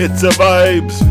It's a vibes.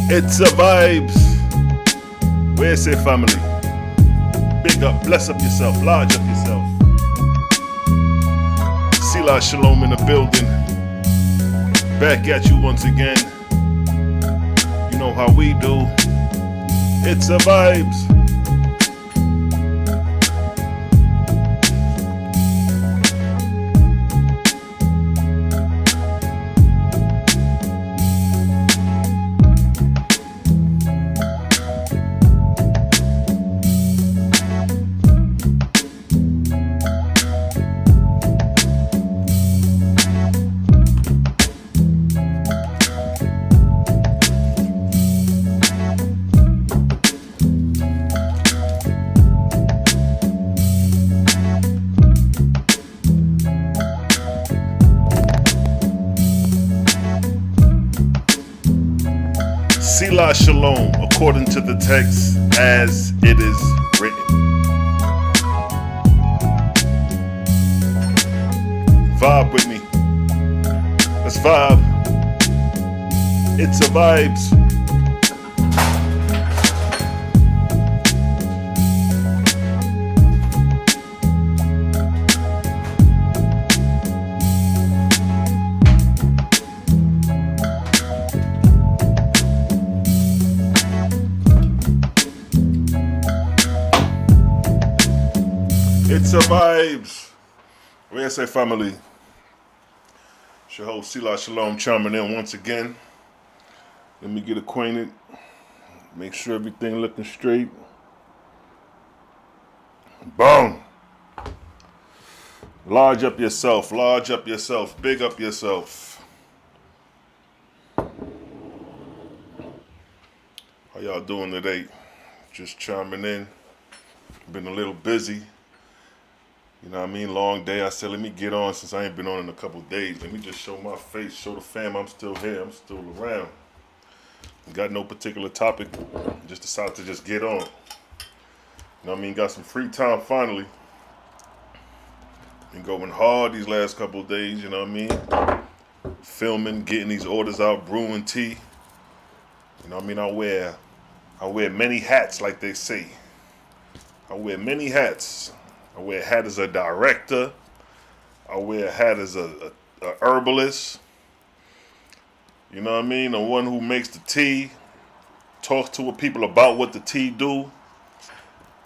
It's a vibes. Where say family? Big up, bless up yourself, large up yourself. Selah, Shalom in the building. Back at you once again. You know how we do. It's a vibes. Selah Shalom, according to the text as it is written. Vibe with me. Let's vibe. It's a vibes. It's a vibes. Where say family? It's your host Selah Shalom chiming in once again. Let me get acquainted. Make sure everything looking straight. Boom. Large up yourself. Large up yourself. Big up yourself. How y'all doing today? Just chiming in. Been a little busy. You know what I mean? Long day. I said, let me get on since I ain't been on in a couple days. Let me just show my face, show the fam I'm still here. I'm still around. Got no particular topic. Just decided to just get on. You know what I mean? Got some free time finally. Been going hard these last couple of days, you know what I mean? Filming, getting these orders out, brewing tea. You know what I mean? I wear many hats, like they say. I wear many hats. I wear a hat as a director. I wear a hat as a herbalist. You know what I mean? The one who makes the tea. Talks to people about what the tea do.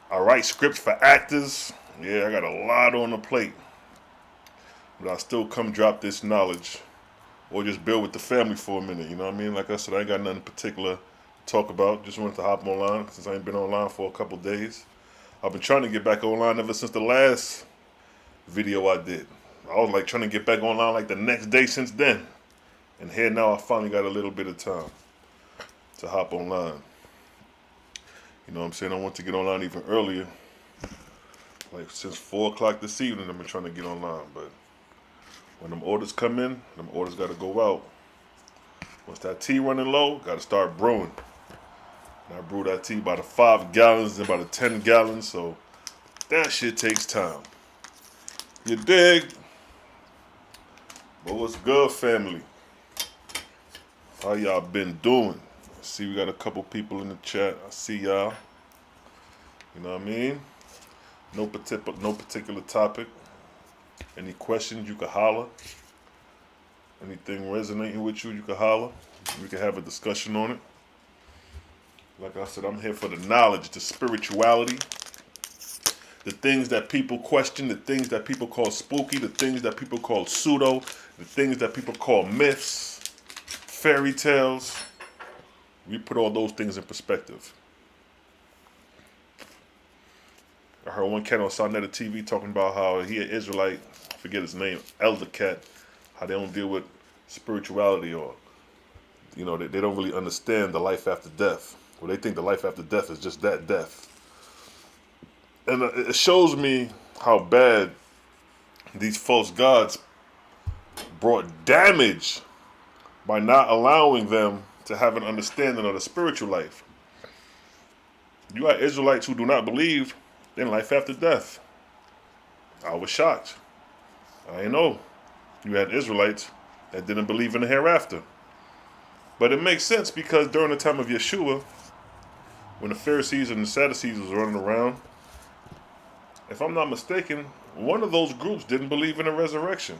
I write scripts for actors. Yeah, I got a lot on the plate. But I still come drop this knowledge. Or just build with the family for a minute. You know what I mean? Like I said, I ain't got nothing particular to talk about. Just wanted to hop online since I ain't been online for a couple days. I've been trying to get back online ever since the last video I did. I was like trying to get back online like the next day since then. And here now I finally got a little bit of time to hop online. You know what I'm saying? I want to get online even earlier. Like since 4 o'clock this evening I've been trying to get online. But when them orders come in, them orders got to go out. Once that tea running low, got to start brewing. I brew that tea by the 5 gallons and by the 10 gallons, so that shit takes time. You dig? But what's good, family? How y'all been doing? I see we got a couple people in the chat. I see y'all. You know what I mean? No particular topic. Any questions, you can holler. Anything resonating with you, you can holler. We can have a discussion on it. Like I said, I'm here for the knowledge, the spirituality, the things that people question, the things that people call spooky, the things that people call pseudo, the things that people call myths, fairy tales. We put all those things in perspective. I heard one cat on Sonetta TV talking about how he an Israelite, I forget his name, Elder Cat, how they don't deal with spirituality, or, you know, they don't really understand the life after death. Well, they think the life after death is just that death. And it shows me how bad these false gods brought damage by not allowing them to have an understanding of the spiritual life. You got Israelites who do not believe in life after death. I was shocked. I didn't know. You had Israelites that didn't believe in the hereafter. But it makes sense, because during the time of Yeshua, when the Pharisees and the Sadducees was running around, if I'm not mistaken, one of those groups didn't believe in the resurrection.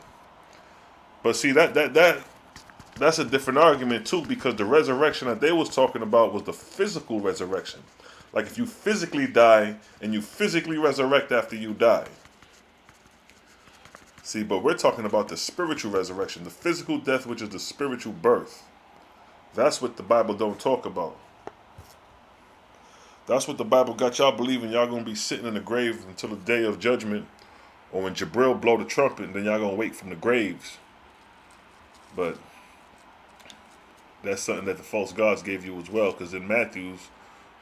But see, that's a different argument too, because the resurrection that they was talking about was the physical resurrection. Like if you physically die and you physically resurrect after you die. See, but we're talking about the spiritual resurrection, the physical death, which is the spiritual birth. That's what the Bible don't talk about. That's what the Bible got y'all believing y'all going to be sitting in the grave until the day of judgment, or when Jabril blow the trumpet, and then y'all going to wake from the graves. But that's something that the false gods gave you as well, because in Matthew,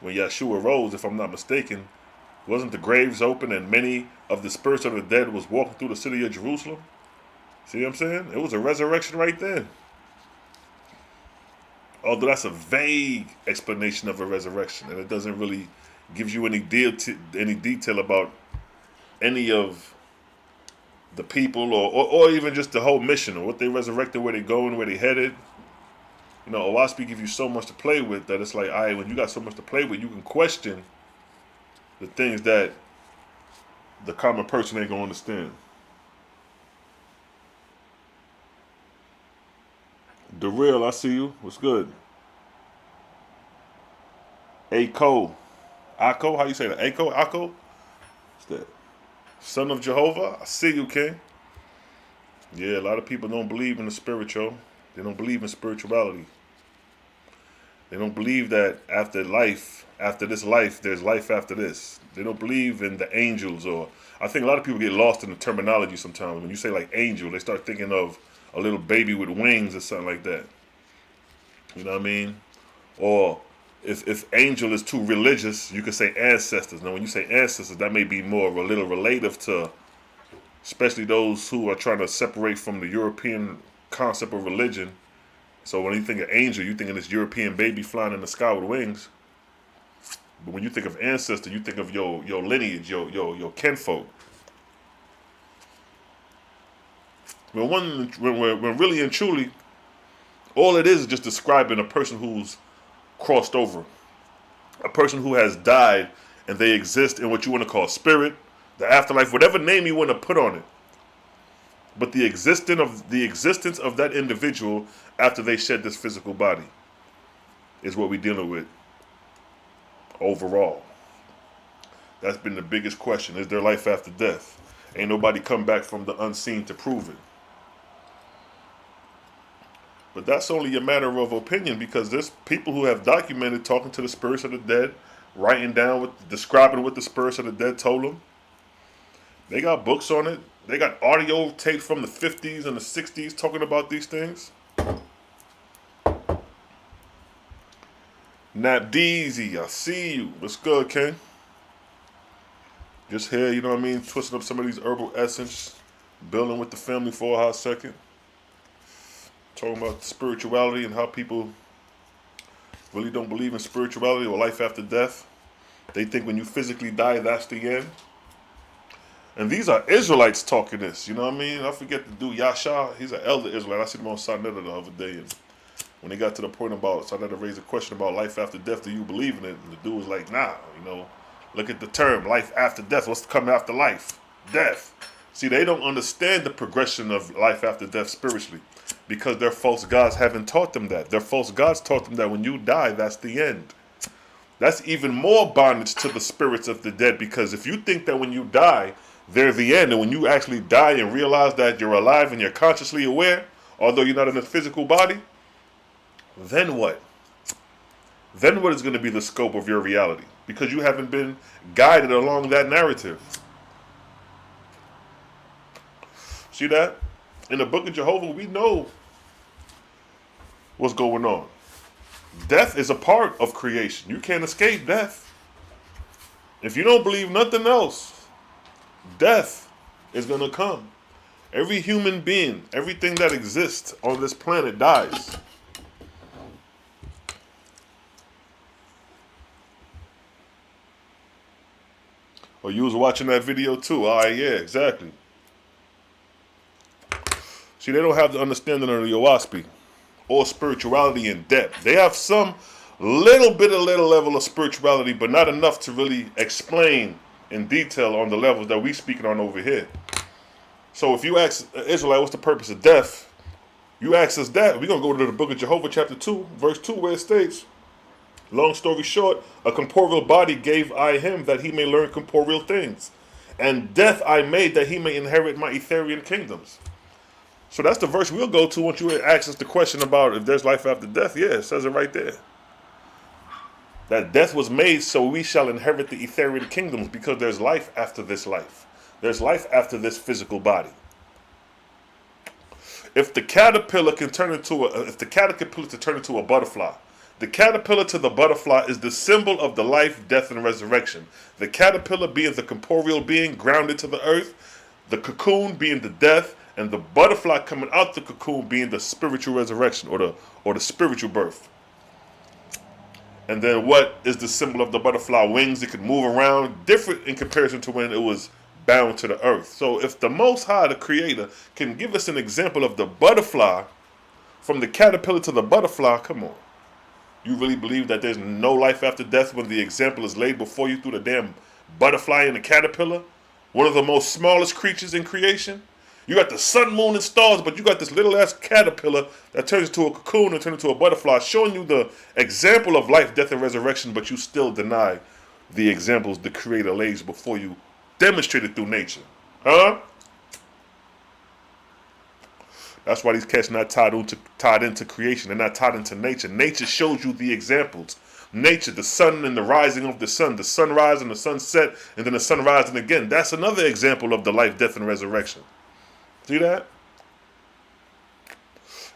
when Yeshua rose, if I'm not mistaken, wasn't the graves open and many of the spirits of the dead was walking through the city of Jerusalem? See what I'm saying? It was a resurrection right then. Although that's a vague explanation of a resurrection, and it doesn't really give you any detail about any of the people, or even just the whole mission, or what they resurrected, where they going, where they headed. You know, OAHSPE gives you so much to play with that it's like, all right, when you got so much to play with, you can question the things that the common person ain't gonna understand. The real, I see you. What's good? Ako. Ako? How you say that? Ako? Ako? What's that? Son of Jehovah? I see you, King. Yeah, a lot of people don't believe in the spiritual. They don't believe in spirituality. They don't believe that after life, after this life, there's life after this. They don't believe in the angels, or I think a lot of people get lost in the terminology sometimes. When you say like angel, they start thinking of a little baby with wings or something like that. You know what I mean? Or if angel is too religious, you could say ancestors. Now, when you say ancestors, that may be more of a little relative to, especially those who are trying to separate from the European concept of religion. So when you think of angel, you think of this European baby flying in the sky with wings. But when you think of ancestor, you think of your lineage, your kinfolk. When really and truly, all it is just describing a person who's crossed over, a person who has died, and they exist in what you want to call spirit, the afterlife, whatever name you want to put on it. But the existence of that individual after they shed this physical body is what we're dealing with overall. That's been the biggest question. Is there life after death? Ain't nobody come back from the unseen to prove it. But that's only a matter of opinion, because there's people who have documented talking to the spirits of the dead, writing down, describing what the spirits of the dead told them. They got books on it. They got audio tape from the 50s and the 60s talking about these things. Nabdeezy, I see you. What's good, King? Just here, you know what I mean, twisting up some of these herbal essence, building with the family for a hot second. Talking about spirituality and how people really don't believe in spirituality or life after death. They think when you physically die, that's the end. And these are Israelites talking this, you know what I mean? I forget the dude, Yasha, he's an elder Israelite. I seen him on Sonetta the other day, and when they got to the point about, Sonetta raised a question about life after death, do you believe in it? And the dude was like, nah, you know, look at the term, life after death. What's coming after life? Death. See, they don't understand the progression of life after death spiritually, because their false gods haven't taught them that. Their false gods taught them that when you die, that's the end. That's even more bondage to the spirits of the dead, because if you think that when you die, they're the end, and when you actually die and realize that you're alive and you're consciously aware, although you're not in a physical body, then what? then what is going to be the scope of your reality? Because you haven't been guided along that narrative. See that? In the Book of Jehovah, we know what's going on. Death is a part of creation. You can't escape death. If you don't believe nothing else, death is going to come. Every human being, everything that exists on this planet dies. Oh, you was watching that video too? All right, yeah, exactly. See, they don't have the understanding of the OAHSPE or spirituality in depth. They have some little level of spirituality, but not enough to really explain in detail on the levels that we speaking on over here. So if you ask Israelite, what's the purpose of death? You ask us that, we're going to go to the Book of Jehovah, chapter 2, verse 2, where it states, long story short, a corporeal body gave I him that he may learn corporeal things. And death I made that he may inherit my Etherian kingdoms. So that's the verse we'll go to once you ask us the question about if there's life after death. Yeah, it says it right there. That death was made so we shall inherit the Etherian kingdoms, because there's life after this life. There's life after this physical body. If the caterpillar can turn into a butterfly, the caterpillar to the butterfly is the symbol of the life, death, and resurrection. The caterpillar being the corporeal being grounded to the earth, the cocoon being the death, and the butterfly coming out the cocoon being the spiritual resurrection or the spiritual birth. And then what is the symbol of the butterfly? Wings. It could move around, different in comparison to when it was bound to the earth. So if the Most High, the Creator, can give us an example of the butterfly, from the caterpillar to the butterfly, come on. You really believe that there's no life after death when the example is laid before you through the damn butterfly and the caterpillar? One of the most smallest creatures in creation? You got the sun, moon, and stars, but you got this little ass caterpillar that turns into a cocoon and turns into a butterfly, showing you the example of life, death, and resurrection, but you still deny the examples the Creator lays before you, demonstrated through nature. Huh? That's why these cats not tied into creation. They're not tied into nature. Nature shows you the examples. Nature, the sun and the rising of the sunrise and the sunset, and then the sun rising again. That's another example of the life, death, and resurrection. See that?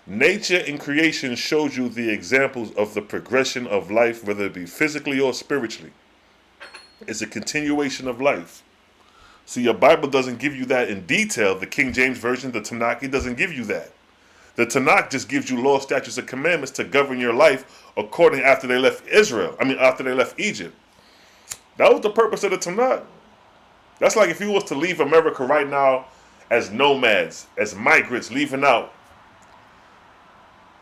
Nature in creation shows you the examples of the progression of life, whether it be physically or spiritually. It's a continuation of life. See, your Bible doesn't give you that in detail. The King James Version, the Tanakh, it doesn't give you that. The Tanakh just gives you law, statutes, and commandments to govern your life according after they left after they left Egypt. That was the purpose of the Tanakh. That's like if you was to leave America right now as nomads, as migrants leaving out,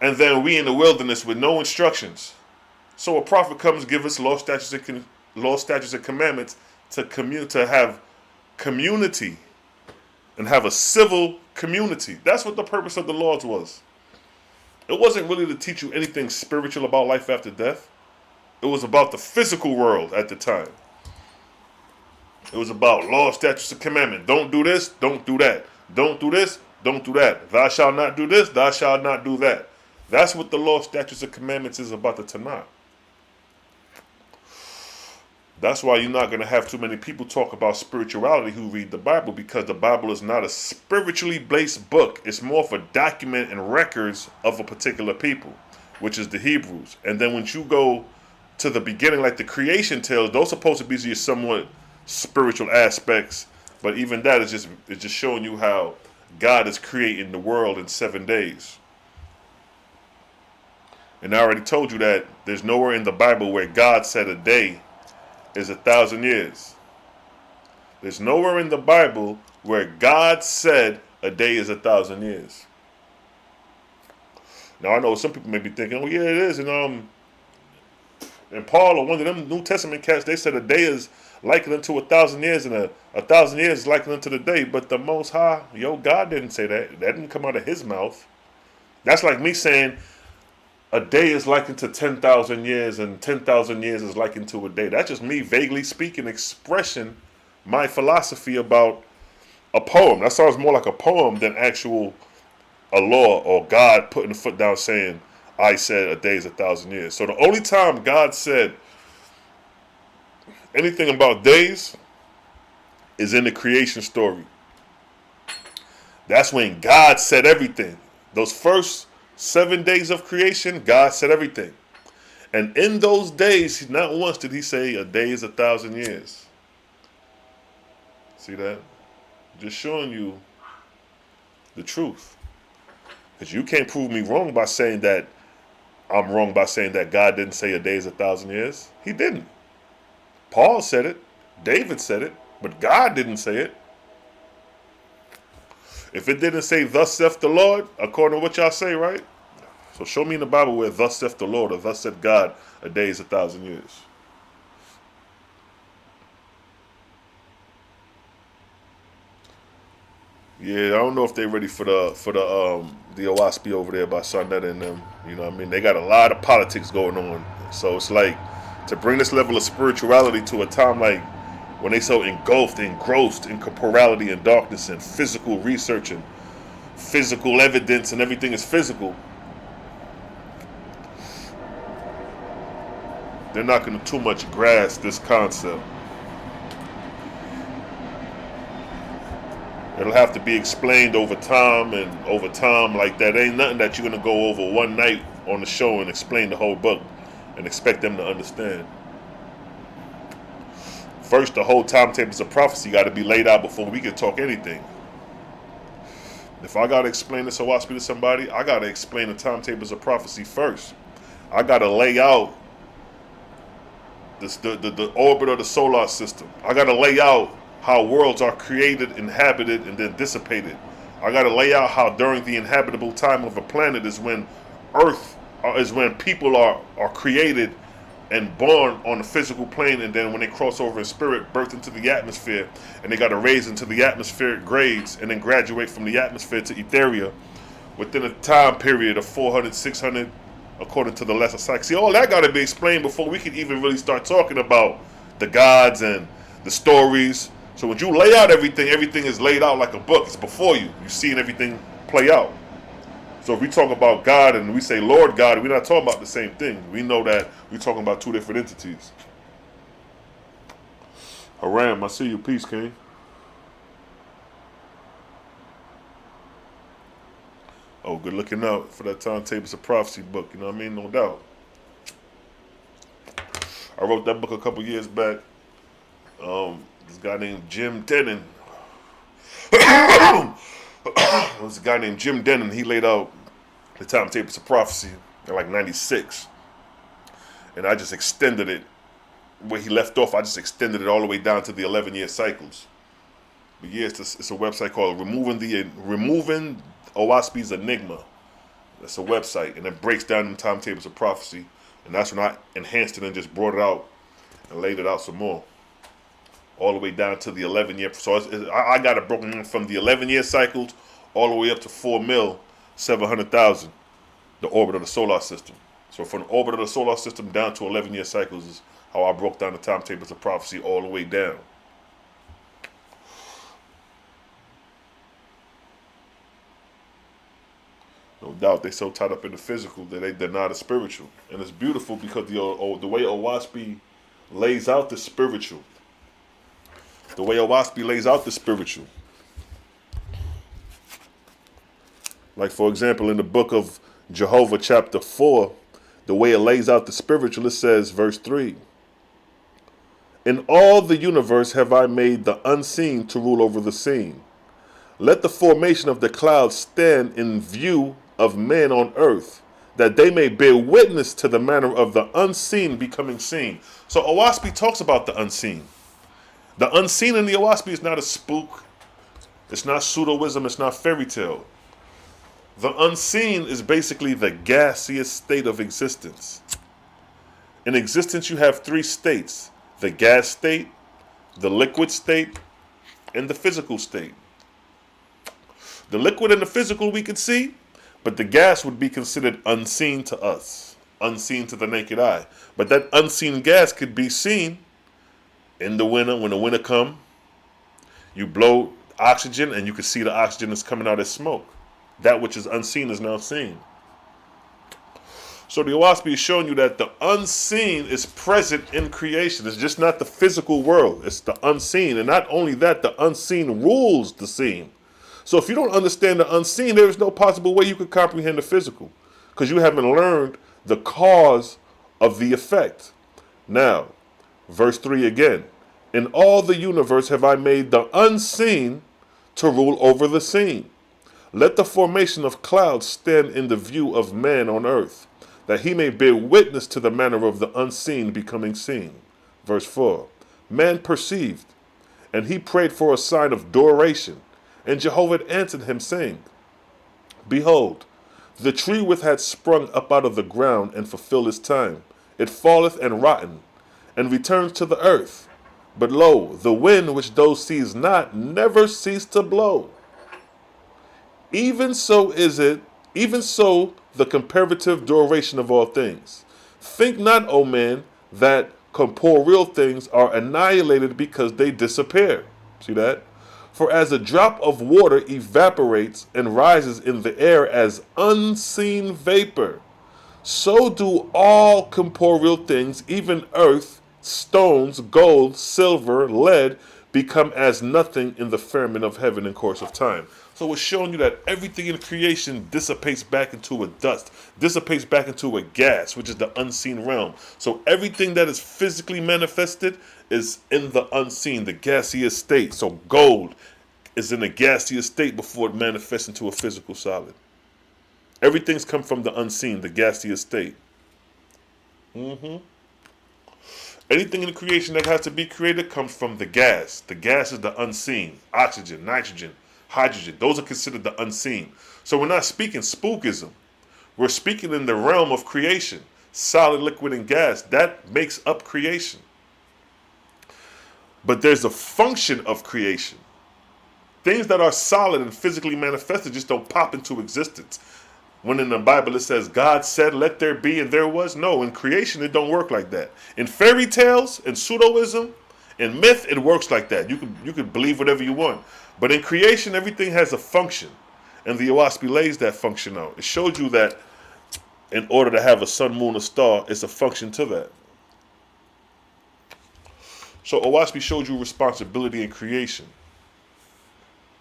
and then we in the wilderness with no instructions. So a prophet comes, give us law, statutes, and commandments to have community and have a civil community. That's what the purpose of the laws was. It wasn't really to teach you anything spiritual about life after death. It was about the physical world at the time. It was about law, statutes, and commandment. Don't do this, don't do that. Don't do this, don't do that. Thou shalt not do this, thou shalt not do that. That's what the law, statutes, and commandments is about the Tanakh. That's why you're not going to have too many people talk about spirituality who read the Bible, because the Bible is not a spiritually based book. It's more of a document and records of a particular people, which is the Hebrews. And then when you go to the beginning, like the creation tales, those are supposed to be your somewhat spiritual aspects. But even that is just showing you how God is creating the world in 7 days. And I already told you that there's nowhere in the Bible where God said a day is 1,000 years. There's nowhere in the Bible where God said a day is 1,000 years. Now I know some people may be thinking, oh yeah, it is. And Paul or one of them New Testament cats, they said a day is likened unto 1,000 years, and a 1,000 years is likened unto the day. But the Most High, God didn't say that. That didn't come out of His mouth. That's like me saying a day is likened to 10,000 years, and 10,000 years is likened to a day. That's just me vaguely speaking, expressing my philosophy about a poem. That sounds more like a poem than a law or God putting the foot down saying, I said a day is 1,000 years. So the only time God said anything about days is in the creation story. That's when God said everything. Those first 7 days of creation, God said everything. And in those days, not once did he say a day is 1,000 years. See that? Just showing you the truth. Because you can't prove me wrong by saying that I'm wrong by saying that God didn't say a day is 1,000 years. He didn't. Paul said it. David said it. But God didn't say it. If it didn't say, thus saith the Lord, according to what y'all say, right? So show me in the Bible where thus saith the Lord or thus said God, a day is 1,000 years. Yeah, I don't know if they're ready for the OAHSPE over there by Sarnetta and them. You know what I mean? They got a lot of politics going on. So it's like, to bring this level of spirituality to a time like when they so engulfed, engrossed in corporality and darkness and physical research and physical evidence and everything is physical, they're not going to too much grasp this concept. It'll have to be explained over time, and over time, like that ain't nothing that you're going to go over one night on the show and explain the whole book and expect them to understand. First, the whole timetables of prophecy got to be laid out before we can talk anything. If I got to explain this OAHSPE to somebody, I got to explain the timetables of prophecy first. I got to lay out the orbit of the solar system. I got to lay out how worlds are created, inhabited, and then dissipated. I got to lay out how during the inhabitable time of a planet is when Earth, is when people are created and born on the physical plane, and then when they cross over in spirit, birth into the atmosphere, and they got to raise into the atmospheric grades and then graduate from the atmosphere to etheria within a time period of 400, 600, according to the lesser psyche. See, all that got to be explained before we can even really start talking about the gods and the stories. So when you lay out everything, everything is laid out like a book. It's before you. You're seeing everything play out. So if we talk about God and we say Lord God, we're not talking about the same thing. We know that we're talking about two different entities. Haram, I see you. Peace, King. Oh, good looking out for that Timetables of Prophecy book. You know what I mean? No doubt. I wrote that book a couple years back. This guy named Jim Denon. There was a guy named Jim Denon. He laid out the Timetables of Prophecy in like 96. And I just extended it. Where he left off, I just extended it all the way down to the 11-year cycles. But yeah, it's a website called Removing OAHSPE's Enigma. That's a website. And it breaks down the Timetables of Prophecy. And that's when I enhanced it and just brought it out and laid it out some more. All the way down to the 11-year. So I got it broken from the 11-year cycles all the way up to 4,700,000, the orbit of the solar system. So from the orbit of the solar system down to 11-year cycles is how I broke down the Timetables of Prophecy all the way down. No doubt, they're so tied up in the physical that they deny the spiritual. And it's beautiful because the way OAHSPE lays out the spiritual. The way OAHSPE lays out the spiritual. Like, for example, in the book of Jehovah, chapter 4, the way it lays out the spiritual, it says, verse 3, "In all the universe have I made the unseen to rule over the seen. Let the formation of the clouds stand in view of men on earth, that they may bear witness to the manner of the unseen becoming seen." So OAHSPE talks about the unseen. The unseen in the OAHSPE is not a spook. It's not pseudoism. It's not fairy tale. The unseen is basically the gaseous state of existence. In existence, you have three states: the gas state, the liquid state, and the physical state. The liquid and the physical we could see, but the gas would be considered unseen to us, unseen to the naked eye. But that unseen gas could be seen in the winter. When the winter comes, you blow oxygen and you can see the oxygen is coming out as smoke. That which is unseen is now seen. So the OAHSPE is showing you that the unseen is present in creation. It's just not the physical world. It's the unseen. And not only that, the unseen rules the seen. So if you don't understand the unseen, there is no possible way you could comprehend the physical, because you haven't learned the cause of the effect. Now, verse 3 again. In all the universe have I made the unseen to rule over the seen. Let the formation of clouds stand in the view of man on earth, that he may bear witness to the manner of the unseen becoming seen. Verse 4. Man perceived, and he prayed for a sign of duration, and Jehovah answered him, saying, Behold, the tree which had sprung up out of the ground and fulfilled its time, it falleth and rotten, and returns to the earth. But lo, the wind which thou seest not never cease to blow. Even so is it, even so the comparative duration of all things. Think not, O man, that corporeal things are annihilated because they disappear. See that? For as a drop of water evaporates and rises in the air as unseen vapor, so do all corporeal things, even earth, stones, gold, silver, lead, become as nothing in the firmament of heaven in course of time. So it's showing you that everything in creation dissipates back into a dust, dissipates back into a gas, which is the unseen realm. So everything that is physically manifested is in the unseen, the gaseous state. So gold is in a gaseous state before it manifests into a physical solid. Everything's come from the unseen, the gaseous state. Anything in creation that has to be created comes from the gas. The gas is the unseen. Oxygen, nitrogen, hydrogen. Those are considered the unseen. So we're not speaking spookism. We're speaking in the realm of creation. Solid, liquid, and gas. That makes up creation. But there's a function of creation. Things that are solid and physically manifested just don't pop into existence. When in the Bible it says, God said, let there be, and there was. No, in creation it don't work like that. In fairy tales, in pseudoism, in myth, it works like that. You can believe whatever you want. But in creation, everything has a function. And the OAHSPE lays that function out. It shows you that in order to have a sun, moon, or star, it's a function to that. So OAHSPE showed you responsibility in creation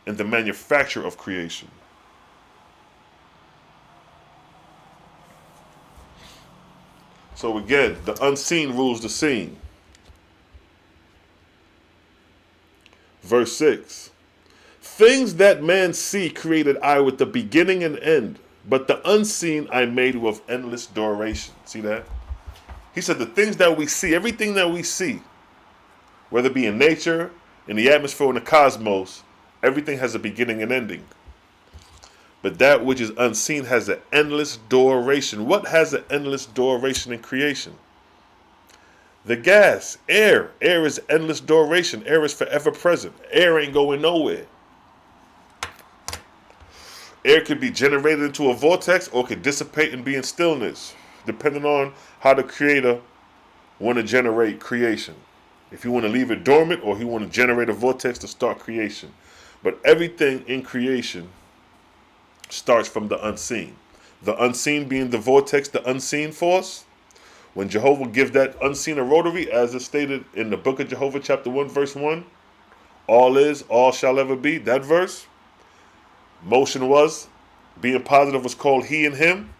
and the manufacture of creation. So again, the unseen rules the seen. Verse 6. Things that man see created I with the beginning and end, but the unseen I made with endless duration. See that? He said the things that we see, everything that we see, whether it be in nature, in the atmosphere, in the cosmos, everything has a beginning and ending. But that which is unseen has an endless duration. What has an endless duration in creation? The gas, air. Air is endless duration. Air is forever present. Air ain't going nowhere. Air can be generated into a vortex or can dissipate and be in stillness, depending on how the creator want to generate creation. If you want to leave it dormant or you want to generate a vortex to start creation. But everything in creation starts from the unseen. The unseen being the vortex, the unseen force. When Jehovah gives that unseen a rotary, as is stated in the book of Jehovah, chapter 1, verse 1, all is, all shall ever be, that verse, motion was, being positive was called he and him.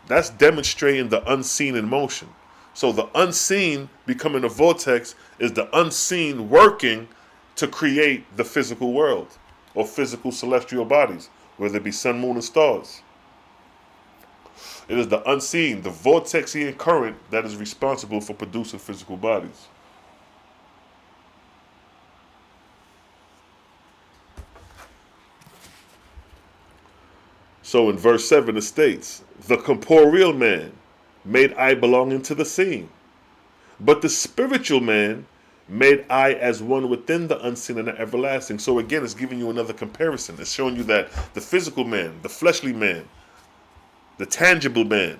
That's demonstrating the unseen in motion. So the unseen becoming a vortex is the unseen working to create the physical world or physical celestial bodies, whether it be sun, moon, and stars. It is the unseen, the vortexian current that is responsible for producing physical bodies. So in verse 7 it states, the corporeal man made I belonging to the seen, but the spiritual man made I as one within the unseen and the everlasting. So again, it's giving you another comparison. It's showing you that the physical man, the fleshly man, the tangible man,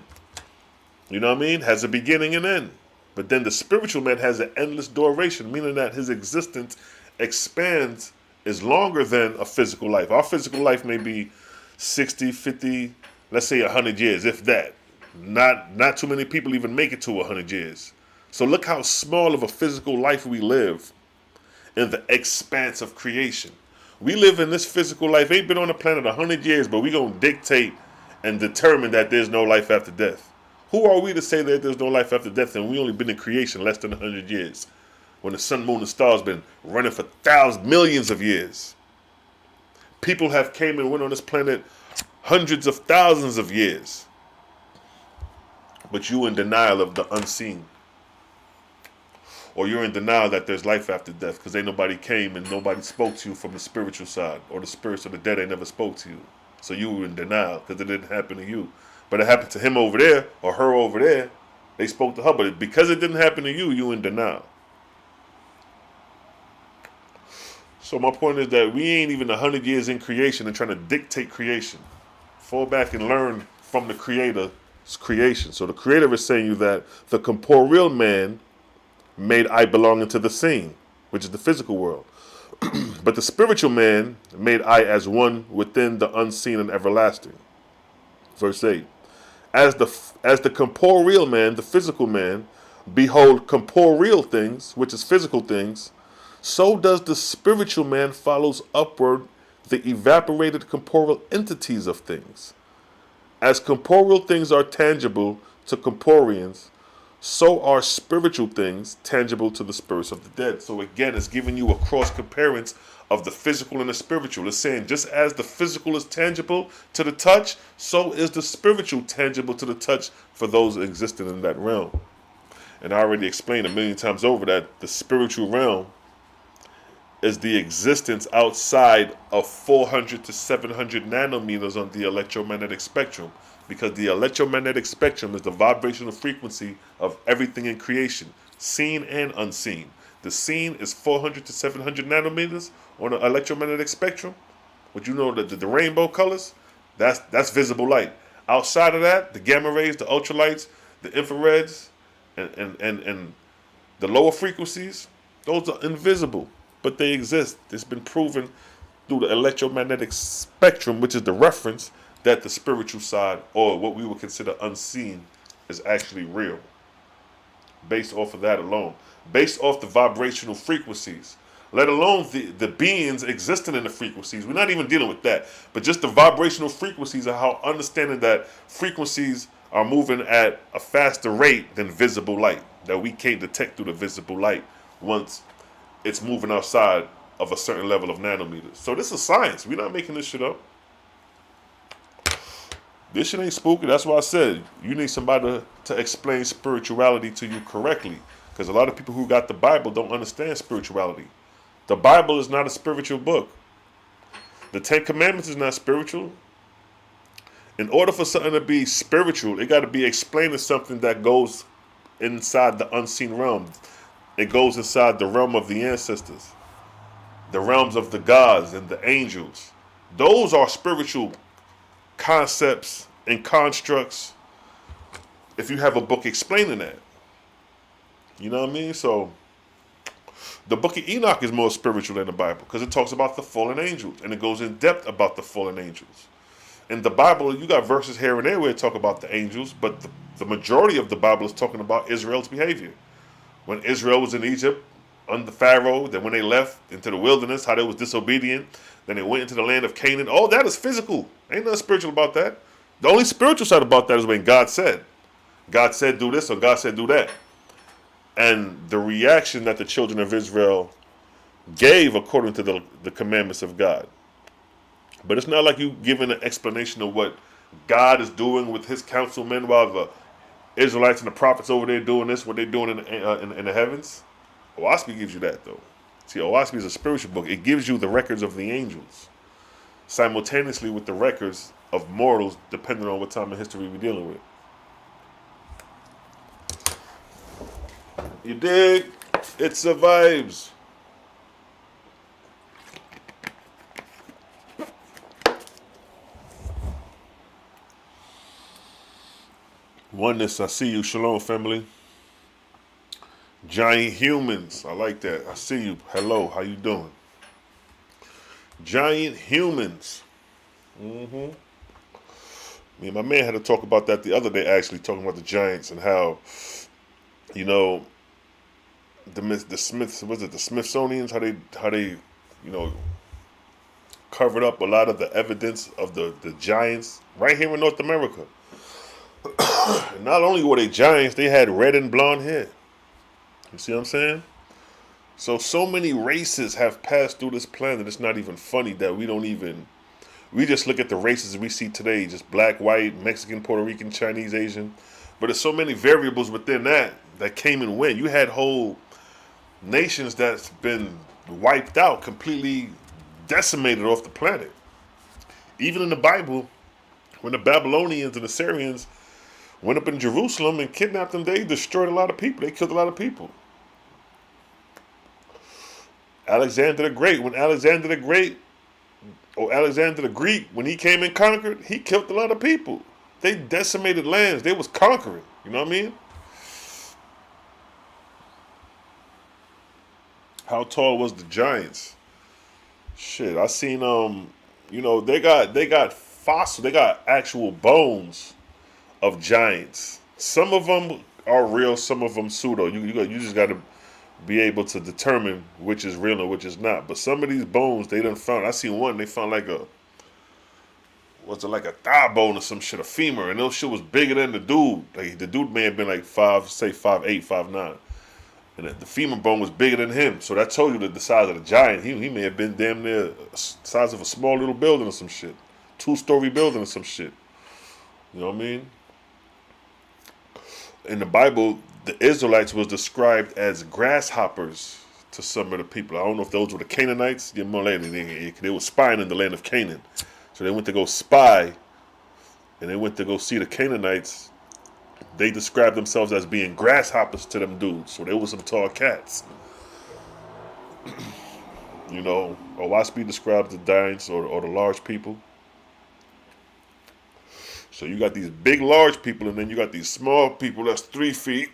you know what I mean, has a beginning and end. But then the spiritual man has an endless duration, meaning that his existence expands, is longer than a physical life. Our physical life may be 60, 50, let's say 100 years, if that. Not too many people even make it to 100 years. So look how small of a physical life we live in the expanse of creation. We live in this physical life, ain't been on the planet 100 years, but we gonna dictate and determine that there's no life after death. Who are we to say that there's no life after death and we only been in creation less than 100 years? When the sun, moon, and stars been running for thousands, millions of years. People have came and went on this planet hundreds of thousands of years. But you in denial of the unseen. Or you're in denial that there's life after death because ain't nobody came and nobody spoke to you from the spiritual side. Or the spirits of the dead ain't never spoke to you. So you were in denial because it didn't happen to you. But it happened to him over there or her over there. They spoke to her. But because it didn't happen to you, you in denial. So my point is that we ain't even 100 years in creation and trying to dictate creation. Fall back and learn from the Creator's creation. So the Creator is saying you that the corporeal man made I belonging to the seen, which is the physical world. But the spiritual man made I as one within the unseen and everlasting. Verse 8. As the corporeal man, the physical man, behold corporeal things, which is physical things, so does the spiritual man follows upward the evaporated corporeal entities of things. As corporeal things are tangible to corporeans, so are spiritual things tangible to the spirits of the dead. So again, it's giving you a cross comparison of the physical and the spiritual. It's saying just as the physical is tangible to the touch, so is the spiritual tangible to the touch for those existing in that realm. And I already explained a million times over that the spiritual realm is the existence outside of 400 to 700 nanometers on the electromagnetic spectrum, because the electromagnetic spectrum is the vibrational frequency of everything in creation, seen and unseen. The seen is 400 to 700 nanometers on the electromagnetic spectrum. But you know that the rainbow colors, that's visible light. Outside of that, the gamma rays, the ultralights, the infrareds, and the lower frequencies, those are invisible. But they exist. It's been proven through the electromagnetic spectrum, which is the reference, that the spiritual side, or what we would consider unseen, is actually real. Based off of that alone. Based off the vibrational frequencies. Let alone the beings existing in the frequencies. We're not even dealing with that. But just the vibrational frequencies are how understanding that frequencies are moving at a faster rate than visible light. That we can't detect through the visible light once it's moving outside of a certain level of nanometers. So this is science. We're not making this shit up. This shit ain't spooky. That's why I said you need somebody to explain spirituality to you correctly. Because a lot of people who got the Bible don't understand spirituality. The Bible is not a spiritual book. The Ten Commandments is not spiritual. In order for something to be spiritual, it got to be explaining something that goes inside the unseen realm. It goes inside the realm of the ancestors, the realms of the gods and the angels. Those are spiritual concepts and constructs if you have a book explaining that. You know what I mean? So the book of Enoch is more spiritual than the Bible because it talks about the fallen angels and it goes in depth about the fallen angels. In the Bible, you got verses here and there where it talk about the angels, but the majority of the Bible is talking about Israel's behavior. When Israel was in Egypt under Pharaoh, then when they left into the wilderness, how they was disobedient, then they went into the land of Canaan. All that is physical. Ain't nothing spiritual about that. The only spiritual side about that is when God said do this or God said do that. And the reaction that the children of Israel gave according to the commandments of God. But it's not like you giving an explanation of what God is doing with his councilmen while the Israelites and the prophets over there doing this, what they're doing in the heavens. OAHSPE gives you that, though. See, OAHSPE is a spiritual book. It gives you the records of the angels, simultaneously with the records of mortals, depending on what time in history we're dealing with. You dig? It's the vibes. Oneness, I see you. Shalom, family. Giant humans, I like that. I see you. Hello, how you doing? Giant humans. Me and my man had to talk about that the other day, actually, talking about the giants and how, you know, the Smiths, was it the Smithsonians, how they, you know, covered up a lot of the evidence of the giants right here in North America. And not only were they giants, they had red and blonde hair. You see what I'm saying? So many races have passed through this planet. It's not even funny that we just look at the races we see today, just black, white, Mexican, Puerto Rican, Chinese, Asian. But there's so many variables within that came and went. You had whole nations that's been wiped out, completely decimated off the planet. Even in the Bible, when the Babylonians and Assyrians went up in Jerusalem and kidnapped them, they destroyed a lot of people. They killed a lot of people. Alexander the Great, when Alexander the Great, or Alexander the Greek, when he came and conquered, he killed a lot of people. They decimated lands. They was conquering. You know what I mean? How tall was the giants? Shit, I seen you know, they got fossil, they got actual bones of giants. Some of them are real, some of them pseudo. You just got to be able to determine which is real and which is not. But some of these bones they done found. I seen one. They found like like a thigh bone or some shit, a femur, and those shit was bigger than the dude. Like the dude may have been like 5'8", 5'9", and the femur bone was bigger than him. So that told you that the size of the giant. He may have been damn near the size of a small little building or some shit, 2-story building or some shit. You know what I mean? In the Bible, the Israelites was described as grasshoppers to some of the people. I don't know if those were the Canaanites. They were spying in the land of Canaan. So they went to go spy, and they went to go see the Canaanites. They described themselves as being grasshoppers to them dudes. So they were some tall cats. You know, OAHSPE describes the giants or the large people. So you got these big, large people, and then you got these small people that's 3 feet.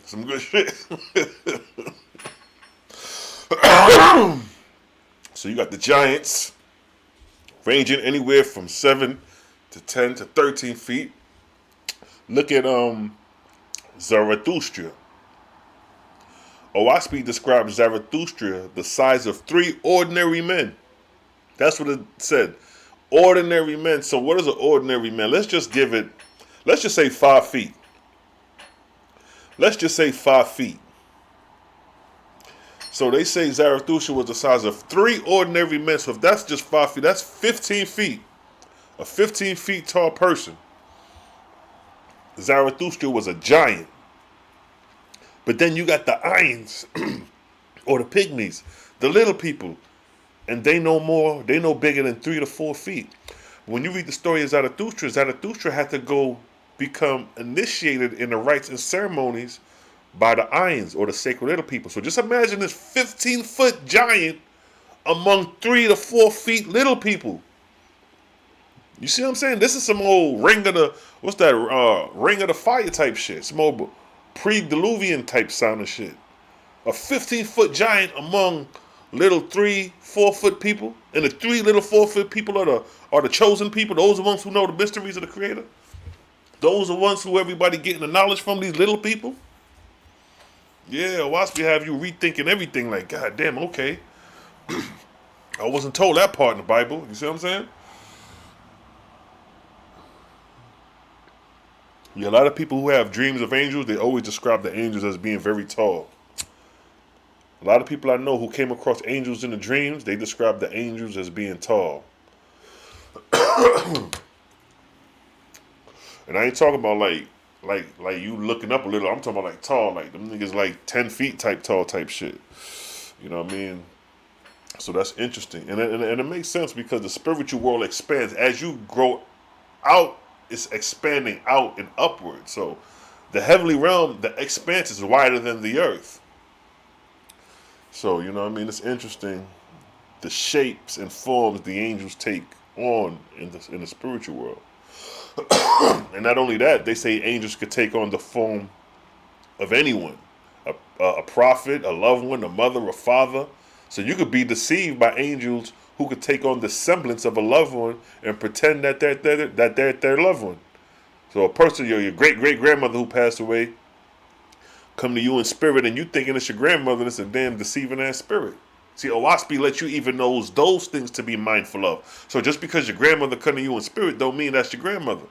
Some good shit. So you got the giants, ranging anywhere from 7 to 10 to 13 feet. Look at Zarathustra. OAHSPE describes Zarathustra the size of 3 ordinary men. That's what it said. Ordinary men. So what is an ordinary man? Let's just say 5 feet. Let's just say 5 feet. So they say Zarathustra was the size of 3 ordinary men. So if that's just 5 feet, that's 15 feet. A 15 feet tall person. Zarathustra was a giant. But then you got the Ions, or the pygmies, the little people, and they know bigger than 3 to 4 feet. When you read the story of Zarathustra, Zarathustra had to go become initiated in the rites and ceremonies by the Ions, or the sacred little people. So just imagine this 15-foot giant among 3 to 4 feet little people. You see what I'm saying? This is some old ring of the fire type shit. Some old pre-Diluvian type sound of shit. A 15-foot giant among little 3, 4 foot people, and the 3 little 4 foot people are the chosen people. Those are the ones who know the mysteries of the Creator. Those are the ones who everybody getting the knowledge from. These little people. Yeah, OAHSPE have you rethinking everything. Like, God damn, okay. I wasn't told that part in the Bible. You see what I'm saying? Yeah, a lot of people who have dreams of angels, they always describe the angels as being very tall. A lot of people I know who came across angels in the dreams, they describe the angels as being tall. And I ain't talking about like you looking up a little. I'm talking about like tall, like them niggas like 10 feet tall type shit. You know what I mean? So that's interesting. And it makes sense because the spiritual world expands. As you grow out, it's expanding out and upward. So the heavenly realm, the expanse is wider than the earth. So, you know what I mean? It's interesting the shapes and forms the angels take on in the spiritual world. And not only that, they say angels could take on the form of anyone. A prophet, a loved one, a mother, a father, So you could be deceived by angels who could take on the semblance of a loved one and pretend that they're their loved one. So a person, your great-great-grandmother who passed away, come to you in spirit and you thinking it's your grandmother, and it's a damn deceiving ass spirit. See, OAHSPE lets you even know those things to be mindful of. So just because your grandmother come to you in spirit don't mean that's your grandmother.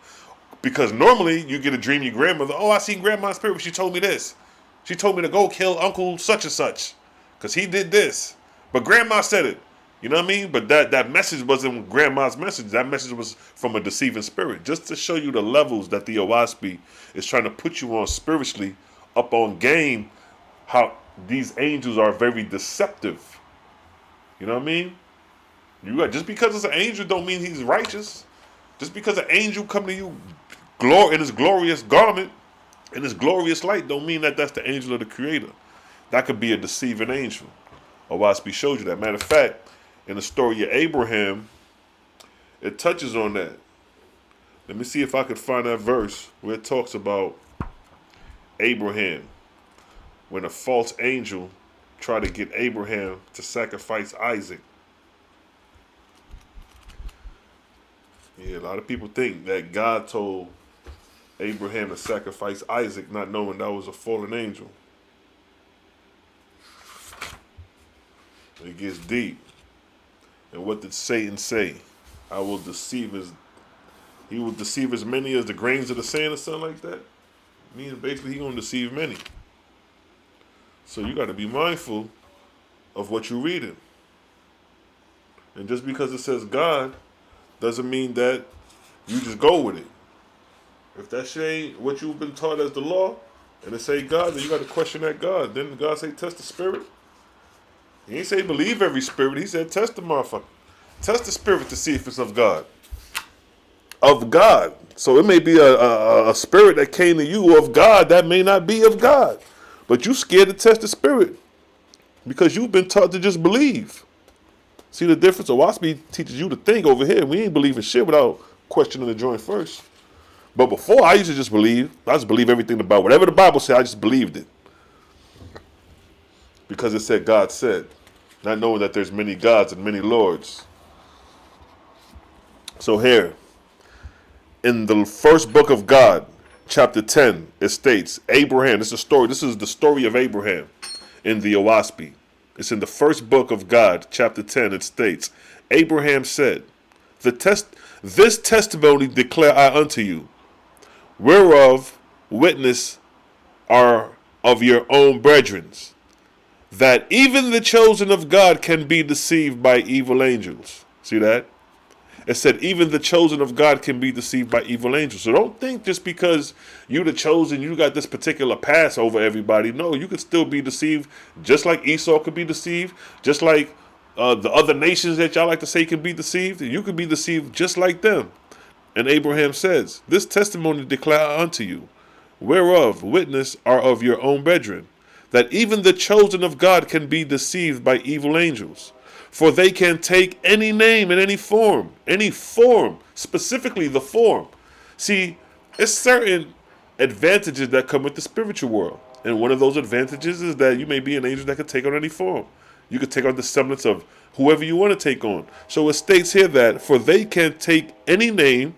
Because normally you get a dream of your grandmother, oh, I seen grandma in spirit, she told me this. She told me to go kill uncle such and such because he did this. But grandma said it. You know what I mean? But that message wasn't grandma's message. That message was from a deceiving spirit. Just to show you the levels that the OAHSPE is trying to put you on spiritually, up on game, how these angels are very deceptive. You know what I mean? Just because it's an angel don't mean he's righteous. Just because an angel come to you in his glorious garment, in his glorious light, don't mean that that's the angel of the Creator. That could be a deceiving angel. OAHSPE showed you that. Matter of fact, in the story of Abraham, it touches on that. Let me see if I could find that verse where it talks about Abraham, when a false angel tried to get Abraham to sacrifice Isaac. Yeah, a lot of people think that God told Abraham to sacrifice Isaac, not knowing that was a fallen angel. It gets deep. And what did Satan say? He will deceive as many as the grains of the sand or something like that. Meaning basically he's going to deceive many. So you got to be mindful of what you're reading. And just because it says God doesn't mean that you just go with it. If that shit ain't what you've been taught as the law, and it say God, then you got to question that God. Then God say test the spirit. He ain't say believe every spirit. He said test the motherfucker. Test the spirit to see if it's of God. Of God. So it may be a spirit that came to you of God that may not be of God. But you scared to test the spirit because you've been taught to just believe. See the difference? OAHSPE teaches you to think. Over here, we ain't believing shit without questioning the joint first. But before, I used to just believe. I just believe everything about whatever the Bible said. I just believed it because it said God said, not knowing that there's many gods and many lords. So here, in the first book of God, chapter 10, it states, Abraham, this is the story of Abraham in the OAHSPE. It's in the first book of God, chapter 10, it states, Abraham said, this testimony declare I unto you, whereof witness are of your own brethren, that even the chosen of God can be deceived by evil angels. See that? It said even the chosen of God can be deceived by evil angels. So don't think just because you the chosen, you got this particular pass over everybody. No, you could still be deceived just like Esau could be deceived, just like the other nations that y'all like to say can be deceived. You could be deceived just like them. And Abraham says, this testimony declare unto you, whereof witness are of your own brethren, that even the chosen of God can be deceived by evil angels. For they can take any name in any form, specifically the form. See, it's certain advantages that come with the spiritual world. And one of those advantages is that you may be an angel that can take on any form. You could take on the semblance of whoever you want to take on. So it states here that, for they can take any name,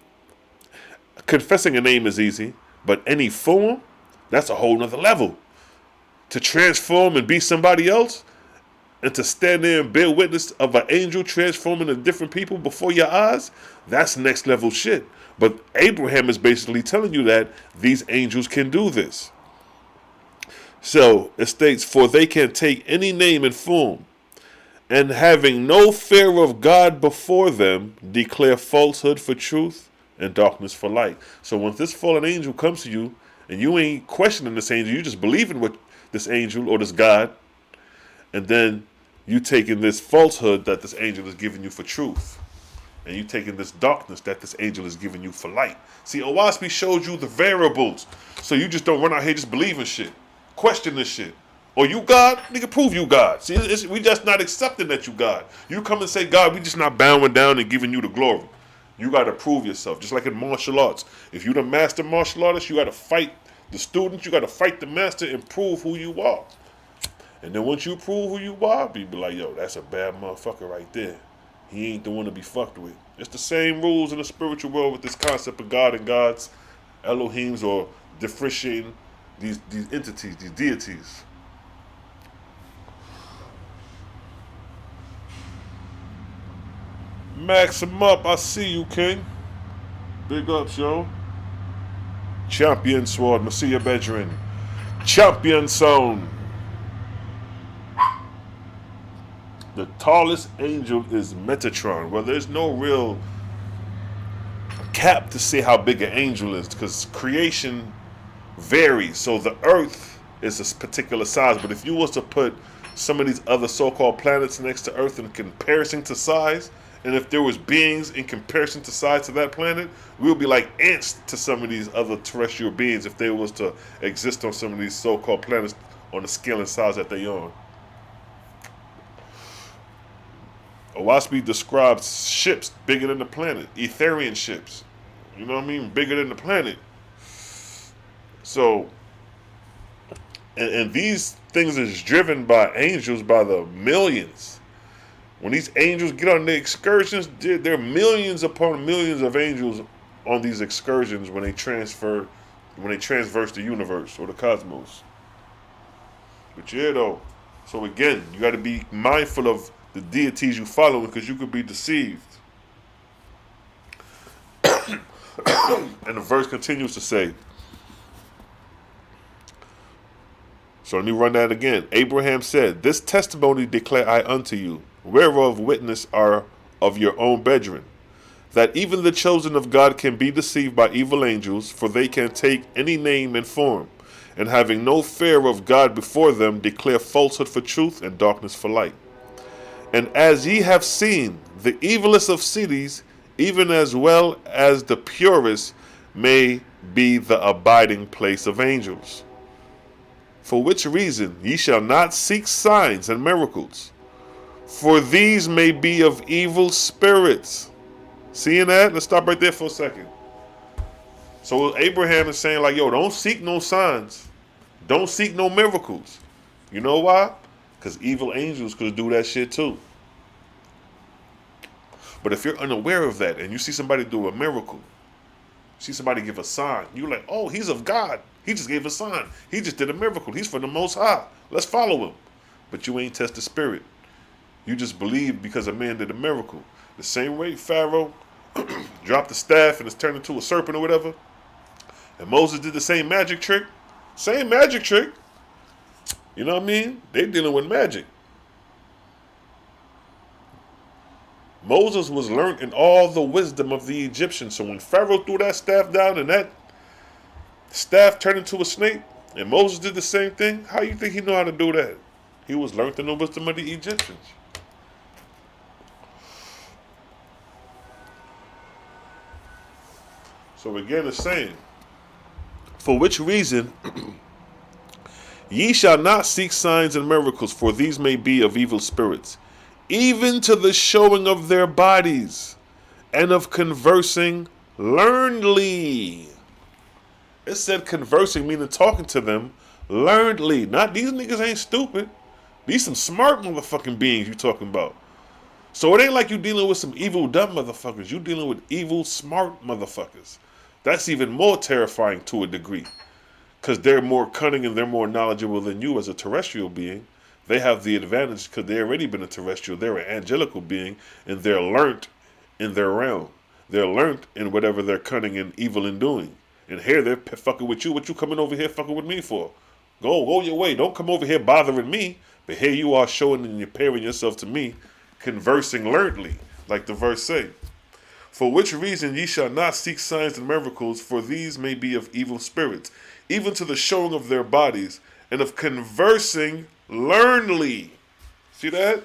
confessing a name is easy, but any form, that's a whole nother level. To transform and be somebody else, and to stand there and bear witness of an angel transforming into different people before your eyes, that's next level shit. But Abraham is basically telling you that these angels can do this. So it states, for they can take any name and form, and having no fear of God before them, declare falsehood for truth and darkness for light. So when this fallen angel comes to you, and you ain't questioning this angel, you just believe in what this angel or this God, and then you taking this falsehood that this angel is giving you for truth. And you taking this darkness that this angel is giving you for light. See, OAHSPE showed you the variables. So you just don't run out here just believing shit. Question this shit. Or you God? Nigga, prove you God. See, we just not accepting that you God. You come and say God, we just not bowing down and giving you the glory. You got to prove yourself. Just like in martial arts. If you the master martial artist, you got to fight the student. You got to fight the master and prove who you are. And then once you prove who you are, people be like, yo, that's a bad motherfucker right there. He ain't the one to be fucked with. It's the same rules in the spiritual world with this concept of God and gods, Elohims, or differentiating these entities, these deities. Max him up. I see you, King. Big ups, yo. Champion Sword, Messiah Bedrin. Champion Sound. The tallest angel is Metatron. Well, there's no real cap to say how big an angel is because creation varies. So the Earth is a particular size, but if you was to put some of these other so-called planets next to Earth in comparison to size, and if there was beings in comparison to size to that planet, we would be like ants to some of these other terrestrial beings if they was to exist on some of these so-called planets on the scale and size that they on. OAHSPE describes ships bigger than the planet, Etherian ships. You know what I mean? Bigger than the planet. So, and these things is driven by angels by the millions. When these angels get on their excursions, there are millions upon millions of angels on these excursions when they transverse the universe or the cosmos. But yeah, though. So again, you got to be mindful of the deities you follow because you could be deceived. And the verse continues to say, so let me run that again. Abraham said, "This testimony declare I unto you, whereof witness are of your own brethren, that even the chosen of God can be deceived by evil angels, for they can take any name and form, and having no fear of God before them, declare falsehood for truth and darkness for light. And as ye have seen, the evilest of cities, even as well as the purest, may be the abiding place of angels. For which reason ye shall not seek signs and miracles, for these may be of evil spirits." Seeing that? Let's stop right there for a second. So Abraham is saying like, yo, don't seek no signs. Don't seek no miracles. You know why? Because evil angels could do that shit too. But if you're unaware of that and you see somebody do a miracle, see somebody give a sign, you're like, oh, he's of God. He just gave a sign. He just did a miracle. He's from the Most High. Let's follow him. But you ain't test the spirit. You just believe because a man did a miracle. The same way Pharaoh dropped the staff and it's turned into a serpent or whatever. And Moses did the same magic trick. Same magic trick. You know what I mean? They dealing with magic. Moses was learned in all the wisdom of the Egyptians. So when Pharaoh threw that staff down and that staff turned into a snake, and Moses did the same thing, how you think he knew how to do that? He was learned in the wisdom of the Egyptians. So again, it's saying, for which reason ye shall not seek signs and miracles, for these may be of evil spirits, even to the showing of their bodies, and of conversing learnedly. It said conversing, meaning talking to them learnedly. Not these niggas ain't stupid. These some smart motherfucking beings you talking about. So it ain't like you dealing with some evil dumb motherfuckers. You dealing with evil smart motherfuckers. That's even more terrifying to a degree. Because they're more cunning and they're more knowledgeable than you as a terrestrial being. They have the advantage because they already been a terrestrial. They're an angelical being and they're learnt in their realm. They're learnt in whatever they're cunning and evil in doing. And here they're fucking with you. What you coming over here fucking with me for? Go your way. Don't come over here bothering me. But here you are showing and you're pairing yourself to me, conversing learnedly, like the verse say. For which reason ye shall not seek signs and miracles, for these may be of evil spirits, even to the showing of their bodies, and of conversing learnedly. See that?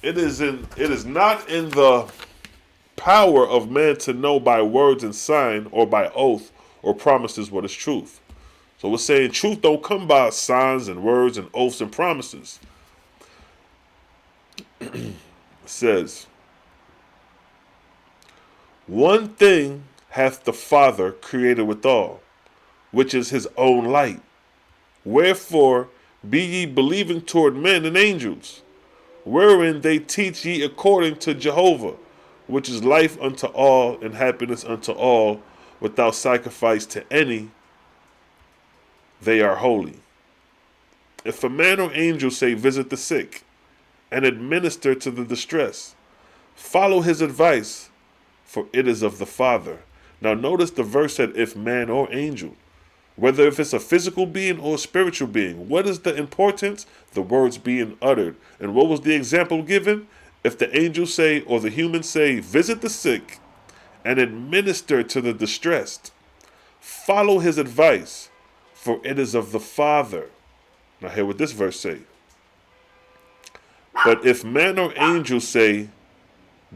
It is not in the power of man to know by words and sign or by oath or promises what is truth. So we're saying truth don't come by signs and words and oaths and promises. It says, one thing hath the Father created withal, which is his own light. Wherefore Be ye believing toward men and angels, wherein they teach ye according to Jehovah, which is life unto all and happiness unto all, without sacrifice to any, they are holy. If a man or angel say, visit the sick, and administer to the distress, follow his advice, for it is of the Father. Now notice the verse said, if man or angel. Whether if it's a physical being or a spiritual being. What is the importance? The words being uttered. And what was the example given? If the angels say, or the humans say, visit the sick and administer to the distressed, follow his advice, for it is of the Father. Now hear what this verse say. But if man or angel say,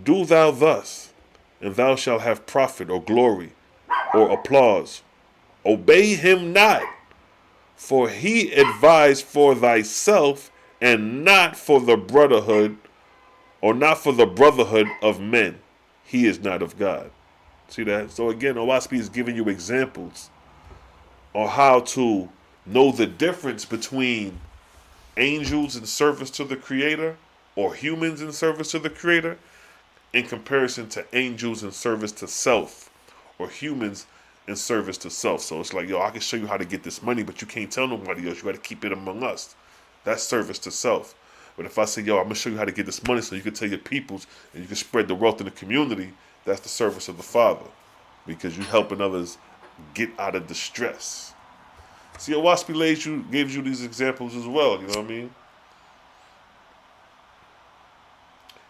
do thou thus, and thou shalt have profit or glory or applause, obey him not, for he advised for thyself and not for the brotherhood, or not for the brotherhood of men. He is not of God. See that? So again, OAHSPE is giving you examples on how to know the difference between angels in service to the Creator or humans in service to the Creator in comparison to angels in service to self or humans in service to self. So it's like, yo, I can show you how to get this money, but you can't tell nobody else. You got to keep it among us. That's service to self. But if I say, yo, I'm going to show you how to get this money so you can tell your peoples and you can spread the wealth in the community, that's the service of the Father, because you're helping others get out of distress. See, OAHSPE gives you these examples as well, you know what I mean?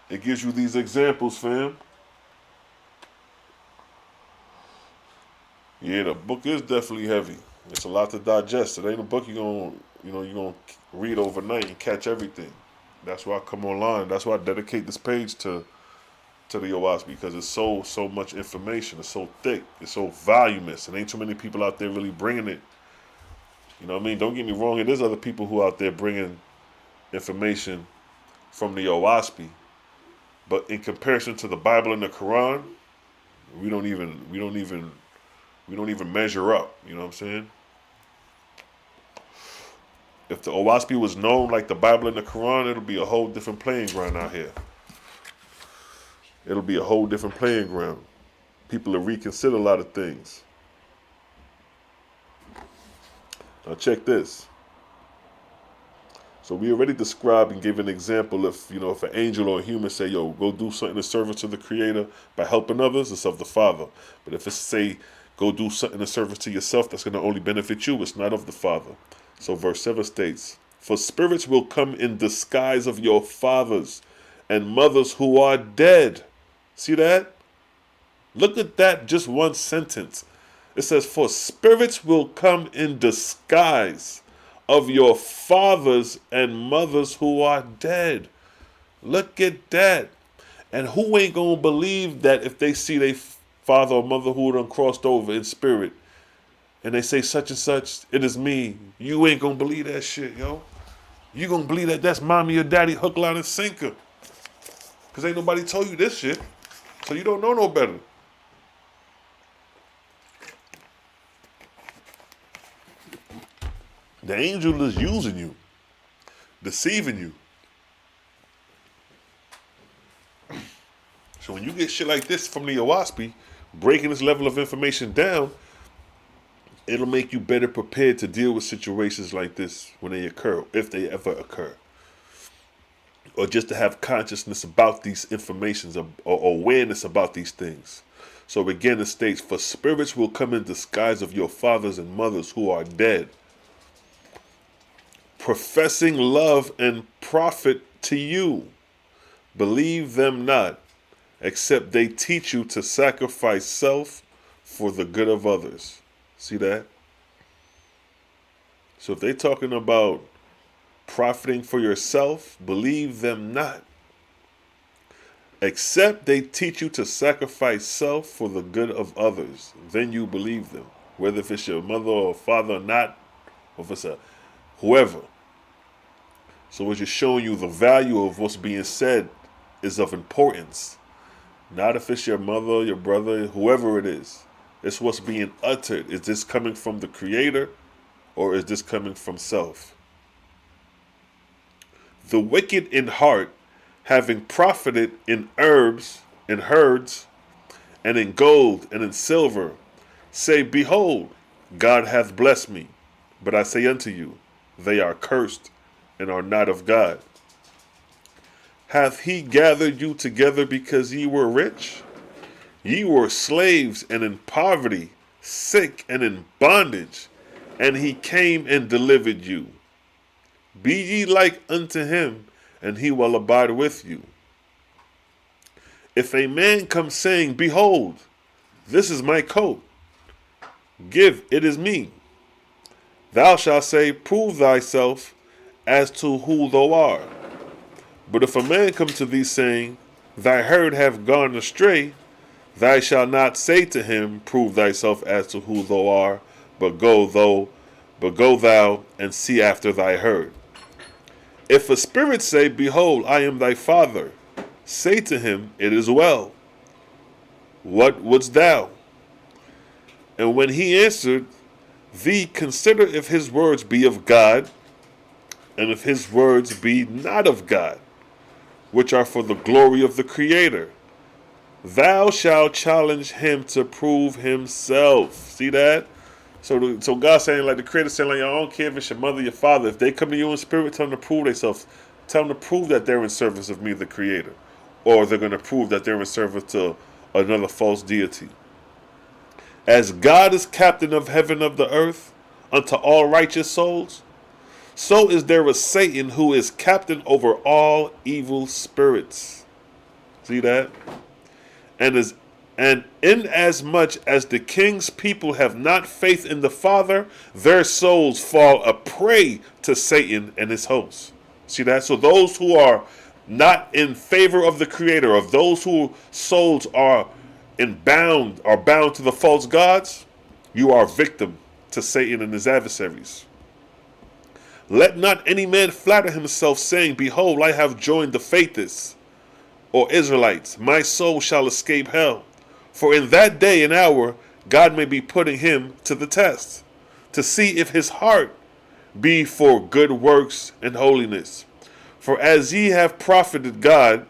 It gives you these examples, fam. Yeah, the book is definitely heavy. It's a lot to digest. It ain't a book you're gonna read overnight and catch everything. That's why I come online. That's why I dedicate this page to the OAHSPE, because it's so much information. It's so thick. It's so voluminous. And ain't too many people out there really bringing it. You know what I mean? Don't get me wrong. There's other people who out there bringing information from the OAHSPE, but in comparison to the Bible and the Quran, we don't even measure up. You know what I'm saying? If the OAHSPE was known like the Bible and the Quran, it'll be a whole different playing ground out here. It'll be a whole different playing ground. People will reconsider a lot of things. Now check this. So we already described and gave an example. If an angel or a human say, yo, go do something in service to the Creator by helping others, it's of the Father. But if it's say, go do something in service to yourself that's going to only benefit you, it's not of the Father. So verse 7 states, for spirits will come in disguise of your fathers and mothers who are dead. See that? Look at that, just one sentence. It says, for spirits will come in disguise of your fathers and mothers who are dead. Look at that. And who ain't going to believe that if they see their father or mother who done crossed over in spirit, and they say such and such, it is me. You ain't going to believe that shit, yo. You going to believe that that's mommy or daddy, hook, line, and sinker. Because ain't nobody told you this shit. So you don't know no better. The angel is using you, deceiving you. So when you get shit like this from the OAHSPE, breaking this level of information down, it'll make you better prepared to deal with situations like this when they occur, if they ever occur. Or just to have consciousness about these informations or awareness about these things. So again, it states, for spirits will come in disguise of your fathers and mothers who are dead, professing love and profit to you. Believe them not, except they teach you to sacrifice self for the good of others. See that? So if they're talking about profiting for yourself, believe them not, except they teach you to sacrifice self for the good of others. Then you believe them, whether if it's your mother or father or not, or if it's whoever. So it's just showing you the value of what's being said is of importance. Not if it's your mother, your brother, whoever it is. It's what's being uttered. Is this coming from the Creator, or is this coming from self? The wicked in heart, having profited in herbs, in herds, and in gold, and in silver, say, Behold, God hath blessed me. But I say unto you, they are cursed, and are not of God. Hath he gathered you together because ye were rich? Ye were slaves and in poverty, sick and in bondage, and he came and delivered you. Be ye like unto him, and he will abide with you. If a man come saying, Behold, this is my coat, give, it is me. Thou shalt say, Prove thyself as to who thou art. But if a man come to thee saying, Thy herd hath gone astray, thou shalt not say to him, Prove thyself as to who thou art, but go thou and see after thy herd. If a spirit say, Behold, I am thy father, say to him, It is well. What wouldst thou? And when he answered thee, consider if his words be of God, and if his words be not of God, which are for the glory of the Creator. Thou shalt challenge him to prove himself. See that? So God's saying, like the Creator saying, like, I don't care if it's your mother, your father. If they come to you in spirit, tell them to prove themselves. Tell them to prove that they're in service of me, the Creator. Or they're going to prove that they're in service to another false deity. As God is captain of heaven of the earth unto all righteous souls, so is there a Satan who is captain over all evil spirits. See that? And inasmuch as the king's people have not faith in the Father, their souls fall a prey to Satan and his hosts. See that? So those who are not in favor of the Creator, of those whose souls are bound to the false gods, you are victim to Satan and his adversaries. Let not any man flatter himself, saying, Behold, I have joined the faithists, or Israelites. My soul shall escape hell. For in that day and hour God may be putting him to the test, to see if his heart be for good works and holiness. For as ye have profited God,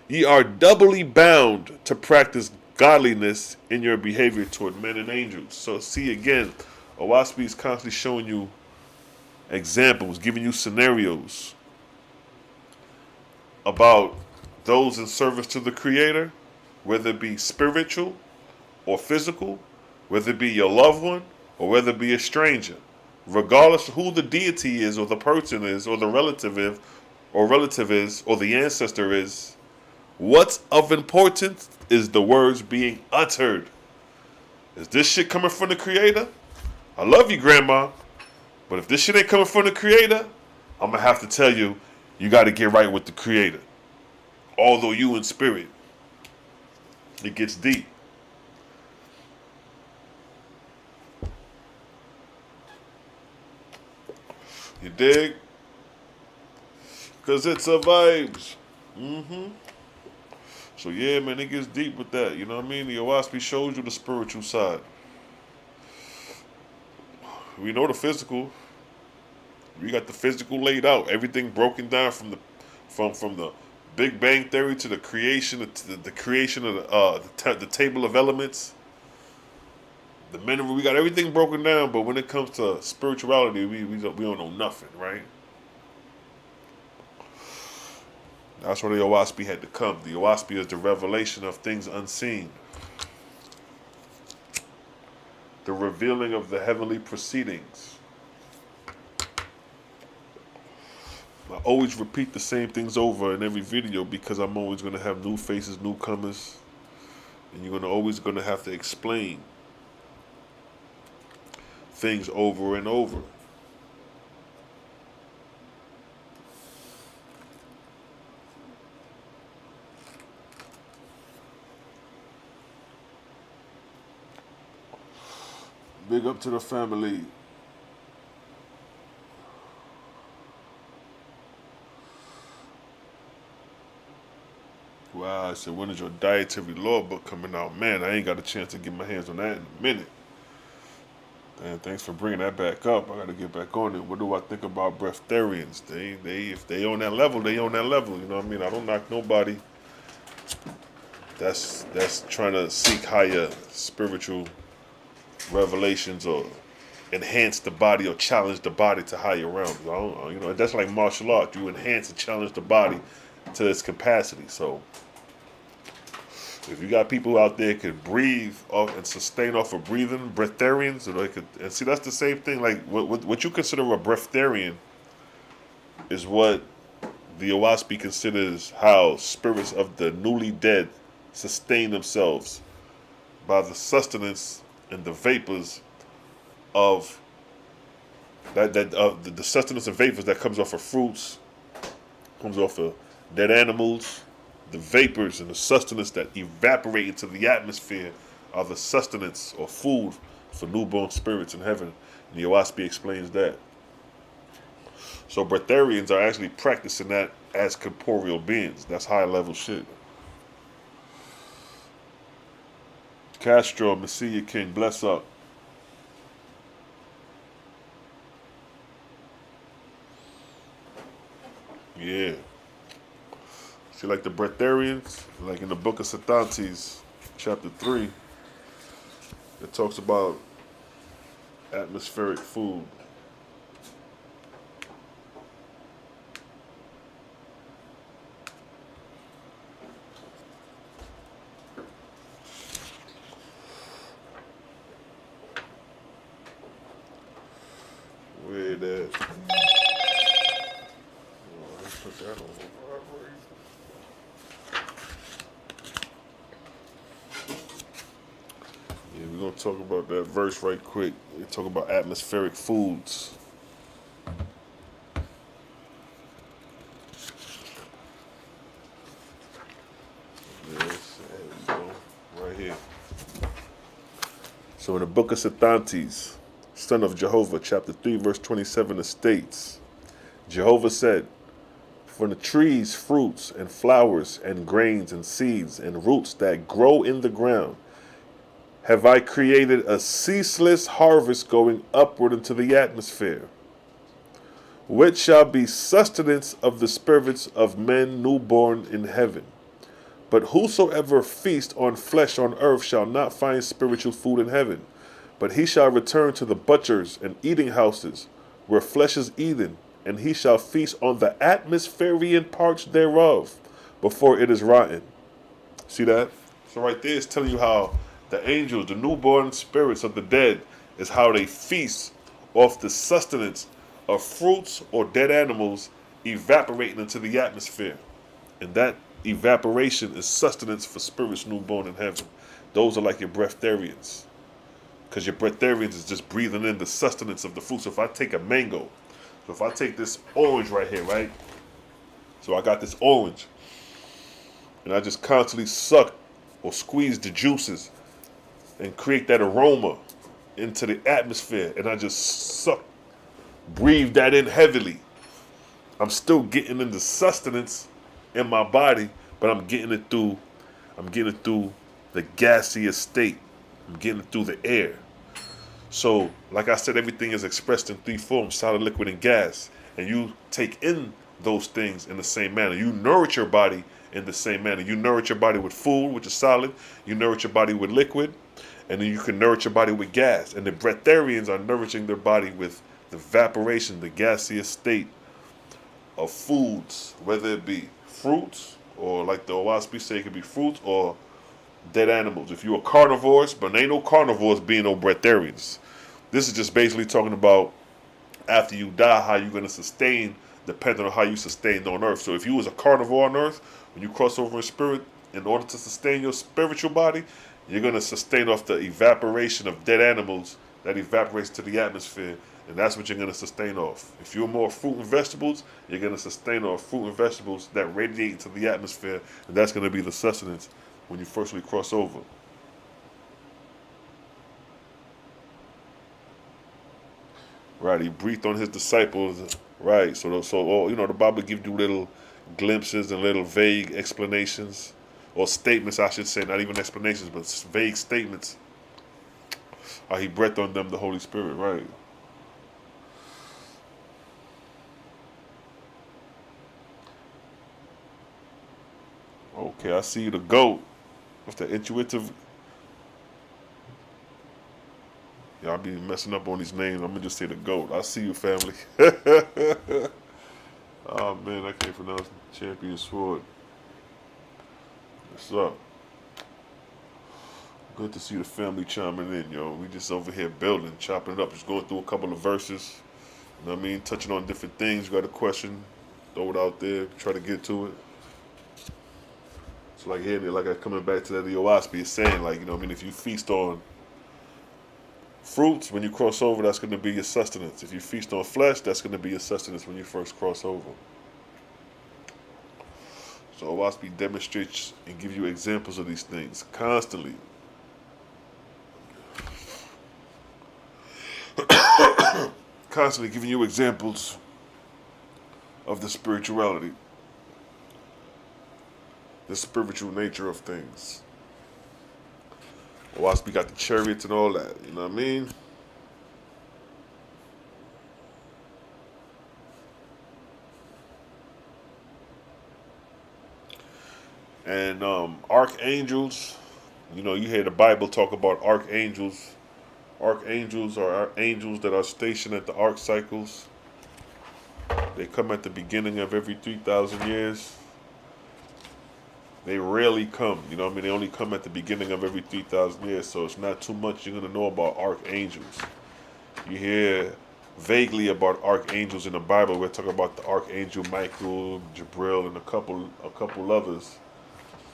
ye are doubly bound to practice godliness in your behavior toward men and angels. So see again, OAHSPE is constantly showing you examples, giving you scenarios about those in service to the Creator, whether it be spiritual or physical, whether it be your loved one or whether it be a stranger. Regardless of who the deity is or the person is or the relative is or the ancestor is, what's of importance is the words being uttered. Is this shit coming from the Creator? I love you, Grandma, but if this shit ain't coming from the Creator, I'm going to have to tell you, you got to get right with the Creator. Although you in spirit. It gets deep. You dig? Because it's a vibes. So yeah, man, it gets deep with that. You know what I mean? The OAHSPE shows you the spiritual side. We know the physical. We got the physical laid out. Everything broken down from the Big Bang Theory to the creation of the creation of the table of elements. The mineral, we got everything broken down, but when it comes to spirituality, we don't know nothing, right? That's where the OAHSPE had to come. The OAHSPE is the revelation of things unseen. The revealing of the heavenly proceedings. I always repeat the same things over in every video because I'm always going to have new faces, newcomers, and you're always going to have to explain things over and over. Big up to the family. Wow, I said, when is your dietary law book coming out? Man, I ain't got a chance to get my hands on that in a minute. And thanks for bringing that back up. I got to get back on it. What do I think about breatharians? If they on that level, they on that level. You know what I mean? I don't knock nobody. That's trying to seek higher spiritual revelations or enhance the body or challenge the body to higher realms. That's like martial art. You enhance and challenge the body to its capacity. So if you got people out there can breathe off and sustain off of breathing, breatharians, and see that's the same thing. Like what you consider a breatharian is what the OAHSPE considers how spirits of the newly dead sustain themselves by the sustenance and the vapors of the sustenance and vapors that comes off of fruits, comes off of dead animals. The vapors and the sustenance that evaporate into the atmosphere are the sustenance or food for newborn spirits in heaven. And the OAHSPE explains that. So breatharians are actually practicing that as corporeal beings. That's high level shit. Castro, Messiah King, bless up. Yeah. See, like the breatharians, like in the book of Sustenance, chapter 3, it talks about atmospheric food. Where that? Oh, let's put that on. Yeah, we're going to talk about that verse right quick. We talk about atmospheric foods. Yes, there we go. Right here. So in the book of Sustenance, Son of Jehovah, chapter 3, verse 27, it states, Jehovah said, from the trees, fruits, and flowers, and grains, and seeds, and roots that grow in the ground, have I created a ceaseless harvest going upward into the atmosphere, which shall be sustenance of the spirits of men newborn in heaven. But whosoever feast on flesh on earth shall not find spiritual food in heaven, but he shall return to the butchers and eating houses, where flesh is eaten, and he shall feast on the atmospherian parts thereof, before it is rotten. See that? So right there is telling you how the angels, the newborn spirits of the dead, is how they feast off the sustenance of fruits or dead animals evaporating into the atmosphere. And that evaporation is sustenance for spirits newborn in heaven. Those are like your breatharians. Because your breatharians is just breathing in the sustenance of the fruit. So if I take a mango, so if I take this orange right here, right? So I got this orange, and I just constantly suck or squeeze the juices and create that aroma into the atmosphere, and I just suck, breathe that in heavily. I'm still getting in the sustenance in my body, but I'm getting it through the gaseous state. I'm getting it through the air. So, like I said, everything is expressed in three forms: solid, liquid, and gas. And you take in those things in the same manner. You nourish your body in the same manner. You nourish your body with food, which is solid. You nourish your body with liquid. And then you can nourish your body with gas. And the breatharians are nourishing their body with the evaporation, the gaseous state of foods, whether it be fruits, or like the OAHSPE say, it could be fruits or dead animals. If you're carnivores, but ain't no carnivores being no breatharians. This is just basically talking about after you die, how you're going to sustain, depending on how you sustained on earth. So if you was a carnivore on earth, when you cross over in spirit, in order to sustain your spiritual body, you're going to sustain off the evaporation of dead animals that evaporates to the atmosphere, and that's what you're going to sustain off. If you're more fruit and vegetables, you're going to sustain off fruit and vegetables that radiate into the atmosphere, and that's going to be the sustenance when you firstly cross over. Right, he breathed on his disciples. Right, so the Bible gives you little glimpses and little vague explanations, or statements, I should say, not even explanations, but vague statements He breathed on them the Holy Spirit, right? Okay, I see you, the GOAT. What's the intuitive? Y'all be messing up on these names. I'm gonna just say the GOAT. I see you, family. Oh man, I can't pronounce Champion Sword. What's up? Good to see the family chiming in, yo. We just over here building, chopping it up, just going through a couple of verses. You know what I mean? Touching on different things. You got a question, throw it out there, try to get to it. So like here, like coming back to that the OAHSPE is saying, like, you know what I mean, if you feast on fruits, when you cross over, that's going to be your sustenance. If you feast on flesh, that's going to be your sustenance when you first cross over. So OAHSPE demonstrates and gives you examples of these things constantly. Constantly giving you examples of the spirituality, the spiritual nature of things. OAHSPE got the chariots and all that, you know what I mean? And archangels, you know, you hear the Bible talk about archangels. Archangels are angels that are stationed at the arc cycles. They come at the beginning of every 3,000 years. They rarely come, you know what I mean? They only come at the beginning of every 3,000 years, so it's not too much you're going to know about archangels. You hear vaguely about archangels in the Bible. We're talking about the archangel Michael, Jabril, and a couple others.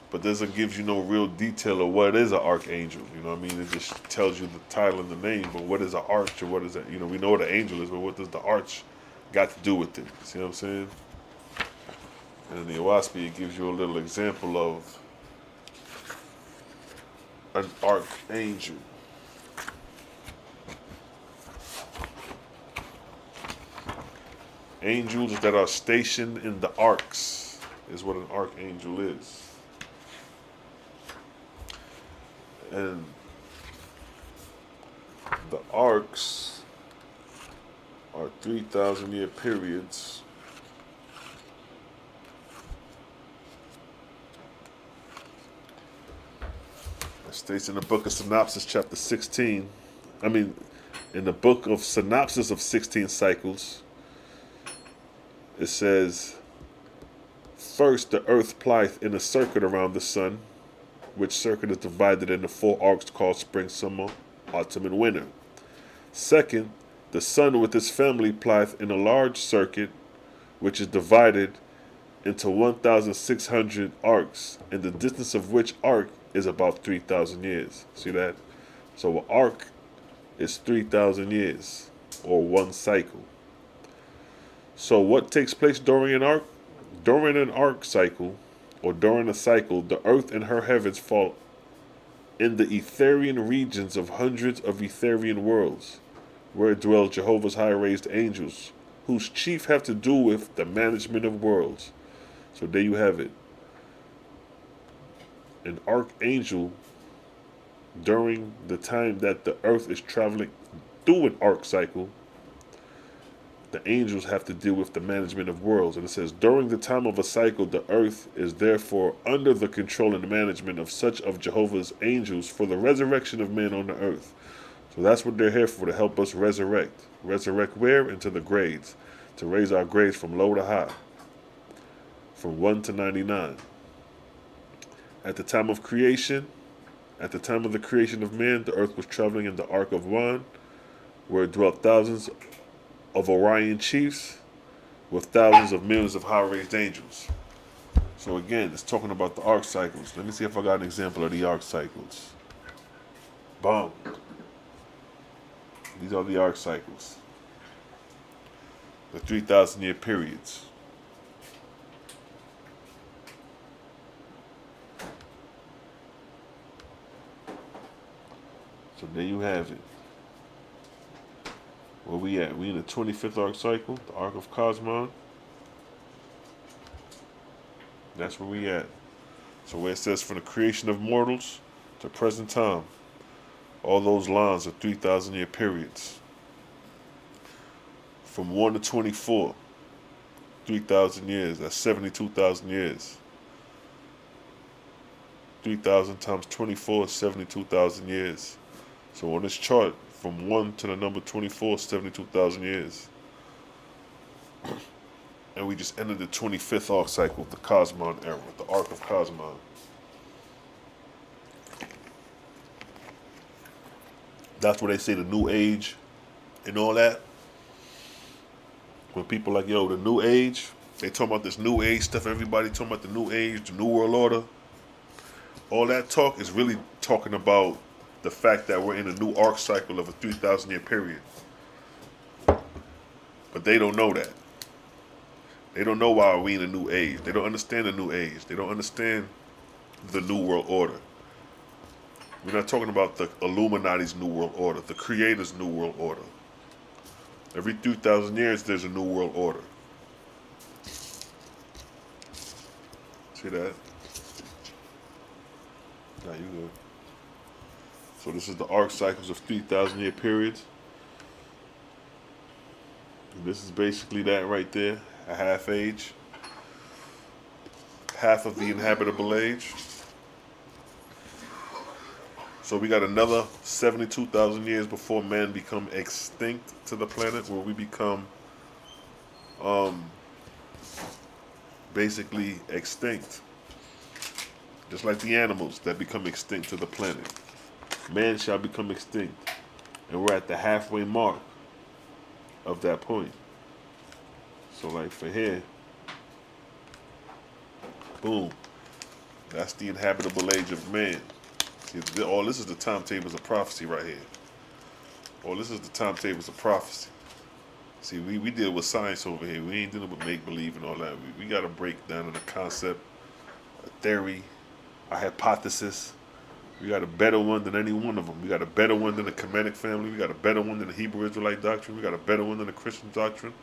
But doesn't give you no real detail of what is an archangel. You know what I mean? It just tells you the title and the name. But what is an arch, or what is that? You know, we know what an angel is, but what does the arch got to do with it? See what I'm saying? And in the OAHSPE, it gives you a little example of an archangel. Angels that are stationed in the arcs is what an archangel is. And the arcs are 3,000 year periods. It states in the book of Synopsis, chapter 16. In the book of Synopsis of 16 cycles, it says, first the earth plieth in a circuit around the sun, which circuit is divided into 4 arcs called spring, summer, autumn, and winter. Second, the sun with his family plieth in a large circuit, which is divided into 1,600 arcs, and the distance of which arc is about 3,000 years. See that? So an arc is 3,000 years, or one cycle. So what takes place during an arc? During an arc cycle, or during a cycle, the earth and her heavens fall in the Etherian regions of hundreds of Etherian worlds, where dwell Jehovah's high-raised angels, whose chief have to do with the management of worlds. So there you have it. An archangel, during the time that the earth is traveling through an arc cycle, the angels have to deal with the management of worlds. And it says, during the time of a cycle, the earth is therefore under the control and management of such of Jehovah's angels for the resurrection of men on the earth. So that's what they're here for, to help us resurrect. Resurrect where? Into the grades. To raise our grades from low to high. From 1 to 99. At the time of creation, at the time of the creation of man, the earth was traveling in the Ark of Wan, where dwelt thousands of Orion chiefs with thousands of millions of high-raised angels. So again, it's talking about the arc cycles. Let me see if I got an example of the arc cycles. Boom. These are the arc cycles. The 3,000 year periods. So there you have it. Where we at? We in the 25th arc cycle, the Arc of Cosmon. That's where we at. So where it says from the creation of mortals to present time, All those lines are 3,000-year periods. From 1 to 24, 3,000 years. That's 72,000 years. 3,000 times 24 is 72,000 years. So on this chart, from 1 to the number 24 is 72,000 years. And we just entered the 25th arc cycle, the Cosmon era, the arc of Cosmon. That's where they say the new age and all that. When people like, yo, the new age, they talking about this new age stuff, everybody talking about the new age, the new world order. All that talk is really talking about the fact that we're in a new arc cycle of a 3,000-year period. But they don't know that. They don't know why we're in a new age. They don't understand the new age. They don't understand the new world order. We're not talking about the Illuminati's new world order, the Creator's new world order. Every 3,000 years, there's a new world order. See that? Nah, you good. So this is the arc cycles of 3,000-year periods. And this is basically that right there, a half age. Half of the inhabitable age. So we got another 72,000 years before man become extinct to the planet, where we become basically extinct. Just like the animals that become extinct to the planet. Man shall become extinct. And we're at the halfway mark of that point. So like for here, boom, that's the inhabitable age of man. See, all this is the timetables of prophecy right here. All this is the timetables of prophecy. See, we deal with science over here. We ain't dealing with make-believe and all that. We got to break down a concept, a theory, a hypothesis. We got a better one than any one of them. We got a better one than the Kemetic family. We got a better one than the Hebrew Israelite doctrine. We got a better one than the Christian doctrine.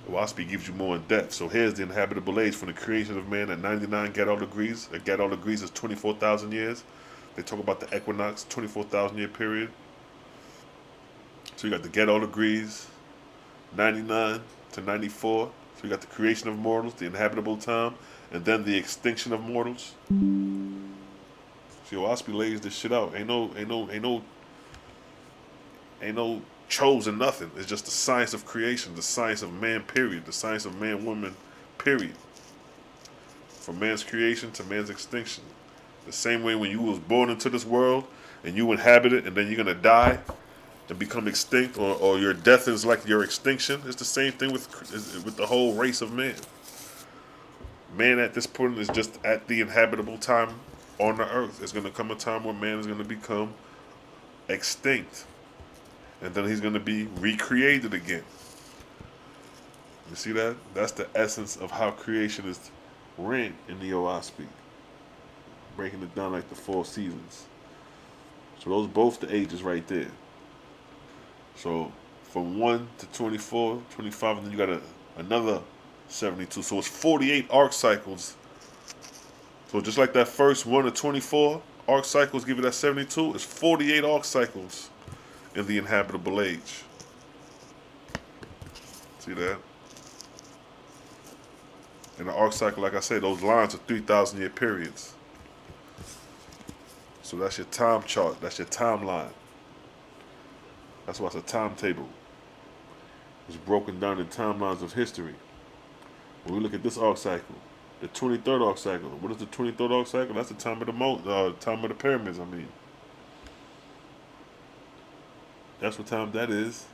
OAHSPE gives you more in depth. So here's the inhabitable age from the creation of man at 99 Gadol degrees. A Gadol degrees is 24,000 years. They talk about the equinox, 24,000-year period. So you got the Gadol degrees, 99 to 94. So you got the creation of mortals, the inhabitable time, and then the extinction of mortals. See, OAHSPE lays this shit out. Ain't no chosen nothing. It's just the science of creation, the science of man, period. The science of man, woman, period. From man's creation to man's extinction. The same way when you was born into this world and you inhabit it and then you're going to die and become extinct, or your death is like your extinction. It's the same thing with the whole race of man. Man at this point is just at the inhabitable time on the earth. There's going to come a time where man is going to become extinct. And then he's going to be recreated again. You see that? That's the essence of how creation is ran in the OAHSPE. Breaking it down like the 4 seasons. So those both the ages right there. So from 1 to 24, 25, and then you got another 72. So it's 48 arc cycles. So just like that first 1 to 24 arc cycles give you that 72, it's 48 arc cycles in the inhabitable age. See that? In the arc cycle, like I said, those lines are 3,000-year periods. So that's your time chart. That's your timeline. That's why it's a timetable. It's broken down in timelines of history. When we look at this arc cycle, the 23rd arc cycle. What is the 23rd arc cycle? That's the time of the pyramids. I mean, that's what time that is.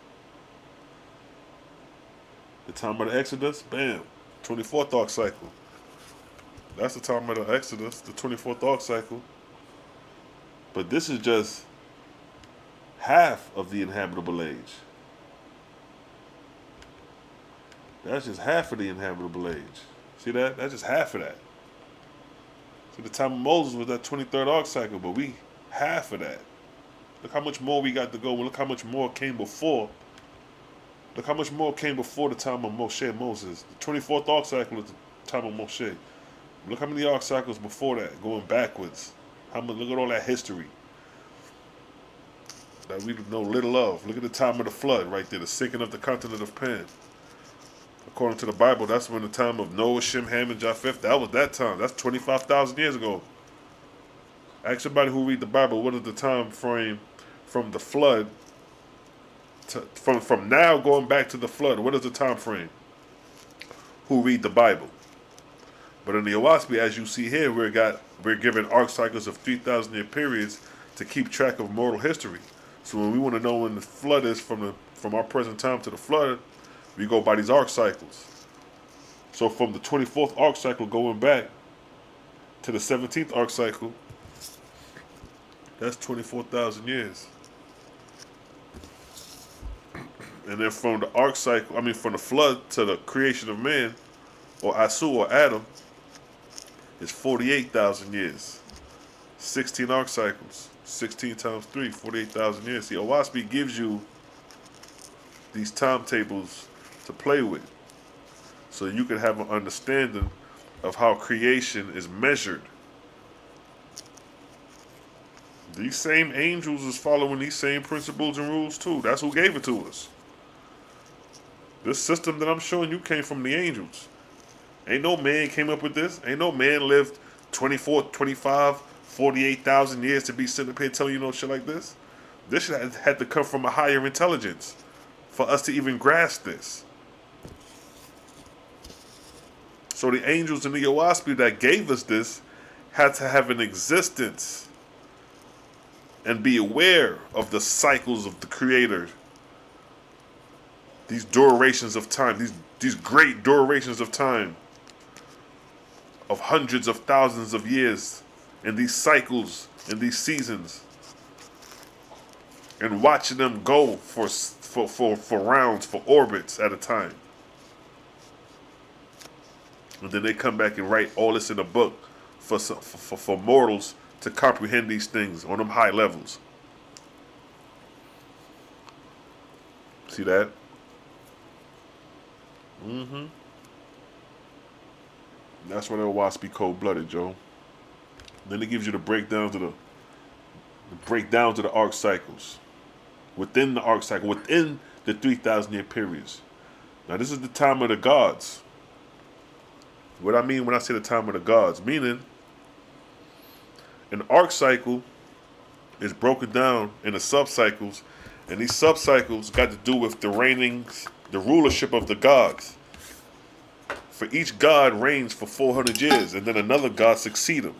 The time of the Exodus, bam, 24th arc cycle. That's the time of the Exodus, the 24th arc cycle. But this is just half of the inhabitable age. That's just half of the inhabitable age. See that? That's just half of that. See, the time of Moses was that 23rd arc cycle, but we half of that. Look how much more we got to go. Look how much more came before. Look how much more came before the time of Moshe and Moses. The 24th arc cycle is the time of Moshe. Look how many arc cycles before that, going backwards. Look at all that history that we know little of. Look at the time of the flood right there, the sinking of the continent of Pan. According to the Bible, that's when the time of Noah, Shem, Ham, and Japheth, that was that time. That's 25,000 years ago. Ask somebody who read the Bible, what is the time frame from the flood, from now going back to the flood? What is the time frame? Who read the Bible? But in the OAHSPE, as you see here, we're given arc cycles of 3,000 year periods to keep track of mortal history. So when we want to know when the flood is from our present time to the flood, we go by these arc cycles. So from the 24th arc cycle going back to the 17th arc cycle, that's 24,000 years. And then from the arc cycle, from the flood to the creation of man, or Asu or Adam, is 48,000 years. 16 arc cycles. 16 times 3, 48,000 years. See, OAHSPE gives you these timetables to play with, so you can have an understanding of how creation is measured. These same angels is following these same principles and rules too. That's who gave it to us. This system that I'm showing you came from the angels. Ain't no man came up with this. Ain't no man lived 24, 25, 48,000 years to be sitting up here telling you no shit like this. This shit had to come from a higher intelligence for us to even grasp this. So the angels in the OAHSPE that gave us this had to have an existence and be aware of the cycles of the Creator. These durations of time, these great durations of time, of hundreds of thousands of years, and these cycles and these seasons, and watching them go for rounds, for orbits at a time. And then they come back and write all this in a book for mortals to comprehend these things on them high levels. See that? That's why the OAHSPE cold-blooded, Joe. Then it gives you the breakdowns of the arc cycles. Within the arc cycle, within the 3,000 year periods. Now this is the time of the gods. What I mean when I say the time of the gods, meaning an arc cycle is broken down into subcycles, and these subcycles got to do with the rulership of the gods. For each god reigns for 400 years, and then another god succeeds him.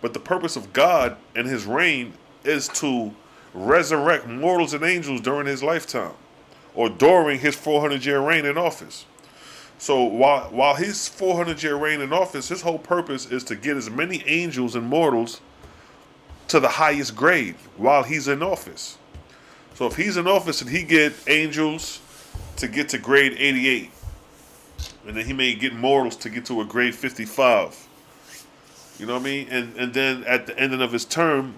But the purpose of God and his reign is to resurrect mortals and angels during his lifetime, or during his 400-year reign in office. So while his 400-year reign in office, his whole purpose is to get as many angels and mortals to the highest grade while he's in office. So if he's in office and he get angels to get to grade 88, and then he may get mortals to get to a grade 55. You know what I mean? And then at the ending of his term,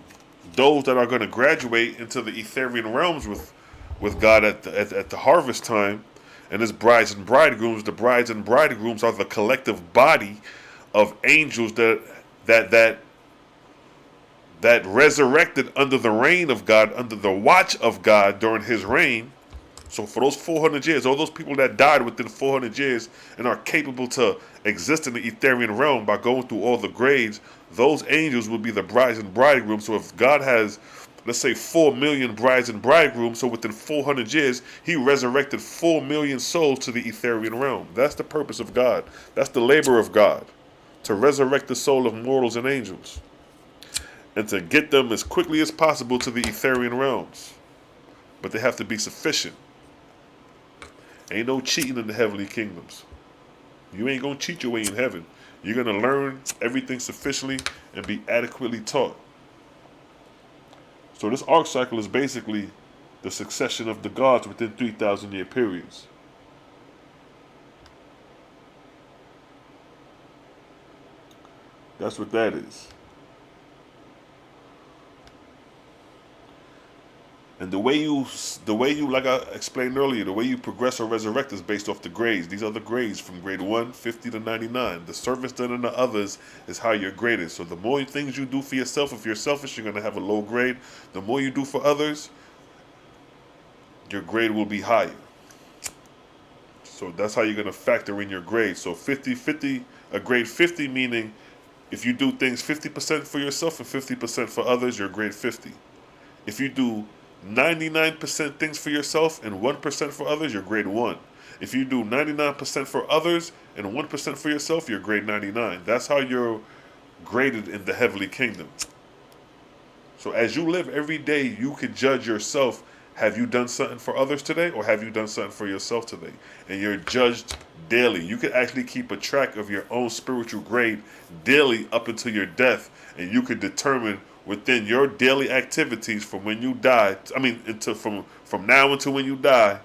those that are going to graduate into the Etherian realms with God at the harvest time, and his brides and bridegrooms, the brides and bridegrooms are the collective body of angels that resurrected under the reign of God, under the watch of God during his reign. So for those 400 years, all those people that died within 400 years and are capable to exist in the Etherian realm by going through all the grades, those angels will be the brides and bridegrooms. So if God has, let's say, 4 million brides and bridegrooms, so within 400 years, he resurrected 4 million souls to the Etherian realm. That's the purpose of God. That's the labor of God, to resurrect the soul of mortals and angels, and to get them as quickly as possible to the Etherian realms. But they have to be sufficient. Ain't no cheating in the heavenly kingdoms. You ain't going to cheat your way in heaven. You're going to learn everything sufficiently and be adequately taught. So this arc cycle is basically the succession of the gods within 3,000 year periods. That's what that is. And the way you, like I explained earlier, the way you progress or resurrect is based off the grades. These are the grades from grade 150 to 99. The service done in the others is how you're graded. So the more things you do for yourself, if you're selfish, you're going to have a low grade. The more you do for others, your grade will be higher. So that's how you're going to factor in your grade. So 50-50, a grade 50 meaning if you do things 50% for yourself and 50% for others, you're grade 50. If you do 99% things for yourself and 1% for others, you're grade 1. If you do 99% for others and 1% for yourself, you're grade 99. That's how you're graded in the heavenly kingdom. So as you live every day, you can judge yourself. Have you done something for others today, or have you done something for yourself today? And you're judged daily. You can actually keep a track of your own spiritual grade daily up until your death, and you can determine within your daily activities from when you die, from now until when you die,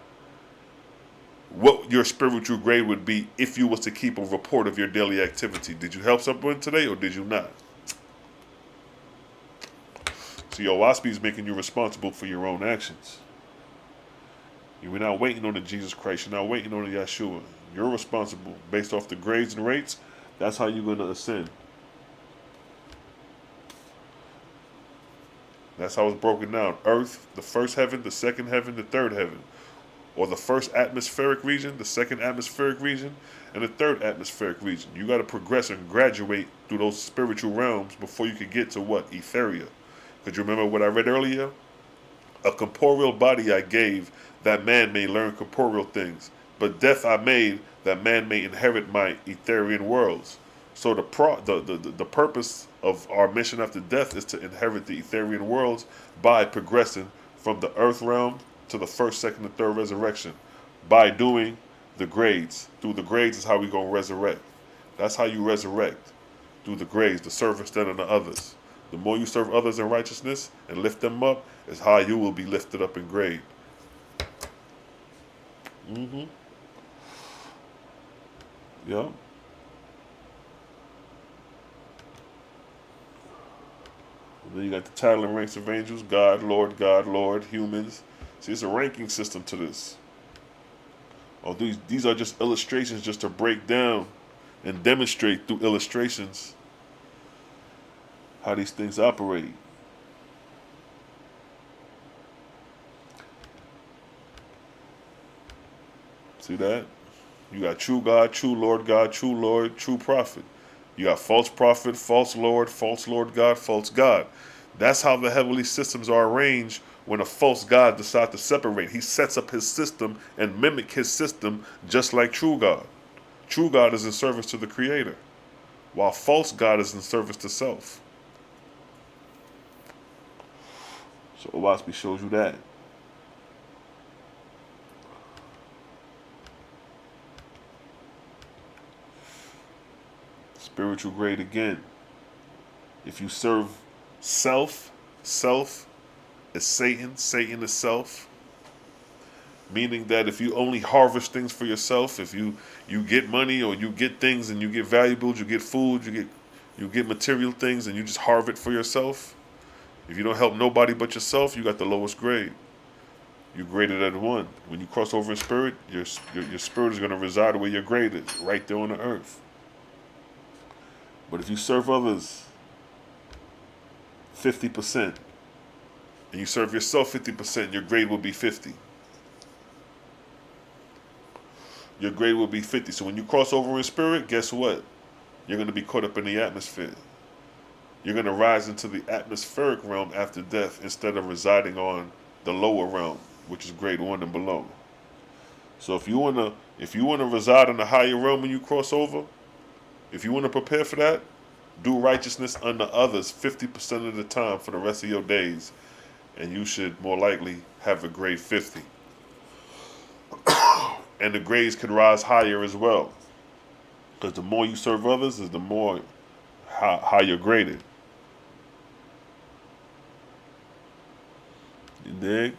what your spiritual grade would be if you was to keep a report of your daily activity. Did you help someone today, or did you not? So your OAHSPE is making you responsible for your own actions. You're not waiting on the Jesus Christ. You're not waiting on the Yeshua. You're responsible based off the grades and rates. That's how you're going to ascend. That's how it's broken down. Earth, the first heaven, the second heaven, the third heaven. Or the first atmospheric region, the second atmospheric region, and the third atmospheric region. You got to progress and graduate through those spiritual realms before you can get to what? Etheria. Because you remember what I read earlier? A corporeal body I gave, that man may learn corporeal things. But death I made, that man may inherit my Etherian worlds. So the purpose of our mission after death is to inherit the Etherian worlds by progressing from the earth realm to the first, second, and third resurrection. By doing the grades. Through the grades is how we going to resurrect. That's how you resurrect. Through the grades, the service done unto others. The more you serve others in righteousness and lift them up, is how you will be lifted up in grade. Yeah. And then you got the title and ranks of angels: God, Lord, humans. See, it's a ranking system to this. Oh, these are just illustrations just to break down and demonstrate through illustrations how these things operate. See that? You got true God, true Lord God, true Lord, true prophet. You got false prophet, false Lord God, false God. That's how the heavenly systems are arranged when a false God decides to separate. He sets up his system and mimic his system just like true God. True God is in service to the Creator, while false God is in service to self. So OAHSPE shows you that. Spiritual grade again. If you serve self is Satan, Satan is self. Meaning that if you only harvest things for yourself, if you get money or you get things and you get valuables, you get food, you get material things and you just harvest for yourself. If you don't help nobody but yourself, you got the lowest grade. You graded at 1. When you cross over in spirit, your spirit is going to reside where your grade is, right there on the earth. But if you serve others 50% and you serve yourself 50%, your grade will be 50. Your grade will be 50. So when you cross over in spirit, guess what? You're going to be caught up in the atmosphere. You're going to rise into the atmospheric realm after death instead of residing on the lower realm, which is grade 1 and below. So if you want to reside in the higher realm when you cross over, if you want to prepare for that, do righteousness unto others 50% of the time for the rest of your days, and you should more likely have a grade 50. And the grades could rise higher as well, because the more you serve others is the more how you're graded. You dig?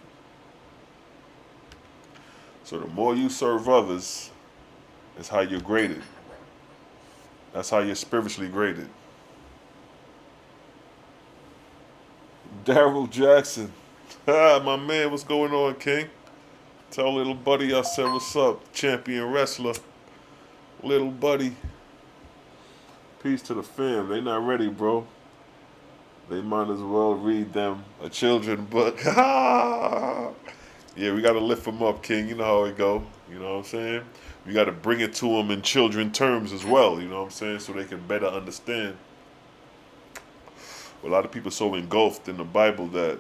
So the more you serve others is how you're graded. That's how you're spiritually graded. Daryl Jackson. Ah, my man, what's going on, King? Tell little buddy I said what's up, champion wrestler. Little buddy. Peace to the fam. They not ready, bro. They might as well read them a children book. Yeah, we gotta lift them up, King. You know how it go. You know what I'm saying? We gotta bring it to them in children terms as well. You know what I'm saying? So they can better understand. A lot of people so engulfed in the Bible that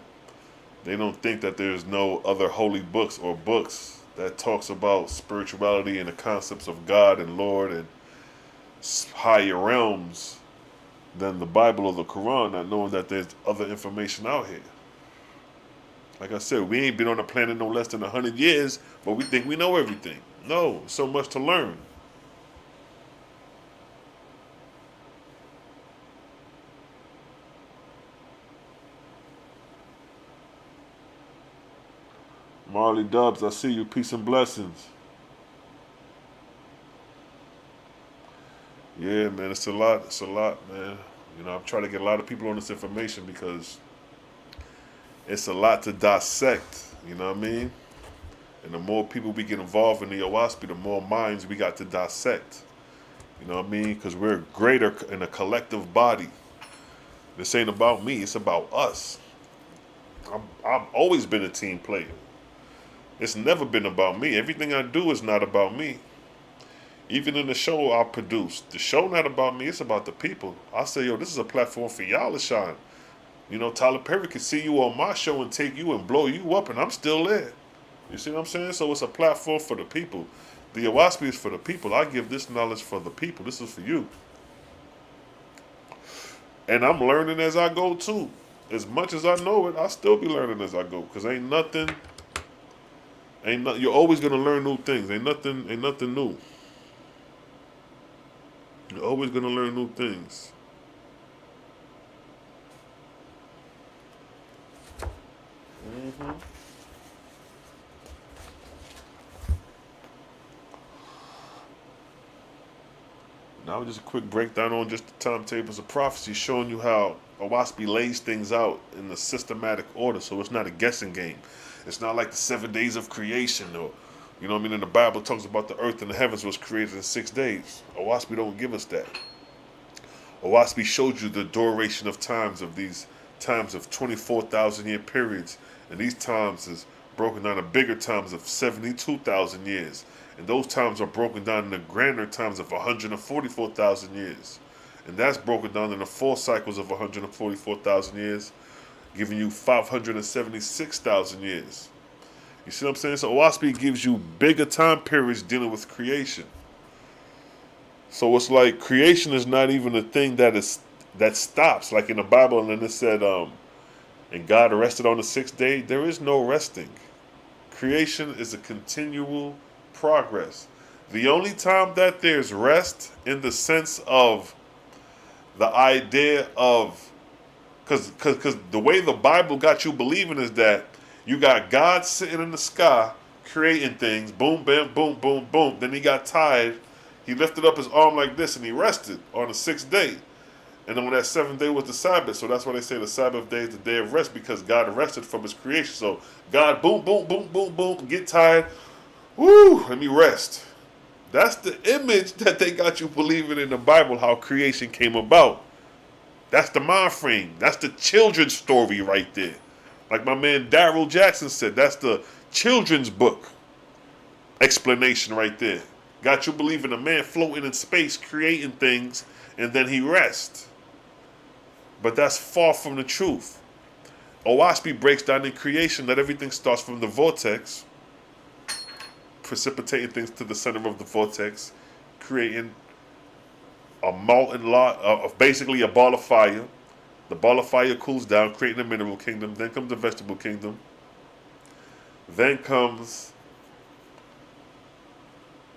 they don't think that there's no other holy books or books that talks about spirituality and the concepts of God and Lord and higher realms than the Bible or the Quran, not knowing that there's other information out here. Like I said, we ain't been on the planet no less than 100 years, but we think we know everything. No, so much to learn. Marley Dubs, I see you. Peace and blessings. Yeah, man, it's a lot. It's a lot, man. You know, I'm trying to get a lot of people on this information because it's a lot to dissect. You know what I mean? And the more people we get involved in the OAHSPE, the more minds we got to dissect. You know what I mean? Because we're greater in a collective body. This ain't about me. It's about us. I've always been a team player. It's never been about me. Everything I do is not about me. Even in the show I produce, the show not about me, it's about the people. I say, yo, this is a platform for y'all to shine. You know, Tyler Perry can see you on my show and take you and blow you up, and I'm still there. You see what I'm saying? So it's a platform for the people. The OAHSPE is for the people. I give this knowledge for the people. This is for you. And I'm learning as I go, too. As much as I know it, I still be learning as I go. Because you're always going to learn new things. Ain't nothing new. You're always going to learn new things. Mm-hmm. Now just a quick breakdown on just the timetables of prophecy, showing you how OAHSPE lays things out in the systematic order, so it's not a guessing game. It's not like the 7 days of creation, or, you know what I mean? In the Bible it talks about the earth and the heavens was created in 6 days. OAHSPE don't give us that. OAHSPE showed you the duration of times of these times of 24,000 year periods, and these times is broken down to bigger times of 72,000 years. And those times are broken down into grander times of 144,000 years. And that's broken down into 4 cycles of 144,000 years, giving you 576,000 years. You see what I'm saying? So OAHSPE gives you bigger time periods dealing with creation. So it's like creation is not even a thing that stops. Like in the Bible, and then it said, and God rested on the 6th day. There is no resting. Creation is a continual progress. The only time that there's rest in the sense of the idea of, because the way the Bible got you believing is that you got God sitting in the sky creating things, boom, bam, boom, boom, boom. Then he got tired. He lifted up his arm like this and he rested on the 6th day. And then when that 7th day was the Sabbath, so that's why they say the Sabbath day is the day of rest, because God rested from his creation. So God, boom, boom, boom, boom, boom, get tired. Woo, let me rest. That's the image that they got you believing in the Bible, how creation came about. That's the mind frame. That's the children's story right there. Like my man Daryl Jackson said, that's the children's book explanation right there. Got you believing a man floating in space, creating things, and then he rests. But that's far from the truth. OAHSPE breaks down in creation that everything starts from the vortex, precipitating things to the center of the vortex, creating a molten lot of basically a ball of fire. The ball of fire cools down, creating the mineral kingdom. Then comes the vegetable kingdom. Then comes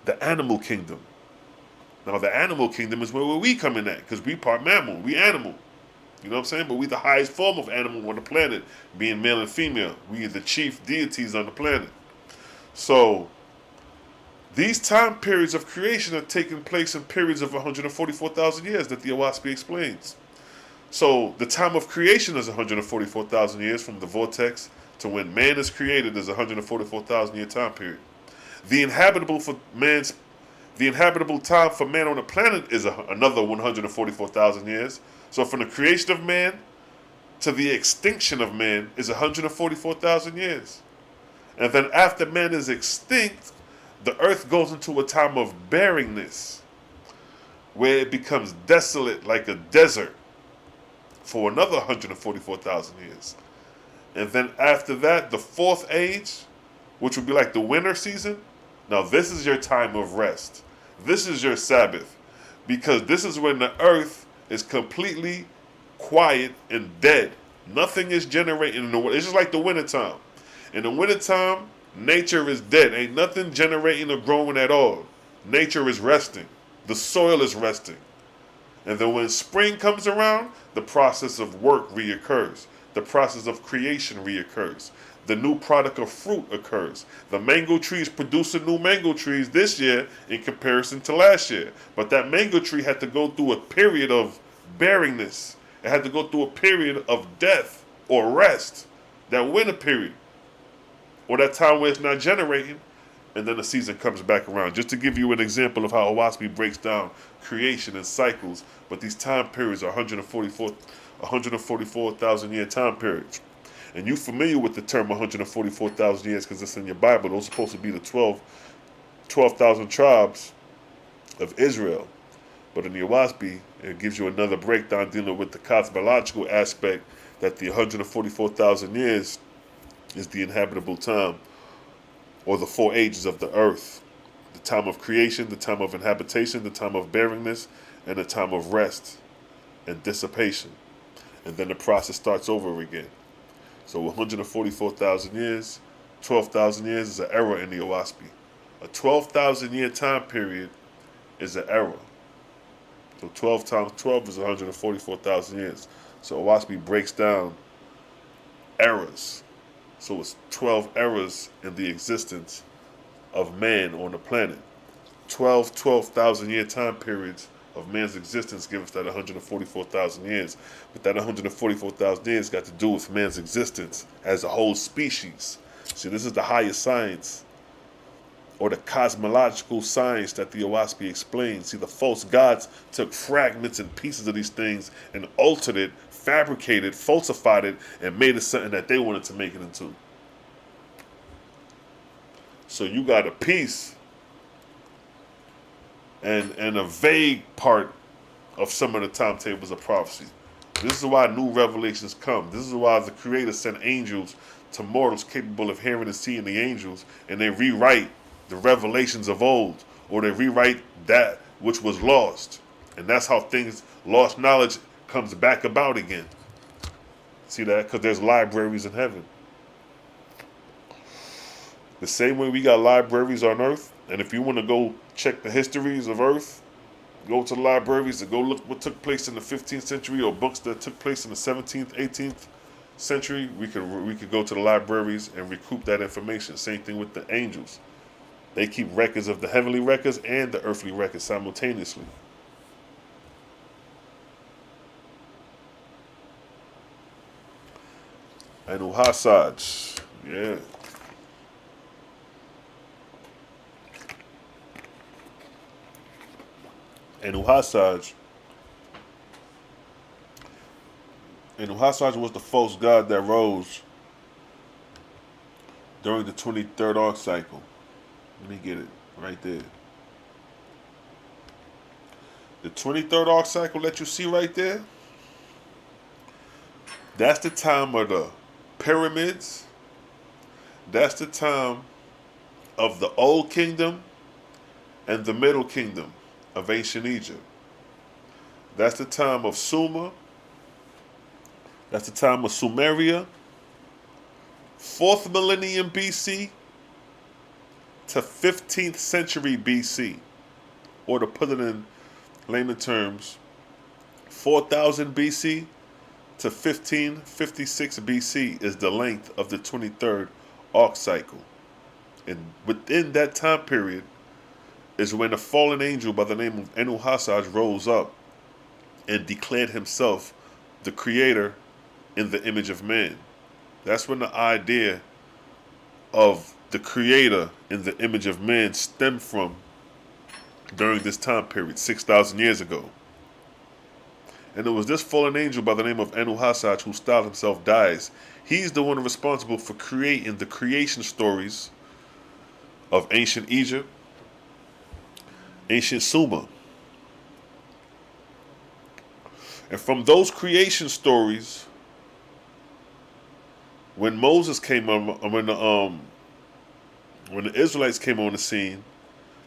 the animal kingdom. Now the animal kingdom is where we come in at, because we part mammal, we animal. You know what I'm saying? But we the highest form of animal on the planet, being male and female. We are the chief deities on the planet. So these time periods of creation are taking place in periods of 144,000 years that the OAHSPE explains. So the time of creation is 144,000 years from the vortex to when man is created is a 144,000 year time period. The inhabitable time for man on the planet is another 144,000 years. So from the creation of man to the extinction of man is 144,000 years. And then after man is extinct, the earth goes into a time of barrenness, where it becomes desolate like a desert for another 144,000 years. And then after that, the fourth age, which would be like the winter season, now this is your time of rest. This is your Sabbath. Because this is when the earth is completely quiet and dead. Nothing is generating in the winter. It's just like the wintertime. In the wintertime, nature is dead. Ain't nothing generating or growing at all. Nature is resting. The soil is resting. And then when spring comes around, the process of work reoccurs. The process of creation reoccurs. The new product of fruit occurs. The mango trees producing new mango trees this year in comparison to last year. But that mango tree had to go through a period of barrenness. It had to go through a period of death or rest. That winter period. Or that time where it's not generating. And then the season comes back around. Just to give you an example of how OAHSPE breaks down creation and cycles. But these time periods are 144,000 year time periods. And you're familiar with the term 144,000 years because it's in your Bible. Those are supposed to be the 12,000 tribes of Israel. But in the OAHSPE, it gives you another breakdown dealing with the cosmological aspect that the 144,000 years is the inhabitable time, or the four ages of the earth. The time of creation, the time of inhabitation, the time of barrenness, and the time of rest and dissipation. And then the process starts over again. So 144,000 years, 12,000 years is an era in the OAHSPE. A 12,000 year time period is an era. So 12 times 12 is 144,000 years. So OAHSPE breaks down eras. So it's 12 eras in the existence of man on the planet. 12,000 year time periods of man's existence give us that 144,000 years. But that 144,000 years got to do with man's existence as a whole species. See, this is the highest science, or the cosmological science that the OAHSPE explains. See, the false gods took fragments and pieces of these things and altered it, fabricated, falsified it, and made it something that they wanted to make it into. So you got a piece and a vague part of some of the timetables of prophecy. This is why new revelations come. This is why the Creator sent angels to mortals capable of hearing and seeing the angels, and they rewrite the revelations of old, or they rewrite that which was lost. And that's how lost knowledge comes back about again. See that? Because there's libraries in heaven. The same way we got libraries on earth, and if you want to go check the histories of earth, go to the libraries and go look what took place in the 15th century, or books that took place in the 17th, 18th century, we could go to the libraries and recoup that information. Same thing with the angels. They keep records of the heavenly records and the earthly records simultaneously. And OAHSPE, yeah. And OAHSPE was the false god that rose during the 23rd arc cycle. Let me get it right there. The 23rd arc cycle that you see right there, that's the time of the pyramids. That's the time of the Old Kingdom and the Middle Kingdom of ancient Egypt. That's the time of Sumer. That's the time of Sumeria. 4th millennium BC to 15th century BC. Or to put it in layman terms, 4000 BC to 1556 BC is the length of the 23rd arc cycle. And within that time period is when a fallen angel by the name of OAHSPE rose up and declared himself the creator in the image of man. That's when the idea of the creator in the image of man stemmed from during this time period, 6,000 years ago. And it was this fallen angel by the name of Anu-Hasaj who styled himself Dies. He's the one responsible for creating the creation stories of ancient Egypt, ancient Sumer. And from those creation stories, when Moses came on, when the Israelites came on the scene,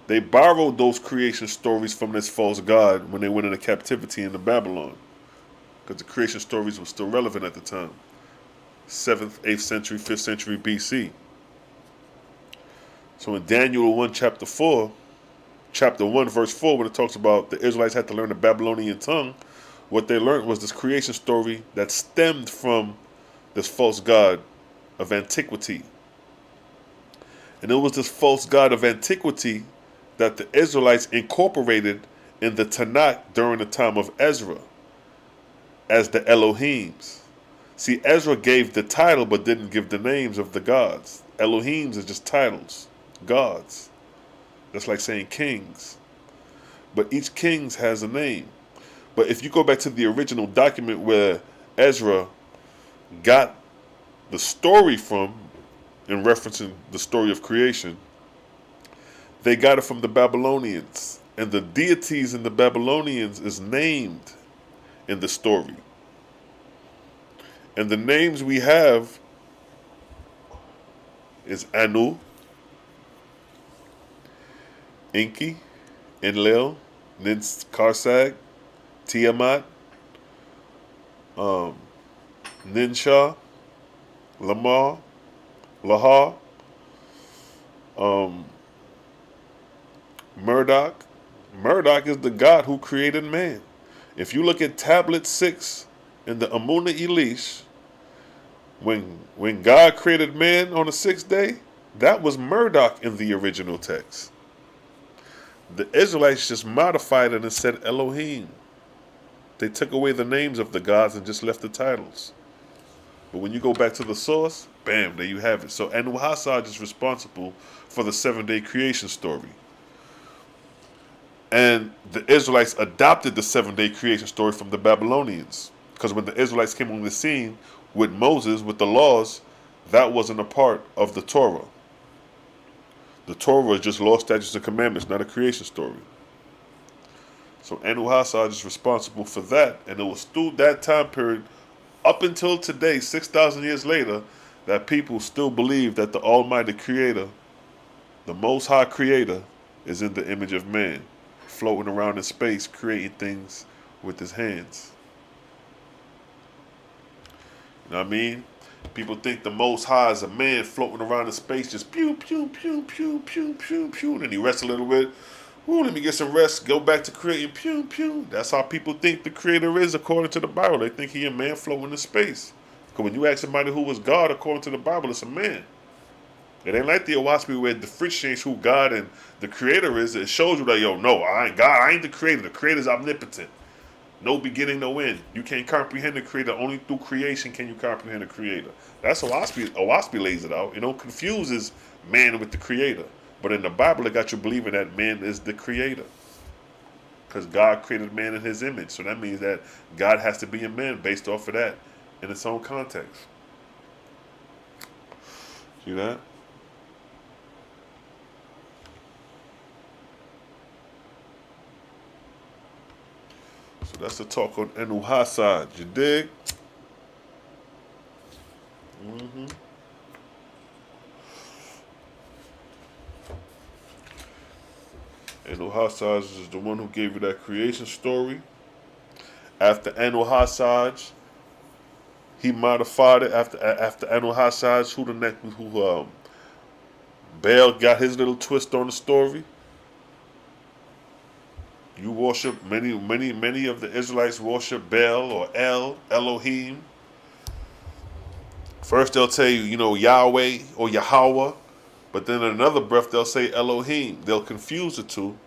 they borrowed those creation stories from this false god when they went into captivity in Babylon, because the creation stories were still relevant at the time. 7th, 8th century, 5th century BC. So in Daniel 1, chapter 1, verse 4, when it talks about the Israelites had to learn the Babylonian tongue, what they learned was this creation story that stemmed from this false god of antiquity. And it was this false god of antiquity that the Israelites incorporated in the Tanakh during the time of Ezra as the Elohims. See, Ezra gave the title but didn't give the names of the gods. Elohims are just titles, gods. That's like saying kings. But each king has a name. But if you go back to the original document where Ezra got the story from, in referencing the story of creation, they got it from the Babylonians. And the deities in the Babylonians is named in the story. And the names we have is Anu, Enki, Enlil, Karsag, Tiamat, Ninsha, Lamar, Lahar, Murdoch. Murdoch is the god who created man. If you look at tablet 6 in the Amunah Elish, when God created man on the 6th day, that was Murdoch in the original text. The Israelites just modified it and said Elohim. They took away the names of the gods and just left the titles. But when you go back to the source, bam, there you have it. So Anu-Hasaj is responsible for the 7-day creation story. And the Israelites adopted the 7-day creation story from the Babylonians. Because when the Israelites came on the scene with Moses, with the laws, that wasn't a part of the Torah. The Torah is just law, statutes, and commandments, not a creation story. So Anu-Hasaj is responsible for that. And it was through that time period, up until today, 6,000 years later, that people still believe that the Almighty Creator, the Most High Creator, is in the image of man, floating around in space, creating things with his hands. You know what I mean? People think the Most High is a man floating around in space, just pew, pew, pew, pew, pew, pew, pew, and then he rests a little bit. Ooh, let me get some rest, go back to creating, pew, pew. That's how people think the Creator is according to the Bible. They think he a man floating in space. Because when you ask somebody who was God according to the Bible, it's a man. It ain't like the OAHSPE where it differentiates who God and the Creator is. It shows you that, yo, no, I ain't God, I ain't the Creator. The Creator is omnipotent. No beginning, no end. You can't comprehend the Creator. Only through creation can you comprehend the Creator. That's OAHSPE lays it out. It don't confuses man with the Creator. But in the Bible, it got you believing that man is the Creator. Because God created man in his image. So that means that God has to be a man based off of that in its own context. See that? So that's the talk on Anu-Hasaj. You dig? Mm-hmm. Anu-Hasaj is the one who gave you that creation story. After Anu-Hasaj, he modified it. After Anu-Hasaj, Baal got his little twist on the story. You worship many of the Israelites worship Baal or Elohim. First they'll tell you, Yahweh or Yahweh. But then in another breath, they'll say Elohim. They'll confuse the two.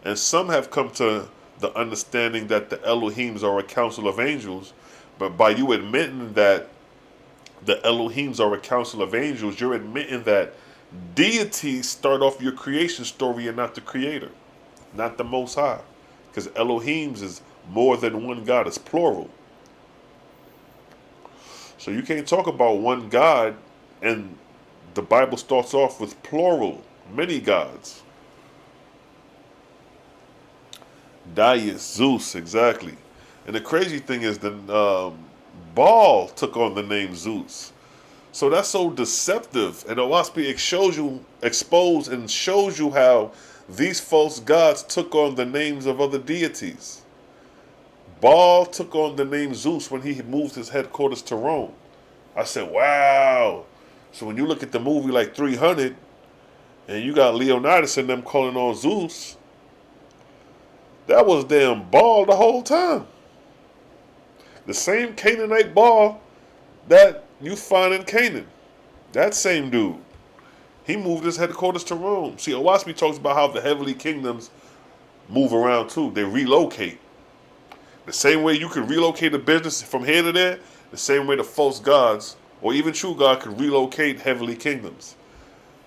And some have come to the understanding that the Elohims are a council of angels. But by you admitting that the Elohims are a council of angels, you're admitting that deities start off your creation story and not the creator, not the Most High. Because Elohims is more than one God, it's plural. So you can't talk about one God and the Bible starts off with plural, many gods. Daius, Zeus, exactly. And the crazy thing is that Baal took on the name Zeus. So that's so deceptive. And OAHSPE exposed and shows you how these false gods took on the names of other deities. Baal took on the name Zeus when he moved his headquarters to Rome. I said, wow. So when you look at the movie like 300, and you got Leonidas and them calling on Zeus, that was damn Baal the whole time. The same Canaanite Baal that you find in Canaan. That same dude. He moved his headquarters to Rome. See, OAHSPE talks about how the heavenly kingdoms move around too. They relocate. The same way you can relocate a business from here to there, the same way the false gods, or even true God, could relocate heavenly kingdoms.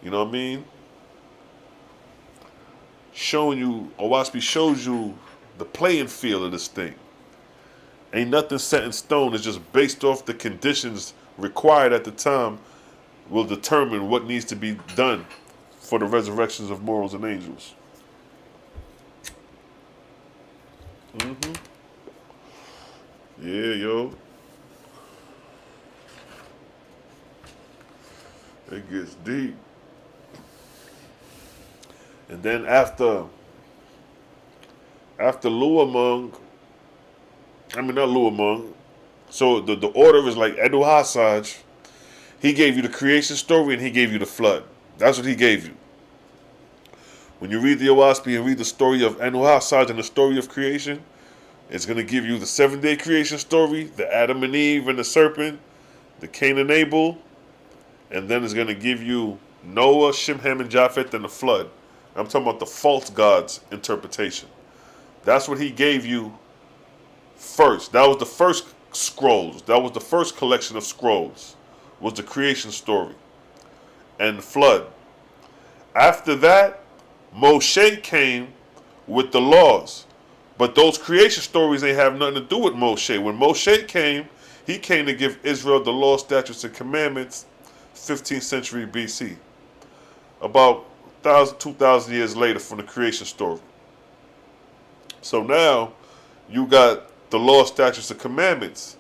You know what I mean? Showing you, OAHSPE shows you the playing field of this thing. Ain't nothing set in stone. It's just based off the conditions required at the time will determine what needs to be done for the resurrections of mortals and angels. Yeah, yo. It gets deep. And then after Luamung, not Luamung, so the order is like Edu-Hasaj. He gave you the creation story and he gave you the flood. That's what he gave you. When you read the OAHSPE and read the story of Edu-Hasaj and the story of creation, it's going to give you the 7-day creation story, the Adam and Eve and the serpent, the Cain and Abel, and then it's going to give you Noah, Shem, Ham, and Japheth, and the flood. I'm talking about the false gods interpretation. That's what he gave you first. That was the first scrolls. That was the first collection of scrolls. Was the creation story and the flood. After that, Moshe came with the laws. But those creation stories ain't have nothing to do with Moshe. When Moshe came, he came to give Israel the law, statutes, and commandments 15th century BC. About 2,000 years later from the creation story. So now you got the law, statutes, and commandments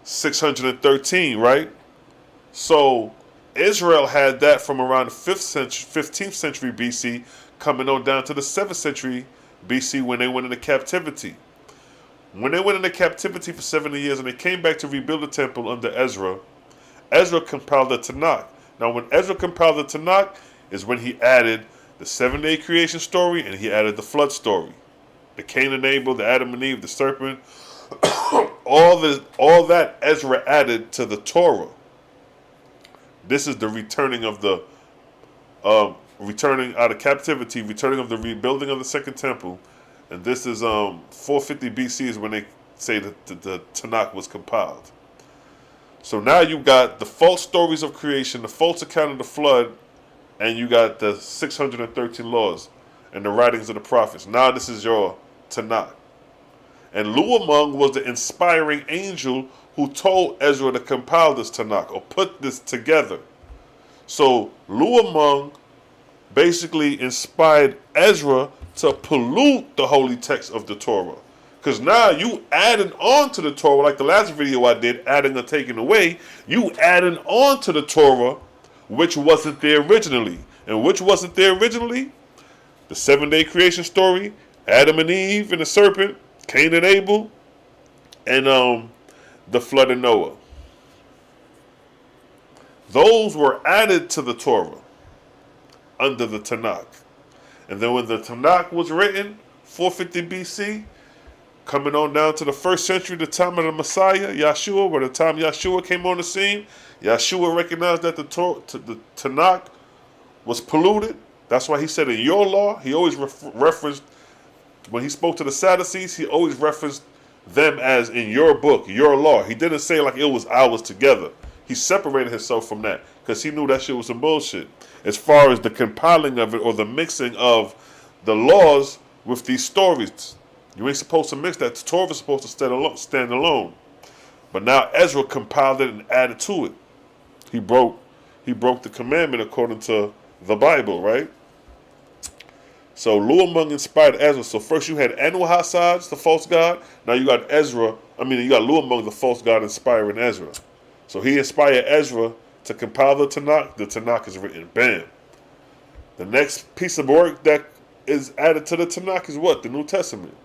613, right? So Israel had that from around the 15th century BC coming on down to the 7th century BC when they went into captivity. When they went into captivity for 70 years and they came back to rebuild the temple under Ezra, Ezra compiled the Tanakh. Now when Ezra compiled the Tanakh is when he added the 7-day creation story and he added the flood story. The Cain and Abel, the Adam and Eve, the serpent, all that Ezra added to the Torah. This is the returning of the returning out of captivity, returning of the rebuilding of the second temple, and this is 450 BC is when they say that the Tanakh was compiled. So now you got the false stories of creation, the false account of the flood, and you got the 613 laws and the writings of the prophets. Now this is your Tanakh. And Luamung was the inspiring angel who told Ezra to compile this Tanakh or put this together. So Luamung basically inspired Ezra to pollute the holy text of the Torah. Because now you adding on to the Torah, like the last video I did, adding or taking away, you adding on to the Torah, which wasn't there originally. And which wasn't there originally? The 7-day creation story, Adam and Eve and the serpent, Cain and Abel, and the flood of Noah. Those were added to the Torah under the Tanakh. And then when the Tanakh was written, 450 BC, coming on down to the 1st century, the time of the Messiah, Yahshua, by the time Yahshua came on the scene, Yahshua recognized that the Tanakh was polluted. That's why he said in your law, he always referenced, when he spoke to the Sadducees, he always referenced them as in your book, your law. He didn't say like it was ours together. He separated himself from that because he knew that shit was some bullshit. As far as the compiling of it or the mixing of the laws with these stories, you ain't supposed to mix that. The Torah is supposed to stand alone. But now Ezra compiled it and added to it. He broke the commandment according to the Bible, right? So Luamung inspired Ezra. So first you had Anu-Hassad, the false god. Now you got you got Luamung, the false god, inspiring Ezra. So he inspired Ezra to compile the Tanakh. The Tanakh is written. Bam. The next piece of work that is added to the Tanakh is what? The New Testament.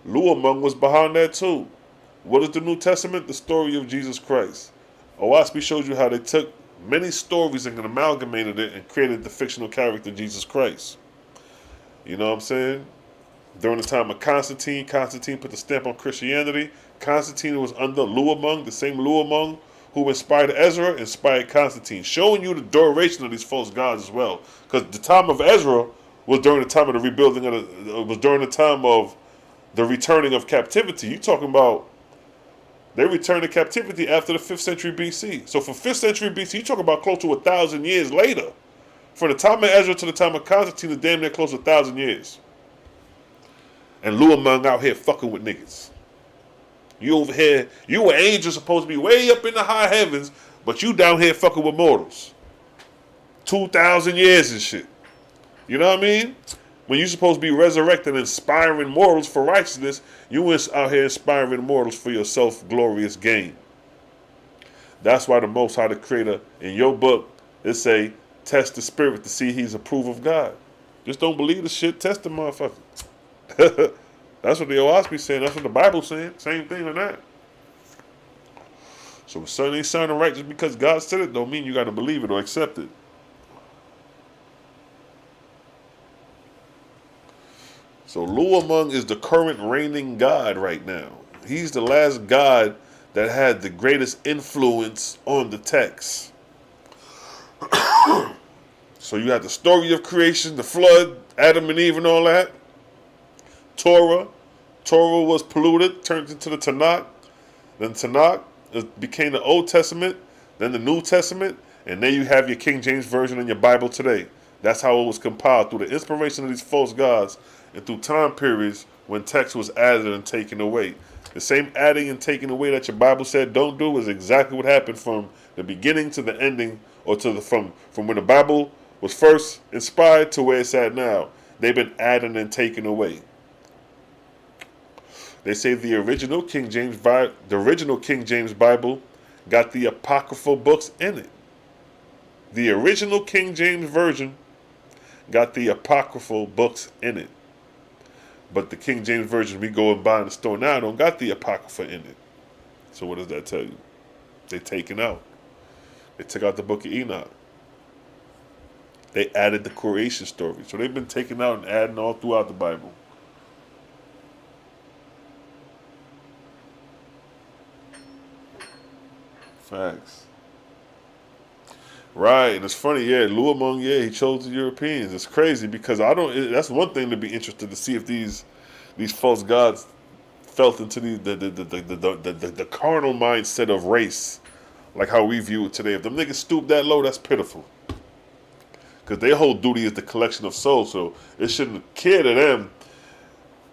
Luamung was behind that too. What is the New Testament? The story of Jesus Christ. OAHSPE shows you how they took many stories and amalgamated it and created the fictional character Jesus Christ. You know what I'm saying? During the time of Constantine put the stamp on Christianity. Constantine was under Luamung, the same Luamung who inspired Ezra, inspired Constantine, showing you the duration of these false gods as well. Because the time of Ezra was during the time of the rebuilding was during the time of the returning of captivity. You talking about they returned to captivity after the 5th century BC. So from 5th century BC, you talk about close to 1,000 years later. From the time of Ezra to the time of Constantine is damn near close to 1,000 years. And Luamung out here fucking with niggas. You over here, you an angel supposed to be way up in the high heavens, but you down here fucking with mortals. 2,000 years and shit. You know what I mean? When you're supposed to be resurrected and inspiring mortals for righteousness, you out here inspiring mortals for your self-glorious gain. That's why the Most High, the Creator, in your book, it say, test the spirit to see he's approved of God. Just don't believe the shit, test the motherfucker. That's what the OAHSPE saying, that's what the Bible's saying. Same thing on that. So if something ain't sounding right just because God said it, don't mean you got to believe it or accept it. So Luamung is the current reigning god right now. He's the last god that had the greatest influence on the text. So you have the story of creation, the flood, Adam and Eve and all that. Torah was polluted, turned into the Tanakh. Then Tanakh became the Old Testament, then the New Testament, and then you have your King James Version in your Bible today. That's how it was compiled, through the inspiration of these false gods and through time periods when text was added and taken away. The same adding and taking away that your Bible said don't do is exactly what happened from the beginning to the ending, or to the from when the Bible was first inspired to where it's at now. They've been adding and taken away. They say the original King James Bible got the apocryphal books in it. The original King James Version got the apocryphal books in it. But the King James Version we go and buy in the store now don't got the apocrypha in it. So what does that tell you? They taken out. They took out the book of Enoch. They added the creation story. So they've been taking out and adding all throughout the Bible. Facts. Right, and it's funny, Luamung, he chose the Europeans. It's crazy because that's one thing to be interested to see if these false gods felt into the carnal mindset of race, like how we view it today. If them niggas stoop that low, that's pitiful. Because their whole duty is the collection of souls, so it shouldn't care to them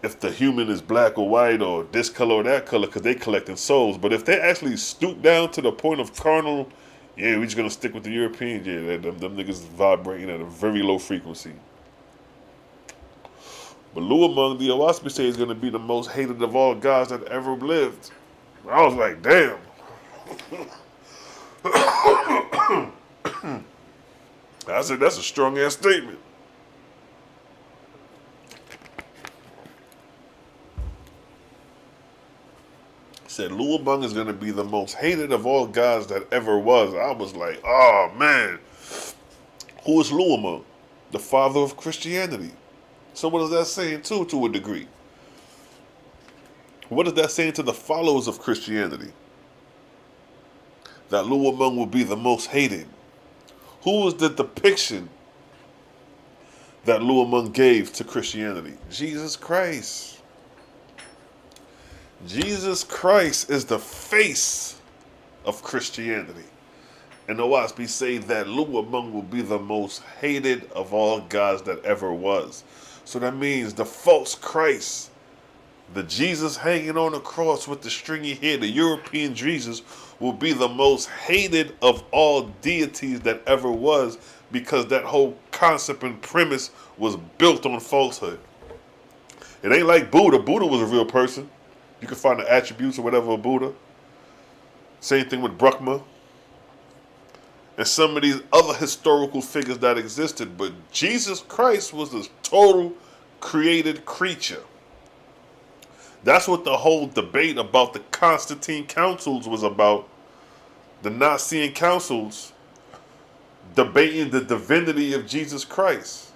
if the human is black or white or this color or that color, because they collecting souls. But if they actually stoop down to the point of carnal, we're just going to stick with the Europeans. Them niggas vibrating at a very low frequency. But Luamung, the OAHSPE say, is going to be the most hated of all gods that ever lived. I was like, damn. I said, that's a strong-ass statement. Said Luamung is going to be the most hated of all gods that ever was. I was like, oh man, who is Luamung? The father of Christianity. So what is that saying too, to a degree? What is that saying to the followers of Christianity? That Luamung will be the most hated. Who is the depiction that Luamung gave to Christianity? Jesus Christ. Jesus Christ is the face of Christianity. And the OAHSPE say that Luamung will be the most hated of all gods that ever was. So that means the false Christ, the Jesus hanging on the cross with the stringy hair, the European Jesus, will be the most hated of all deities that ever was, because that whole concept and premise was built on falsehood. It ain't like Buddha. Buddha was a real person. You can find the attributes or whatever of Buddha. Same thing with Brahma and some of these other historical figures that existed. But Jesus Christ was a total created creature. That's what the whole debate about the Constantine councils was about. The Nicene councils debating the divinity of Jesus Christ.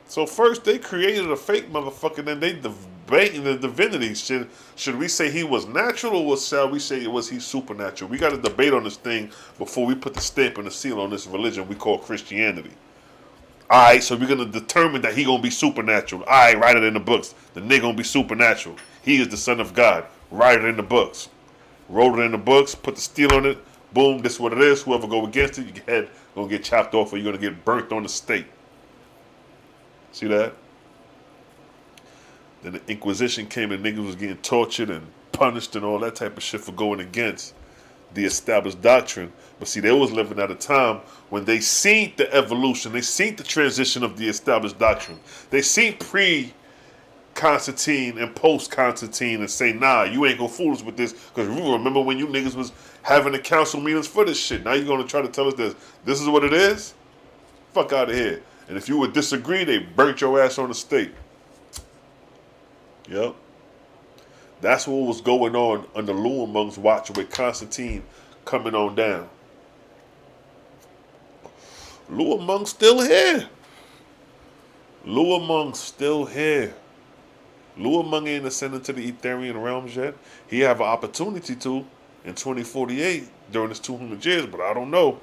So first they created a fake motherfucker, then they debating the divinity. Should we say he was natural, or shall we say was he supernatural? We got to debate on this thing before we put the stamp and the seal on this religion we call Christianity. Alright, so we're going to determine that he going to be supernatural. Alright, write it in the books. The nigga going to be supernatural. He is the son of God. Write it in the books. Wrote it in the books, put the steel on it. Boom, this is what it is. Whoever go against it, your head going to get chopped off, or you're going to get burnt on the stake. See that? Then the Inquisition came and niggas was getting tortured and punished and all that type of shit for going against the established doctrine. But see, they was living at a time when they seen the evolution, they seen the transition of the established doctrine. They seen pre-Constantine and post-Constantine and say, nah, you ain't gonna fool us with this, because remember when you niggas was having the council meetings for this shit. Now you're gonna try to tell us this is what it is? Fuck out of here. And if you would disagree, they burnt your ass on the stake. Yep. That's what was going on under Luamung's watch with Constantine coming on down. Luamung's still here. Luamung's still here. Luamung ain't ascended to the Etherian realms yet. He have an opportunity to in 2048 during his 200 years, but I don't know.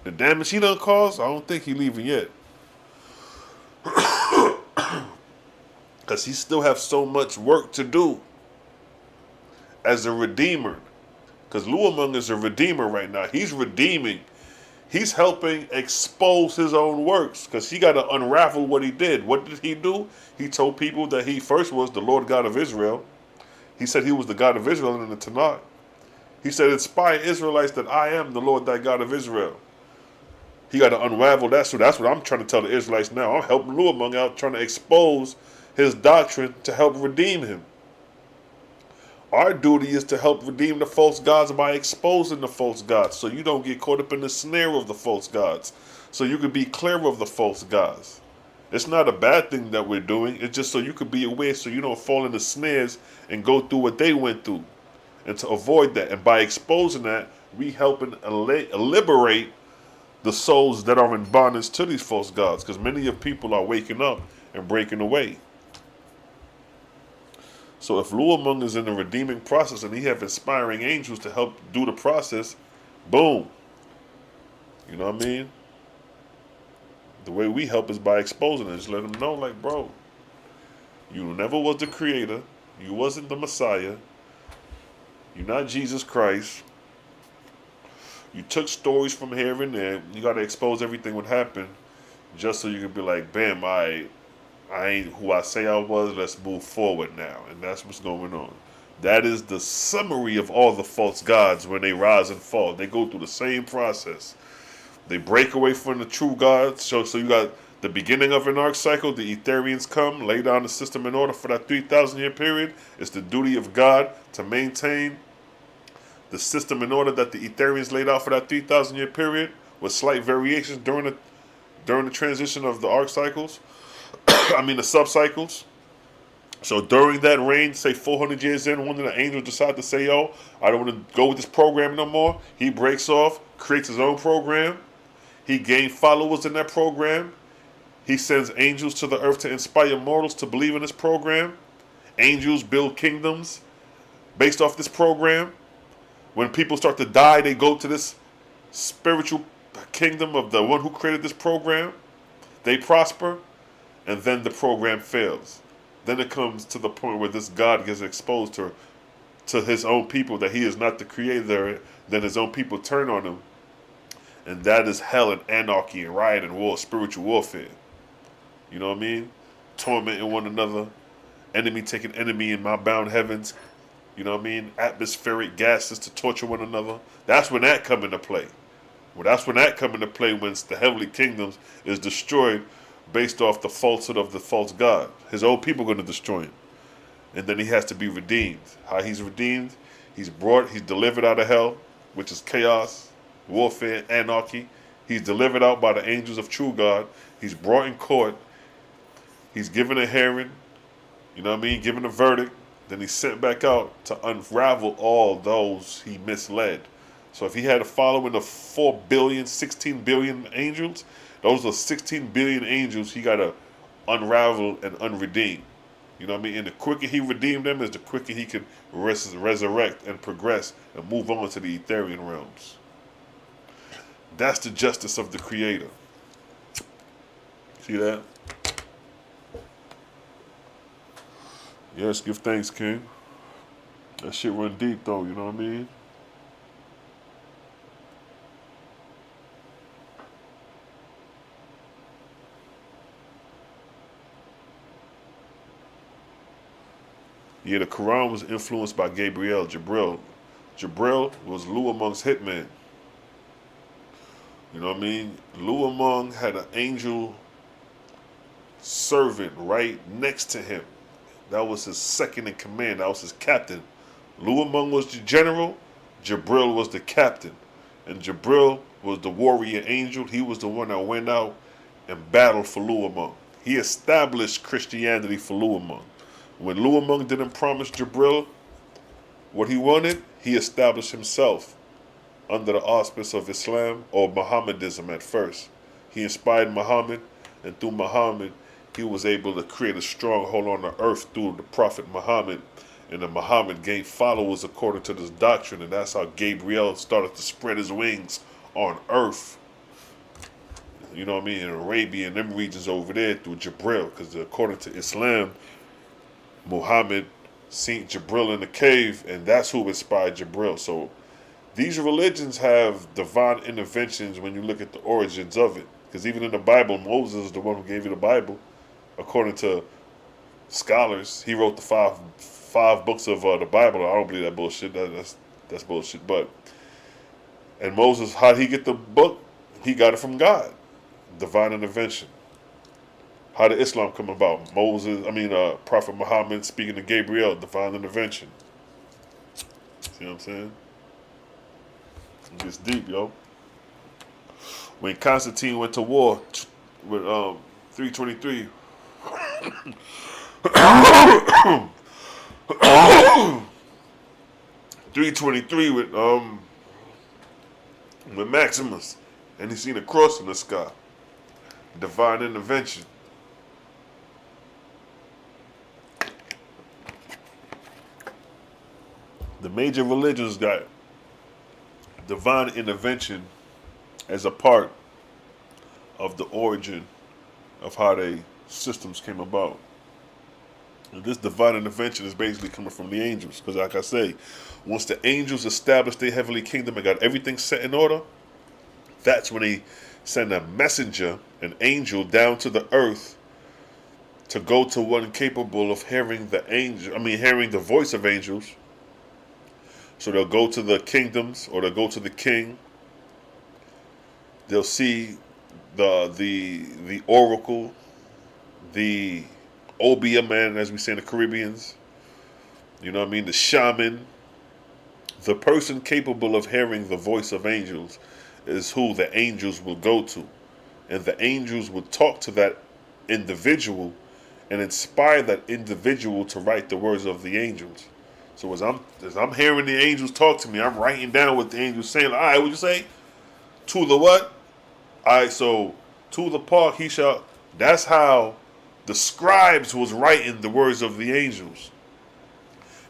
The damage he done caused, I don't think he leaving yet. Because he still have so much work to do as a redeemer. Because Luamung is a redeemer right now. He's redeeming. He's helping expose his own works, because he got to unravel what he did. What did he do? He told people that he first was the Lord God of Israel. He said he was the God of Israel in the Tanakh. He said, inspire Israelites that I am the Lord thy God of Israel. He got to unravel that. So that's what I'm trying to tell the Israelites now. I'm helping Luamung out, trying to expose his doctrine to help redeem him. Our duty is to help redeem the false gods by exposing the false gods, so you don't get caught up in the snare of the false gods, so you can be clear of the false gods. It's not a bad thing that we're doing. It's just so you can be aware, so you don't fall in the snares and go through what they went through, and to avoid that. And by exposing that, we helping liberate the souls that are in bondage to these false gods, because many of people are waking up and breaking away. So if Luamung is in the redeeming process and he have inspiring angels to help do the process, boom. You know what I mean? The way we help is by exposing it. Just let them know, like, bro, you never was the creator. You wasn't the Messiah. You're not Jesus Christ. You took stories from here and there. You got to expose everything what happened, just so you can be like, bam, I ain't who I say I was. Let's move forward now. And that's what's going on. That is the summary of all the false gods when they rise and fall. They go through the same process. They break away from the true gods. So you got the beginning of an arc cycle. The Etherians come, lay down the system in order for that 3,000 year period. It's the duty of God to maintain the system in order that the Etherians laid out for that 3,000 year period, with slight variations during the transition of the arc cycles. The sub-cycles. So during that reign, say 400 years in, one of the angels decide to say, yo, I don't want to go with this program no more. He breaks off, creates his own program. He gained followers in that program. He sends angels to the earth to inspire mortals to believe in this program. Angels build kingdoms based off this program. When people start to die, they go to this spiritual kingdom of the one who created this program. They prosper, and then the program fails. Then it comes to the point where this God gets exposed to his own people, that he is not the creator. Then his own people turn on him. And that is hell and anarchy and riot and war, spiritual warfare. You know what I mean? Tormenting one another. Enemy taking enemy in my bound heavens. You know what I mean? Atmospheric gases to torture one another. That's when that come into play. Well, that's when that come into play, when the heavenly kingdoms is destroyed based off the falsehood of the false god. His own people are going to destroy him. And then he has to be redeemed. How he's redeemed? He's delivered out of hell, which is chaos, warfare, anarchy. He's delivered out by the angels of true God. He's brought in court. He's given a hearing, you know what I mean, given a verdict. Then he's sent back out to unravel all those he misled. So if he had a following of 4 billion, 16 billion angels, those are 16 billion angels he got to unravel and unredeem. You know what I mean? And the quicker he redeemed them is the quicker he can resurrect and progress and move on to the Etherian realms. That's the justice of the Creator. See that? Yes, give thanks, King. That shit run deep, though, you know what I mean? Yeah, the Quran was influenced by Jibril was Lu Among's hitman. You know what I mean? Lu Among had an angel servant right next to him. That was his second in command. That was his captain. Lu Among was the general. Jibril was the captain. And Jibril was the warrior angel. He was the one that went out and battled for Lu Among. He established Christianity for Lu Among. When Lu Among didn't promise Jibril what he wanted, he established himself under the auspice of Islam, or Mohammedanism at first. He inspired Muhammad, and through Muhammad, he was able to create a stronghold on the earth through the Prophet Muhammad. And the Muhammad gained followers according to this doctrine, and that's how Gabriel started to spread his wings on earth. You know what I mean? In Arabia and them regions over there through Jibril, because according to Islam, Muhammad seen Jibril in the cave, and that's who inspired Jibril. So these religions have divine interventions when you look at the origins of it. Because even in the Bible, Moses is the one who gave you the Bible. According to scholars, he wrote the five books of the Bible. I don't believe that bullshit. That's bullshit. And Moses, how did he get the book? He got it from God. Divine intervention. How did Islam come about? Prophet Muhammad speaking to Gabriel, divine intervention. See what I'm saying? It gets deep, yo. When Constantine went to war with 323, 323 with Maximus, and he seen a cross in the sky. Divine intervention. The major religions got divine intervention as a part of the origin of how their systems came about. And this divine intervention is basically coming from the angels. Because like I say, once the angels established their heavenly kingdom and got everything set in order, that's when they send a messenger, an angel, down to the earth to go to one capable of hearing hearing the voice of angels. So they'll go to the kingdoms, or they'll go to the king. They'll see the oracle, the obeah man, as we say in the Caribbeans. You know what I mean? The shaman. The person capable of hearing the voice of angels is who the angels will go to. And the angels will talk to that individual and inspire that individual to write the words of the angels. So as I'm hearing the angels talk to me, I'm writing down what the angels saying. All right, what you say? To the what? All right, so to the park he shall. That's how the scribes was writing the words of the angels.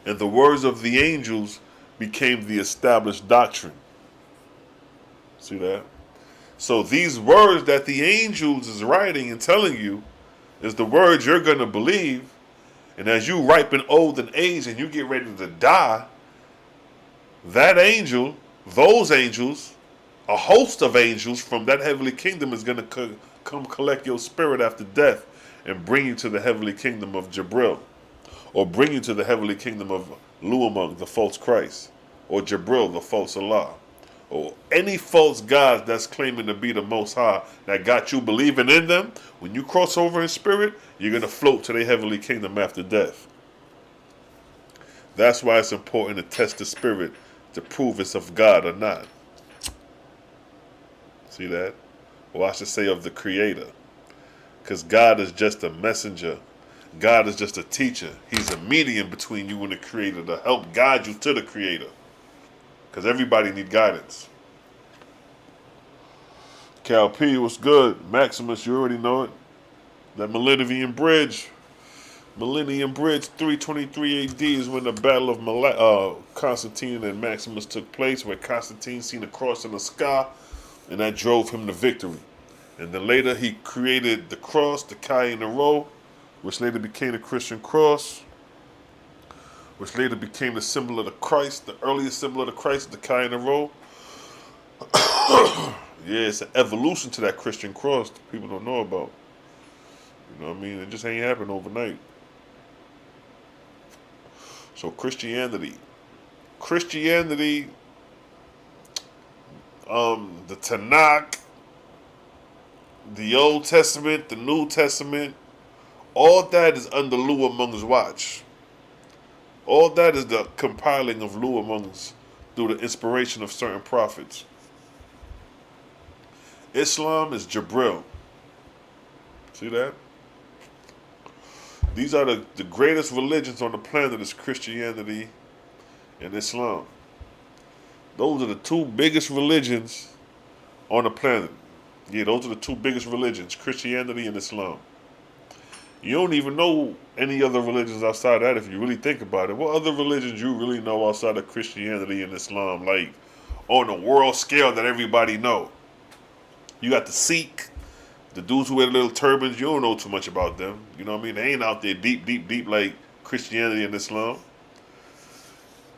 And the words of the angels became the established doctrine. See that? So these words that the angels is writing and telling you is the words you're going to believe. And as you ripen old and age and you get ready to die, that angel, those angels, a host of angels from that heavenly kingdom is going to come collect your spirit after death and bring you to the heavenly kingdom of Jabril, or bring you to the heavenly kingdom of Luamung, the false Christ, or Jabril, the false Allah, or any false god that's claiming to be the Most High that got you believing in them. When you cross over in spirit, you're going to float to the heavenly kingdom after death. That's why it's important to test the spirit to prove it's of God or not. See that? Or I should say of the Creator. Because God is just a messenger. God is just a teacher. He's a medium between you and the Creator to help guide you to the Creator. Because everybody need guidance. Cal P, what's good? Maximus, you already know it. That Millennium Bridge. Millennium Bridge, 323 AD is when the battle of Constantine and Maximus took place, where Constantine seen a cross in the sky, and that drove him to victory. And then later he created the cross, the Chi in a row, which later became the Christian cross, which later became the symbol of the Christ, the earliest symbol of the Christ, the Chi in a row. Yeah, it's an evolution to that Christian cross that people don't know about. You know what I mean? It just ain't happened overnight. So Christianity, the Tanakh, the Old Testament, the New Testament, all that is under Luamung's watch. All that is the compiling of Luamung's through the inspiration of certain prophets. Islam is Jabril. See that? These are the greatest religions on the planet is Christianity and Islam. Those are the two biggest religions on the planet. Yeah, those are the two biggest religions, Christianity and Islam. You don't even know any other religions outside that if you really think about it. What other religions you really know outside of Christianity and Islam, like on a world scale that everybody know? You got the Sikh, the dudes who wear little turbans. You don't know too much about them. You know what I mean? They ain't out there deep like Christianity and Islam.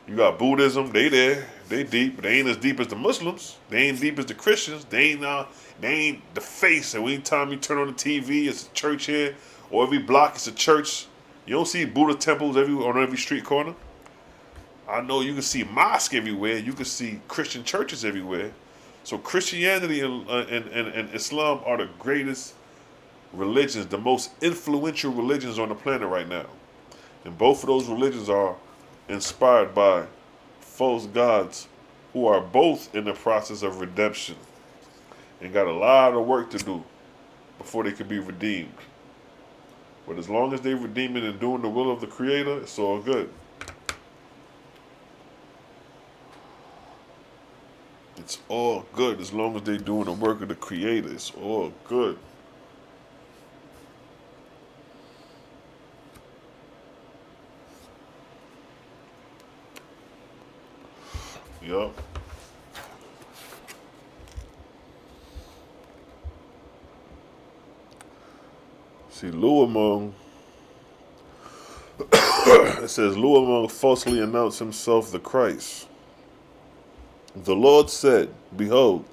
You got Buddhism. They there. They deep. But they ain't as deep as the Muslims. They ain't deep as the Christians. They ain't the face. And every time you turn on the TV, it's a church here. Or every block, it's a church. You don't see Buddha temples on every street corner. I know you can see mosques everywhere. You can see Christian churches everywhere. So Christianity and Islam are the greatest religions, the most influential religions on the planet right now. And both of those religions are inspired by false gods who are both in the process of redemption and got a lot of work to do before they can be redeemed. But as long as they're redeeming and doing the will of the Creator, it's all good. It's all good as long as they're doing the work of the Creator. It's all good. Yup. See, Luamung, it says, Luamung falsely announced himself the Christ. The Lord said, behold,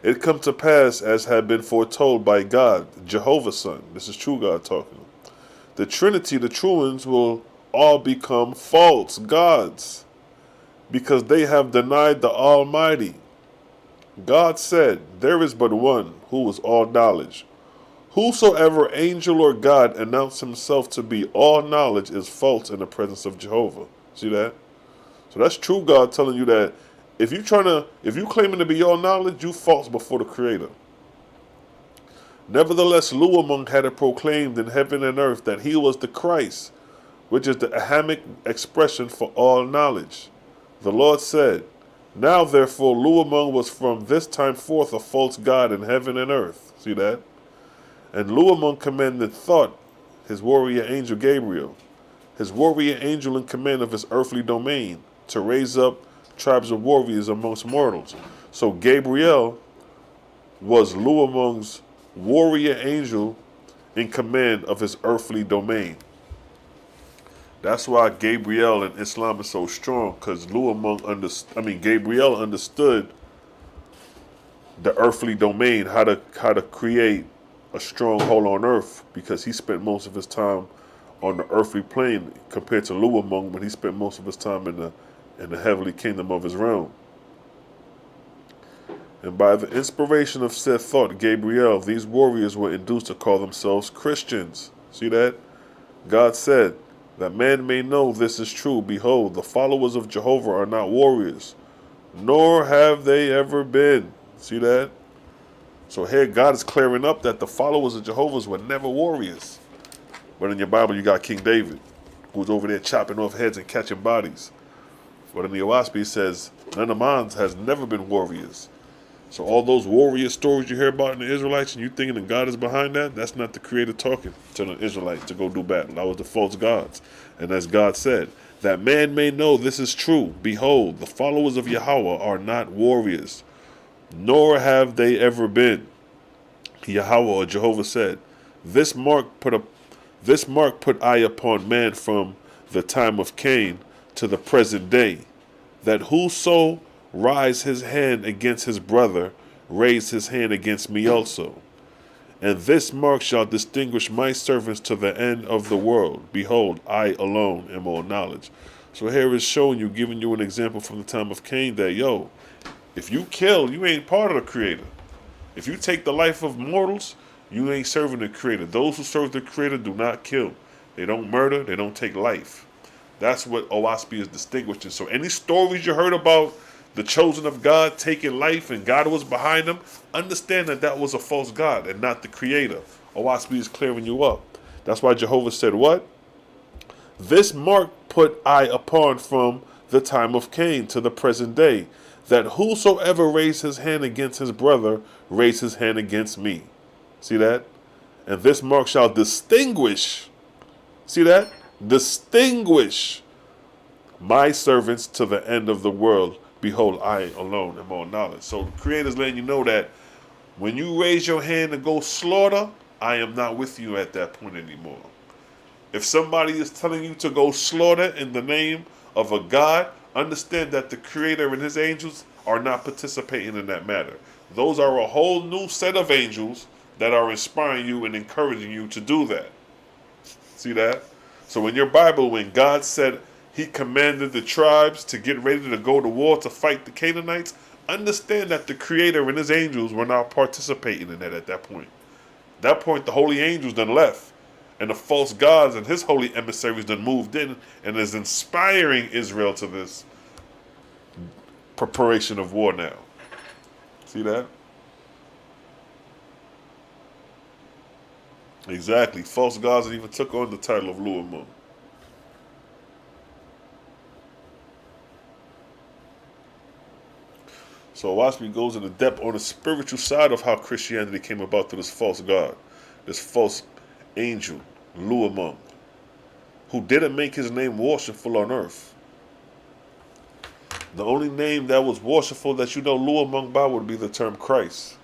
it come to pass as had been foretold by God, Jehovah's Son. This is true God talking. The Trinity, the true ones, will all become false gods because they have denied the Almighty. God said, there is but one who is all knowledge. Whosoever angel or God announce himself to be all knowledge is false in the presence of Jehovah. See that? So that's true God telling you that if you claiming to be all knowledge, you false before the Creator. Nevertheless, Luamung had it proclaimed in heaven and earth that he was the Christ, which is the Ahamic expression for all knowledge. The Lord said, now therefore Luamung was from this time forth a false god in heaven and earth. See that? And Luamung commanded Thought, his warrior angel Gabriel, his warrior angel in command of his earthly domain, to raise up tribes of warriors amongst mortals. So Gabriel was Luamung's warrior angel in command of his earthly domain. That's why Gabriel in Islam is so strong, because Gabriel understood the earthly domain, how to create a stronghold on earth, because he spent most of his time on the earthly plane compared to Luamung when he spent most of his time in the heavenly kingdom of his realm. And by the inspiration of said thought, Gabriel, these warriors were induced to call themselves Christians. See that? God said, that man may know this is true. Behold, the followers of Jehovah are not warriors, nor have they ever been. See that? So here God is clearing up that the followers of Jehovah's were never warriors. But in your Bible you got King David, who's over there chopping off heads and catching bodies. But in the OAHSPE it says, none of mine has never been warriors. So all those warrior stories you hear about in the Israelites and you thinking that God is behind that, that's not the Creator talking to the Israelites to go do battle. That was the false gods. And as God said, that man may know this is true. Behold, the followers of Yahweh are not warriors, nor have they ever been. Yahweh or Jehovah said, This mark put I upon man from the time of Cain to the present day, that whoso rise his hand against his brother, raise his hand against me also. And this mark shall distinguish my servants to the end of the world. Behold, I alone am all knowledge. So here is showing you, giving you an example from the time of Cain that, if you kill, you ain't part of the Creator. If you take the life of mortals, you ain't serving the Creator. Those who serve the Creator do not kill. They don't murder. They don't take life. That's what OAHSPE is distinguishing. So any stories you heard about the chosen of God taking life and God was behind them, understand that that was a false God and not the Creator. OAHSPE is clearing you up. That's why Jehovah said what? This mark put I upon from the time of Cain to the present day, that whosoever raise his hand against his brother, raise his hand against me. See that? And this mark shall distinguish, see that? Distinguish my servants to the end of the world. Behold, I alone am all knowledge. So the Creator's letting you know that when you raise your hand to go slaughter, I am not with you at that point anymore. If somebody is telling you to go slaughter in the name of a God, understand that the Creator and his angels are not participating in that matter. Those are a whole new set of angels that are inspiring you and encouraging you to do that. See that? So in your Bible, when God said he commanded the tribes to get ready to go to war to fight the Canaanites, understand that the Creator and his angels were not participating in that at that point. At that point, the holy angels done left, and the false gods and his holy emissaries done moved in and is inspiring Israel to this preparation of war now. See that? Exactly. False gods even took on the title of Luamun. So OAHSPE goes into depth on the spiritual side of how Christianity came about to this false god, this false angel, Luamung, who didn't make his name worshipful on earth. The only name that was worshipful that you know Luamung by would be the term Christ.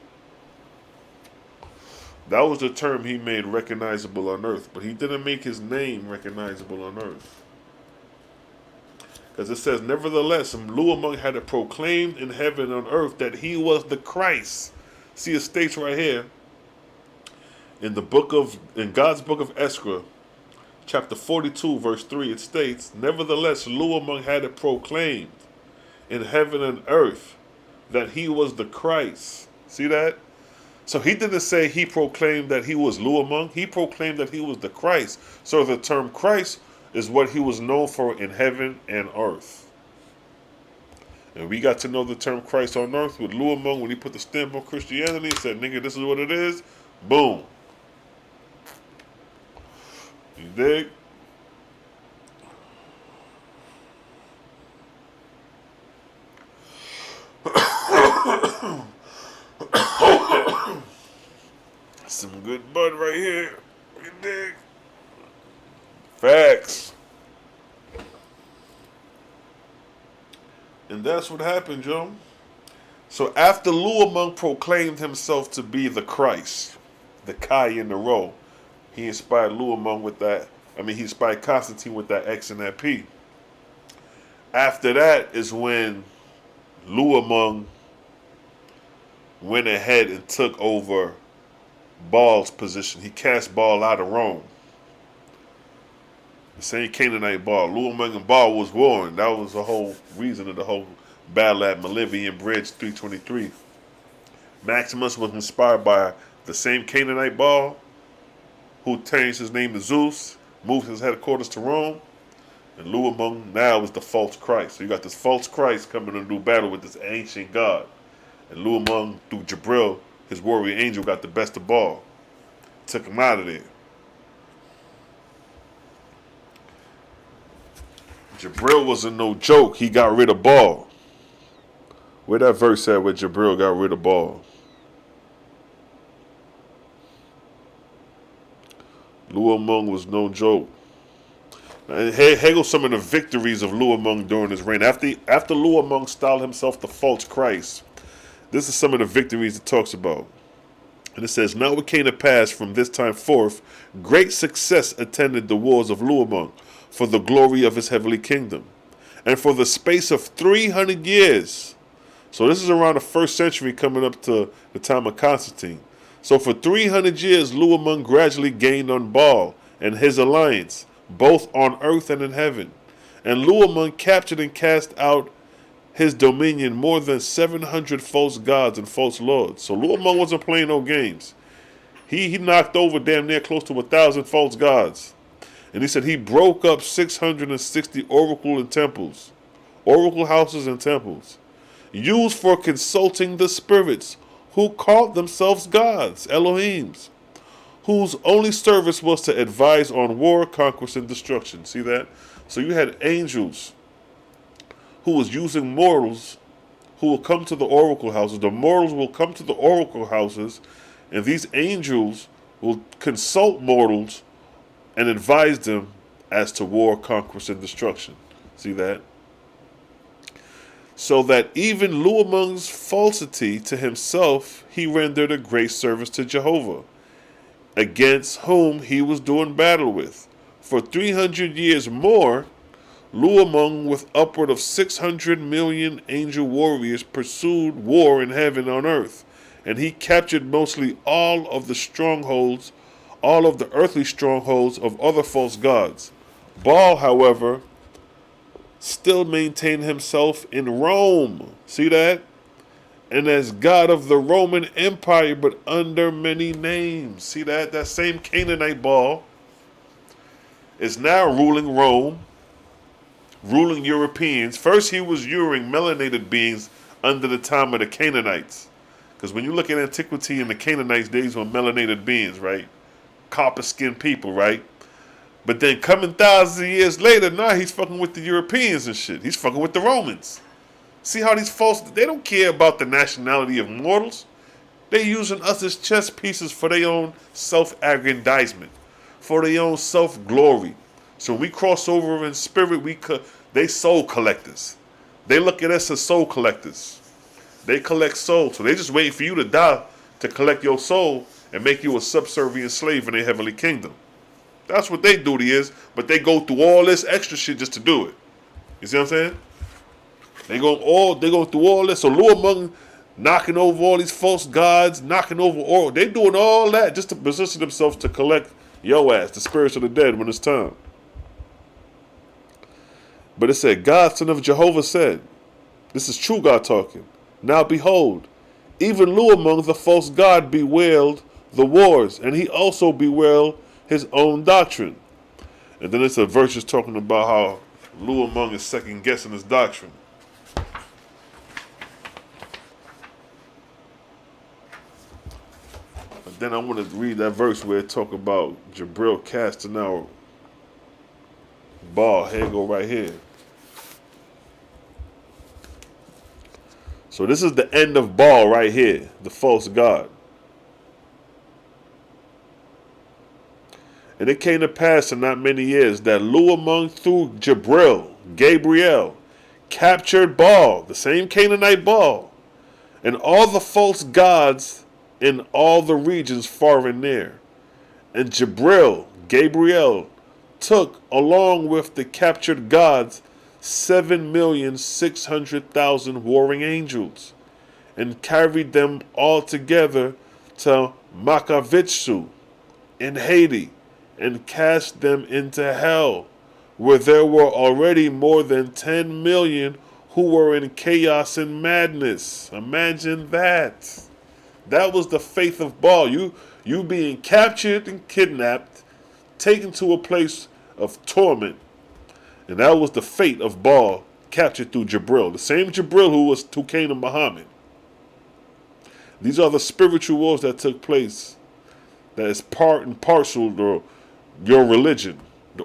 That was the term he made recognizable on earth, but he didn't make his name recognizable on earth. Because it says, nevertheless, Luamung had it proclaimed in heaven and on earth that he was the Christ. See, it states right here in God's book of Ezra, chapter 42, verse 3, it states, nevertheless, Luamung had it proclaimed in heaven and earth that he was the Christ. See that? So he didn't say he proclaimed that he was Luamung. He proclaimed that he was the Christ. So the term Christ is what he was known for in heaven and earth. And we got to know the term Christ on earth with Luamung when he put the stamp on Christianity and said, nigga, this is what it is. Boom. You dig? Some good bud right here. You dig? Facts. And that's what happened, Joe. So after Luamung proclaimed himself to be the Christ, the Kai in the row, he inspired Luamung with that I mean, he inspired Constantine with that X and that P. After that is when Luamung went ahead and took over Baal's position. He cast Baal out of Rome. The same Canaanite Baal. Luamung and Baal was warring. That was the whole reason of the whole battle at Malivian Bridge 323. Maximus was inspired by the same Canaanite Baal, who changed his name to Zeus, moved his headquarters to Rome, and Luamung now is the false Christ. So you got this false Christ coming to do battle with this ancient God. And Luamung, through Jibril, his warrior angel, got the best of Baal. Took him out of there. Jibril wasn't no joke. He got rid of Baal. Where that verse at where Jibril got rid of Baal? Luamung was no joke. And here goes some of the victories of Luamung during his reign. After Luamung styled himself the false Christ, this is some of the victories it talks about. And it says, now it came to pass from this time forth, great success attended the wars of Luamung for the glory of his heavenly kingdom. And for the space of 300 years, so this is around the 1st century coming up to the time of Constantine. So for 300 years, Luamung gradually gained on Baal and his alliance, both on earth and in heaven. And Luamung captured and cast out his dominion more than 700 false gods and false lords. So Luamung wasn't playing no games. He knocked over damn near close to 1,000 false gods. And he said he broke up 660 oracle houses and temples, used for consulting the spirits who called themselves gods, Elohims, whose only service was to advise on war, conquest, and destruction. See that? So you had angels who was using mortals who will come to the oracle houses. The mortals will come to the oracle houses, and these angels will consult mortals and advise them as to war, conquest, and destruction. See that? So that even Luamung's falsity to himself, he rendered a great service to Jehovah, against whom he was doing battle with. For 300 years more, Luamung, with upward of 600 million angel warriors, pursued war in heaven on earth, and he captured mostly all of the strongholds, all of the earthly strongholds of other false gods. Baal, however, still maintained himself in Rome. See that? And as God of the Roman Empire, but under many names. See that? That same Canaanite Baal is now ruling Rome, ruling Europeans. First, he was luring melanated beings under the time of the Canaanites. Because when you look at antiquity and the Canaanites, these were melanated beings, right? Copper-skinned people, right? But then coming thousands of years later, now he's fucking with the Europeans and shit. He's fucking with the Romans. See how these folks, they don't care about the nationality of mortals. They're using us as chess pieces for their own self-aggrandizement, for their own self-glory. So when we cross over in spirit, they soul collectors. They look at us as soul collectors. They collect souls. So they just waiting for you to die to collect your soul and make you a subservient slave in their heavenly kingdom. That's what they duty is, but they go through all this extra shit just to do it. You see what I'm saying? They go through all this. So Luamung knocking over all these false gods, knocking over all, they doing all that just to position themselves to collect your ass, the spirits of the dead, when it's time. But it said, God, son of Jehovah, said, this is true God talking. Now behold, even Luamung the false god bewailed the wars, and he also bewailed his own doctrine. And then it's a verse talking about how Luamung is second guessing his doctrine. But then I want to read that verse where it talk about Jibril casting out Baal. Here go right here. So this is the end of Baal right here, the false god. And it came to pass in not many years that Luamung through Gabriel, captured Baal, the same Canaanite Baal, and all the false gods in all the regions far and near. And Gabriel, took, along with the captured gods, 7,600,000 warring angels, and carried them all together to Makavitsu in Haiti, and cast them into hell, where there were already more than 10 million who were in chaos and madness. Imagine that. That was the faith of Baal. You being captured and kidnapped, taken to a place of torment. And that was the fate of Baal, captured through Jibril. The same Jibril who came to Muhammad. These are the spiritual wars that took place, that is part and parcel to your religion,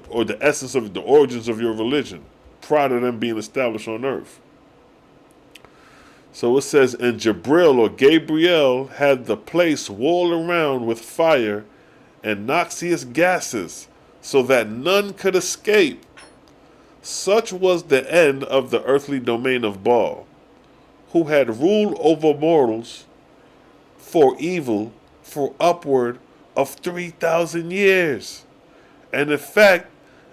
or the essence of the origins of your religion, prior to them being established on earth. So it says, and Jibril or Gabriel had the place walled around with fire and noxious gases, so that none could escape. Such was the end of the earthly domain of Baal, who had ruled over mortals for evil for upward of 3,000 years. And in fact,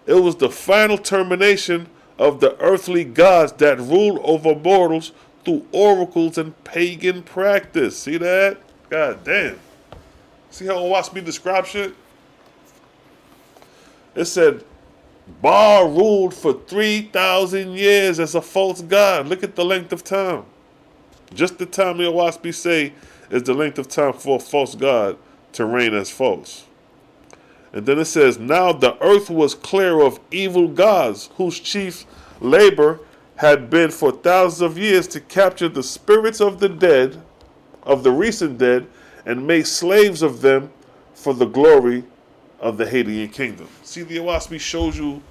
it was the final termination of the earthly gods that ruled over mortals through oracles and pagan practice. See that? God damn. See how OAHSPE describes shit? It said, Baal ruled for 3,000 years as a false god. Look at the length of time. Just the time the OAHSPE say is the length of time for a false god to reign as false. And then it says, now the earth was clear of evil gods, whose chief labor had been for thousands of years to capture the spirits of the dead, of the recent dead, and make slaves of them for the glory of the Haitian kingdom. See, the OAHSPE shows you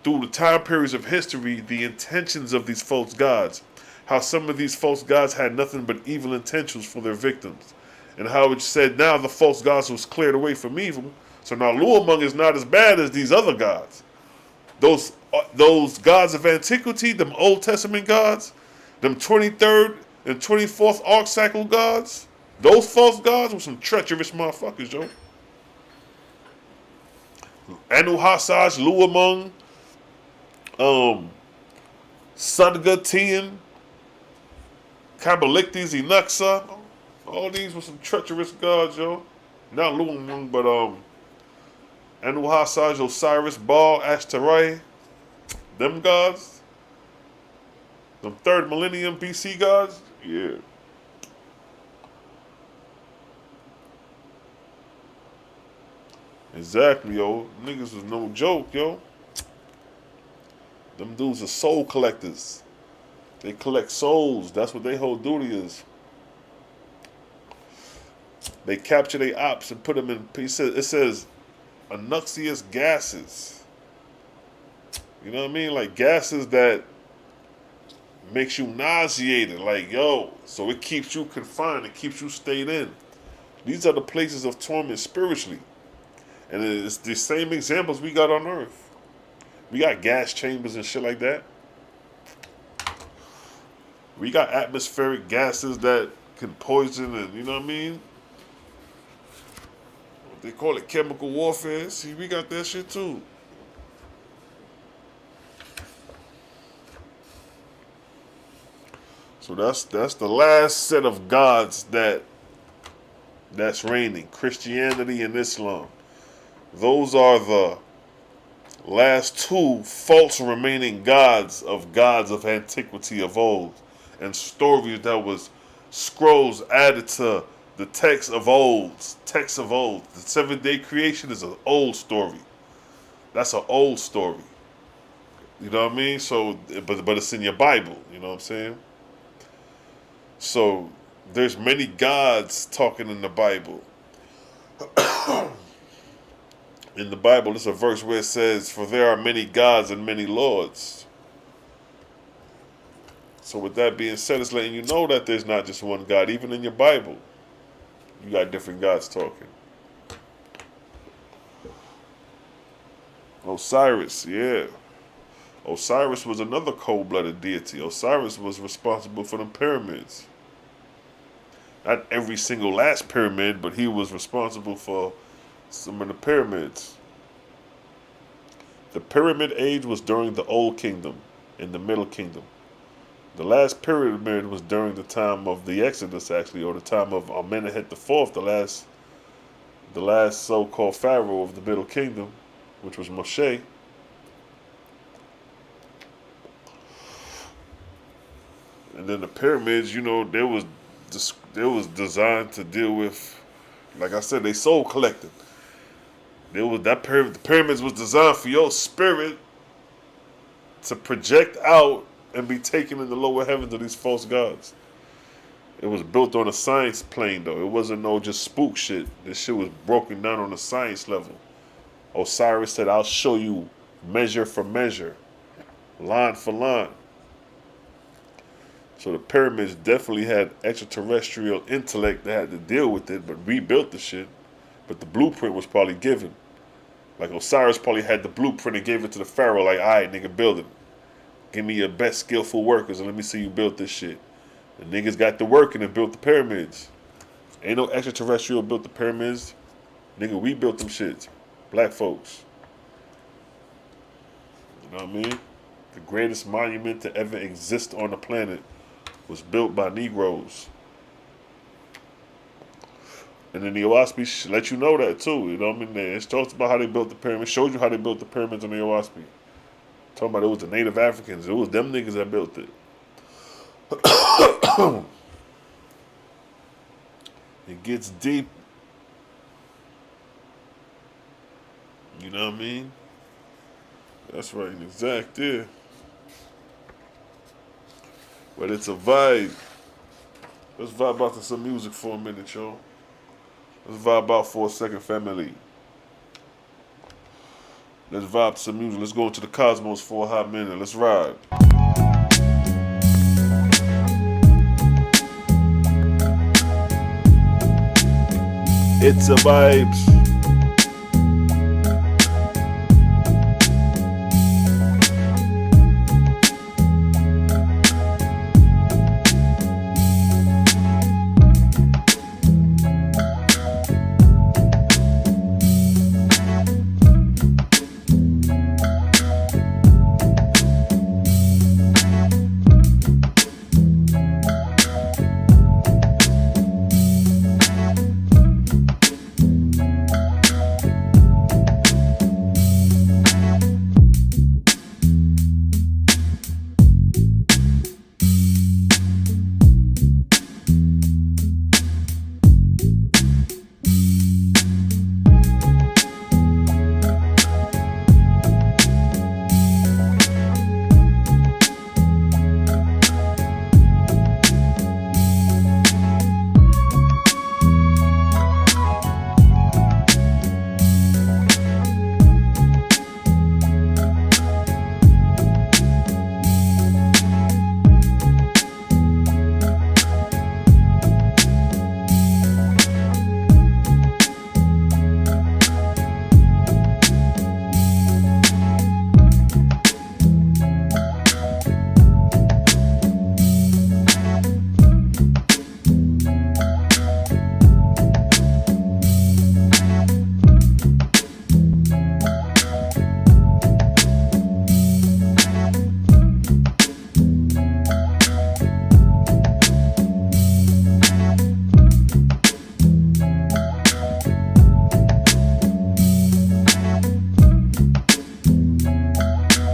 through the time periods of history the intentions of these false gods, how some of these false gods had nothing but evil intentions for their victims, and how it said now the false gods was cleared away from evil, so now Luamung is not as bad as these other gods. Those gods of antiquity, them Old Testament gods, them 23rd and 24th Archangel gods, those false gods were some treacherous motherfuckers, yo. Anuhasaj, Luamung, Sudgatian, Kabbalichtes, Enuxa, all these were some treacherous gods, yo. Not Luamung, but Anuhasaj, Osiris, Baal, Ashtarai, them gods, them 3rd millennium BC gods, yeah. Exactly, yo. Niggas was no joke, yo. Them dudes are soul collectors. They collect souls. That's what their whole duty is. They capture their ops and put them in. It says noxious gases. You know what I mean? Like gases that makes you nauseated. Like, yo. So it keeps you confined. It keeps you stayed in. These are the places of torment spiritually. And it's the same examples we got on earth. We got gas chambers and shit like that. We got atmospheric gases that can poison and, you know what I mean? They call it chemical warfare. See, we got that shit too. So that's the last set of gods that's reigning. Christianity and Islam. Those are the last two false remaining gods of antiquity of old, and stories that was scrolls added to the texts of old. The 7-day creation is an old story. That's an old story. You know what I mean? So, but it's in your Bible. You know what I'm saying? So there's many gods talking in the Bible. In the Bible, there's a verse where it says, for there are many gods and many lords. So with that being said, it's letting you know that there's not just one God. Even in your Bible, you got different gods talking. Osiris, yeah. Osiris was another cold-blooded deity. Osiris was responsible for the pyramids. Not every single last pyramid, but he was responsible for some of the pyramids. The Pyramid Age was during the Old Kingdom and the Middle Kingdom. The last pyramid was during the time of the Exodus, actually, or the time of Amenemhet IV, the last so-called pharaoh of the Middle Kingdom, which was Moshe. And then the pyramids, you know, they was designed to deal with, like I said, they soul collecting. The pyramids was designed for your spirit to project out and be taken in the lower heavens of these false gods. It was built on a science plane, though. It wasn't no just spook shit. This shit was broken down on a science level. Osiris said, I'll show you measure for measure, line for line. So the pyramids definitely had extraterrestrial intellect that had to deal with it, but rebuilt the shit. But the blueprint was probably given. Like Osiris probably had the blueprint and gave it to the pharaoh, like, all right, nigga, build it. Give me your best skillful workers and let me see you build this shit. The niggas got to working and built the pyramids. Ain't no extraterrestrial built the pyramids. Nigga, we built them shits. Black folks. You know what I mean? The greatest monument to ever exist on the planet was built by Negroes. And then the OAHSPE let you know that too. You know what I mean? It talks about how they built the pyramids. Shows you how they built the pyramids on the OAHSPE. Talking about it was the Native Africans. It was them niggas that built it. It gets deep. You know what I mean? That's right, exact, yeah. But it's a vibe. Let's vibe out to some music for a minute, y'all. Let's vibe out for a second, family. Let's vibe to some music. Let's go into the cosmos for a hot minute. Let's ride. It's a vibes.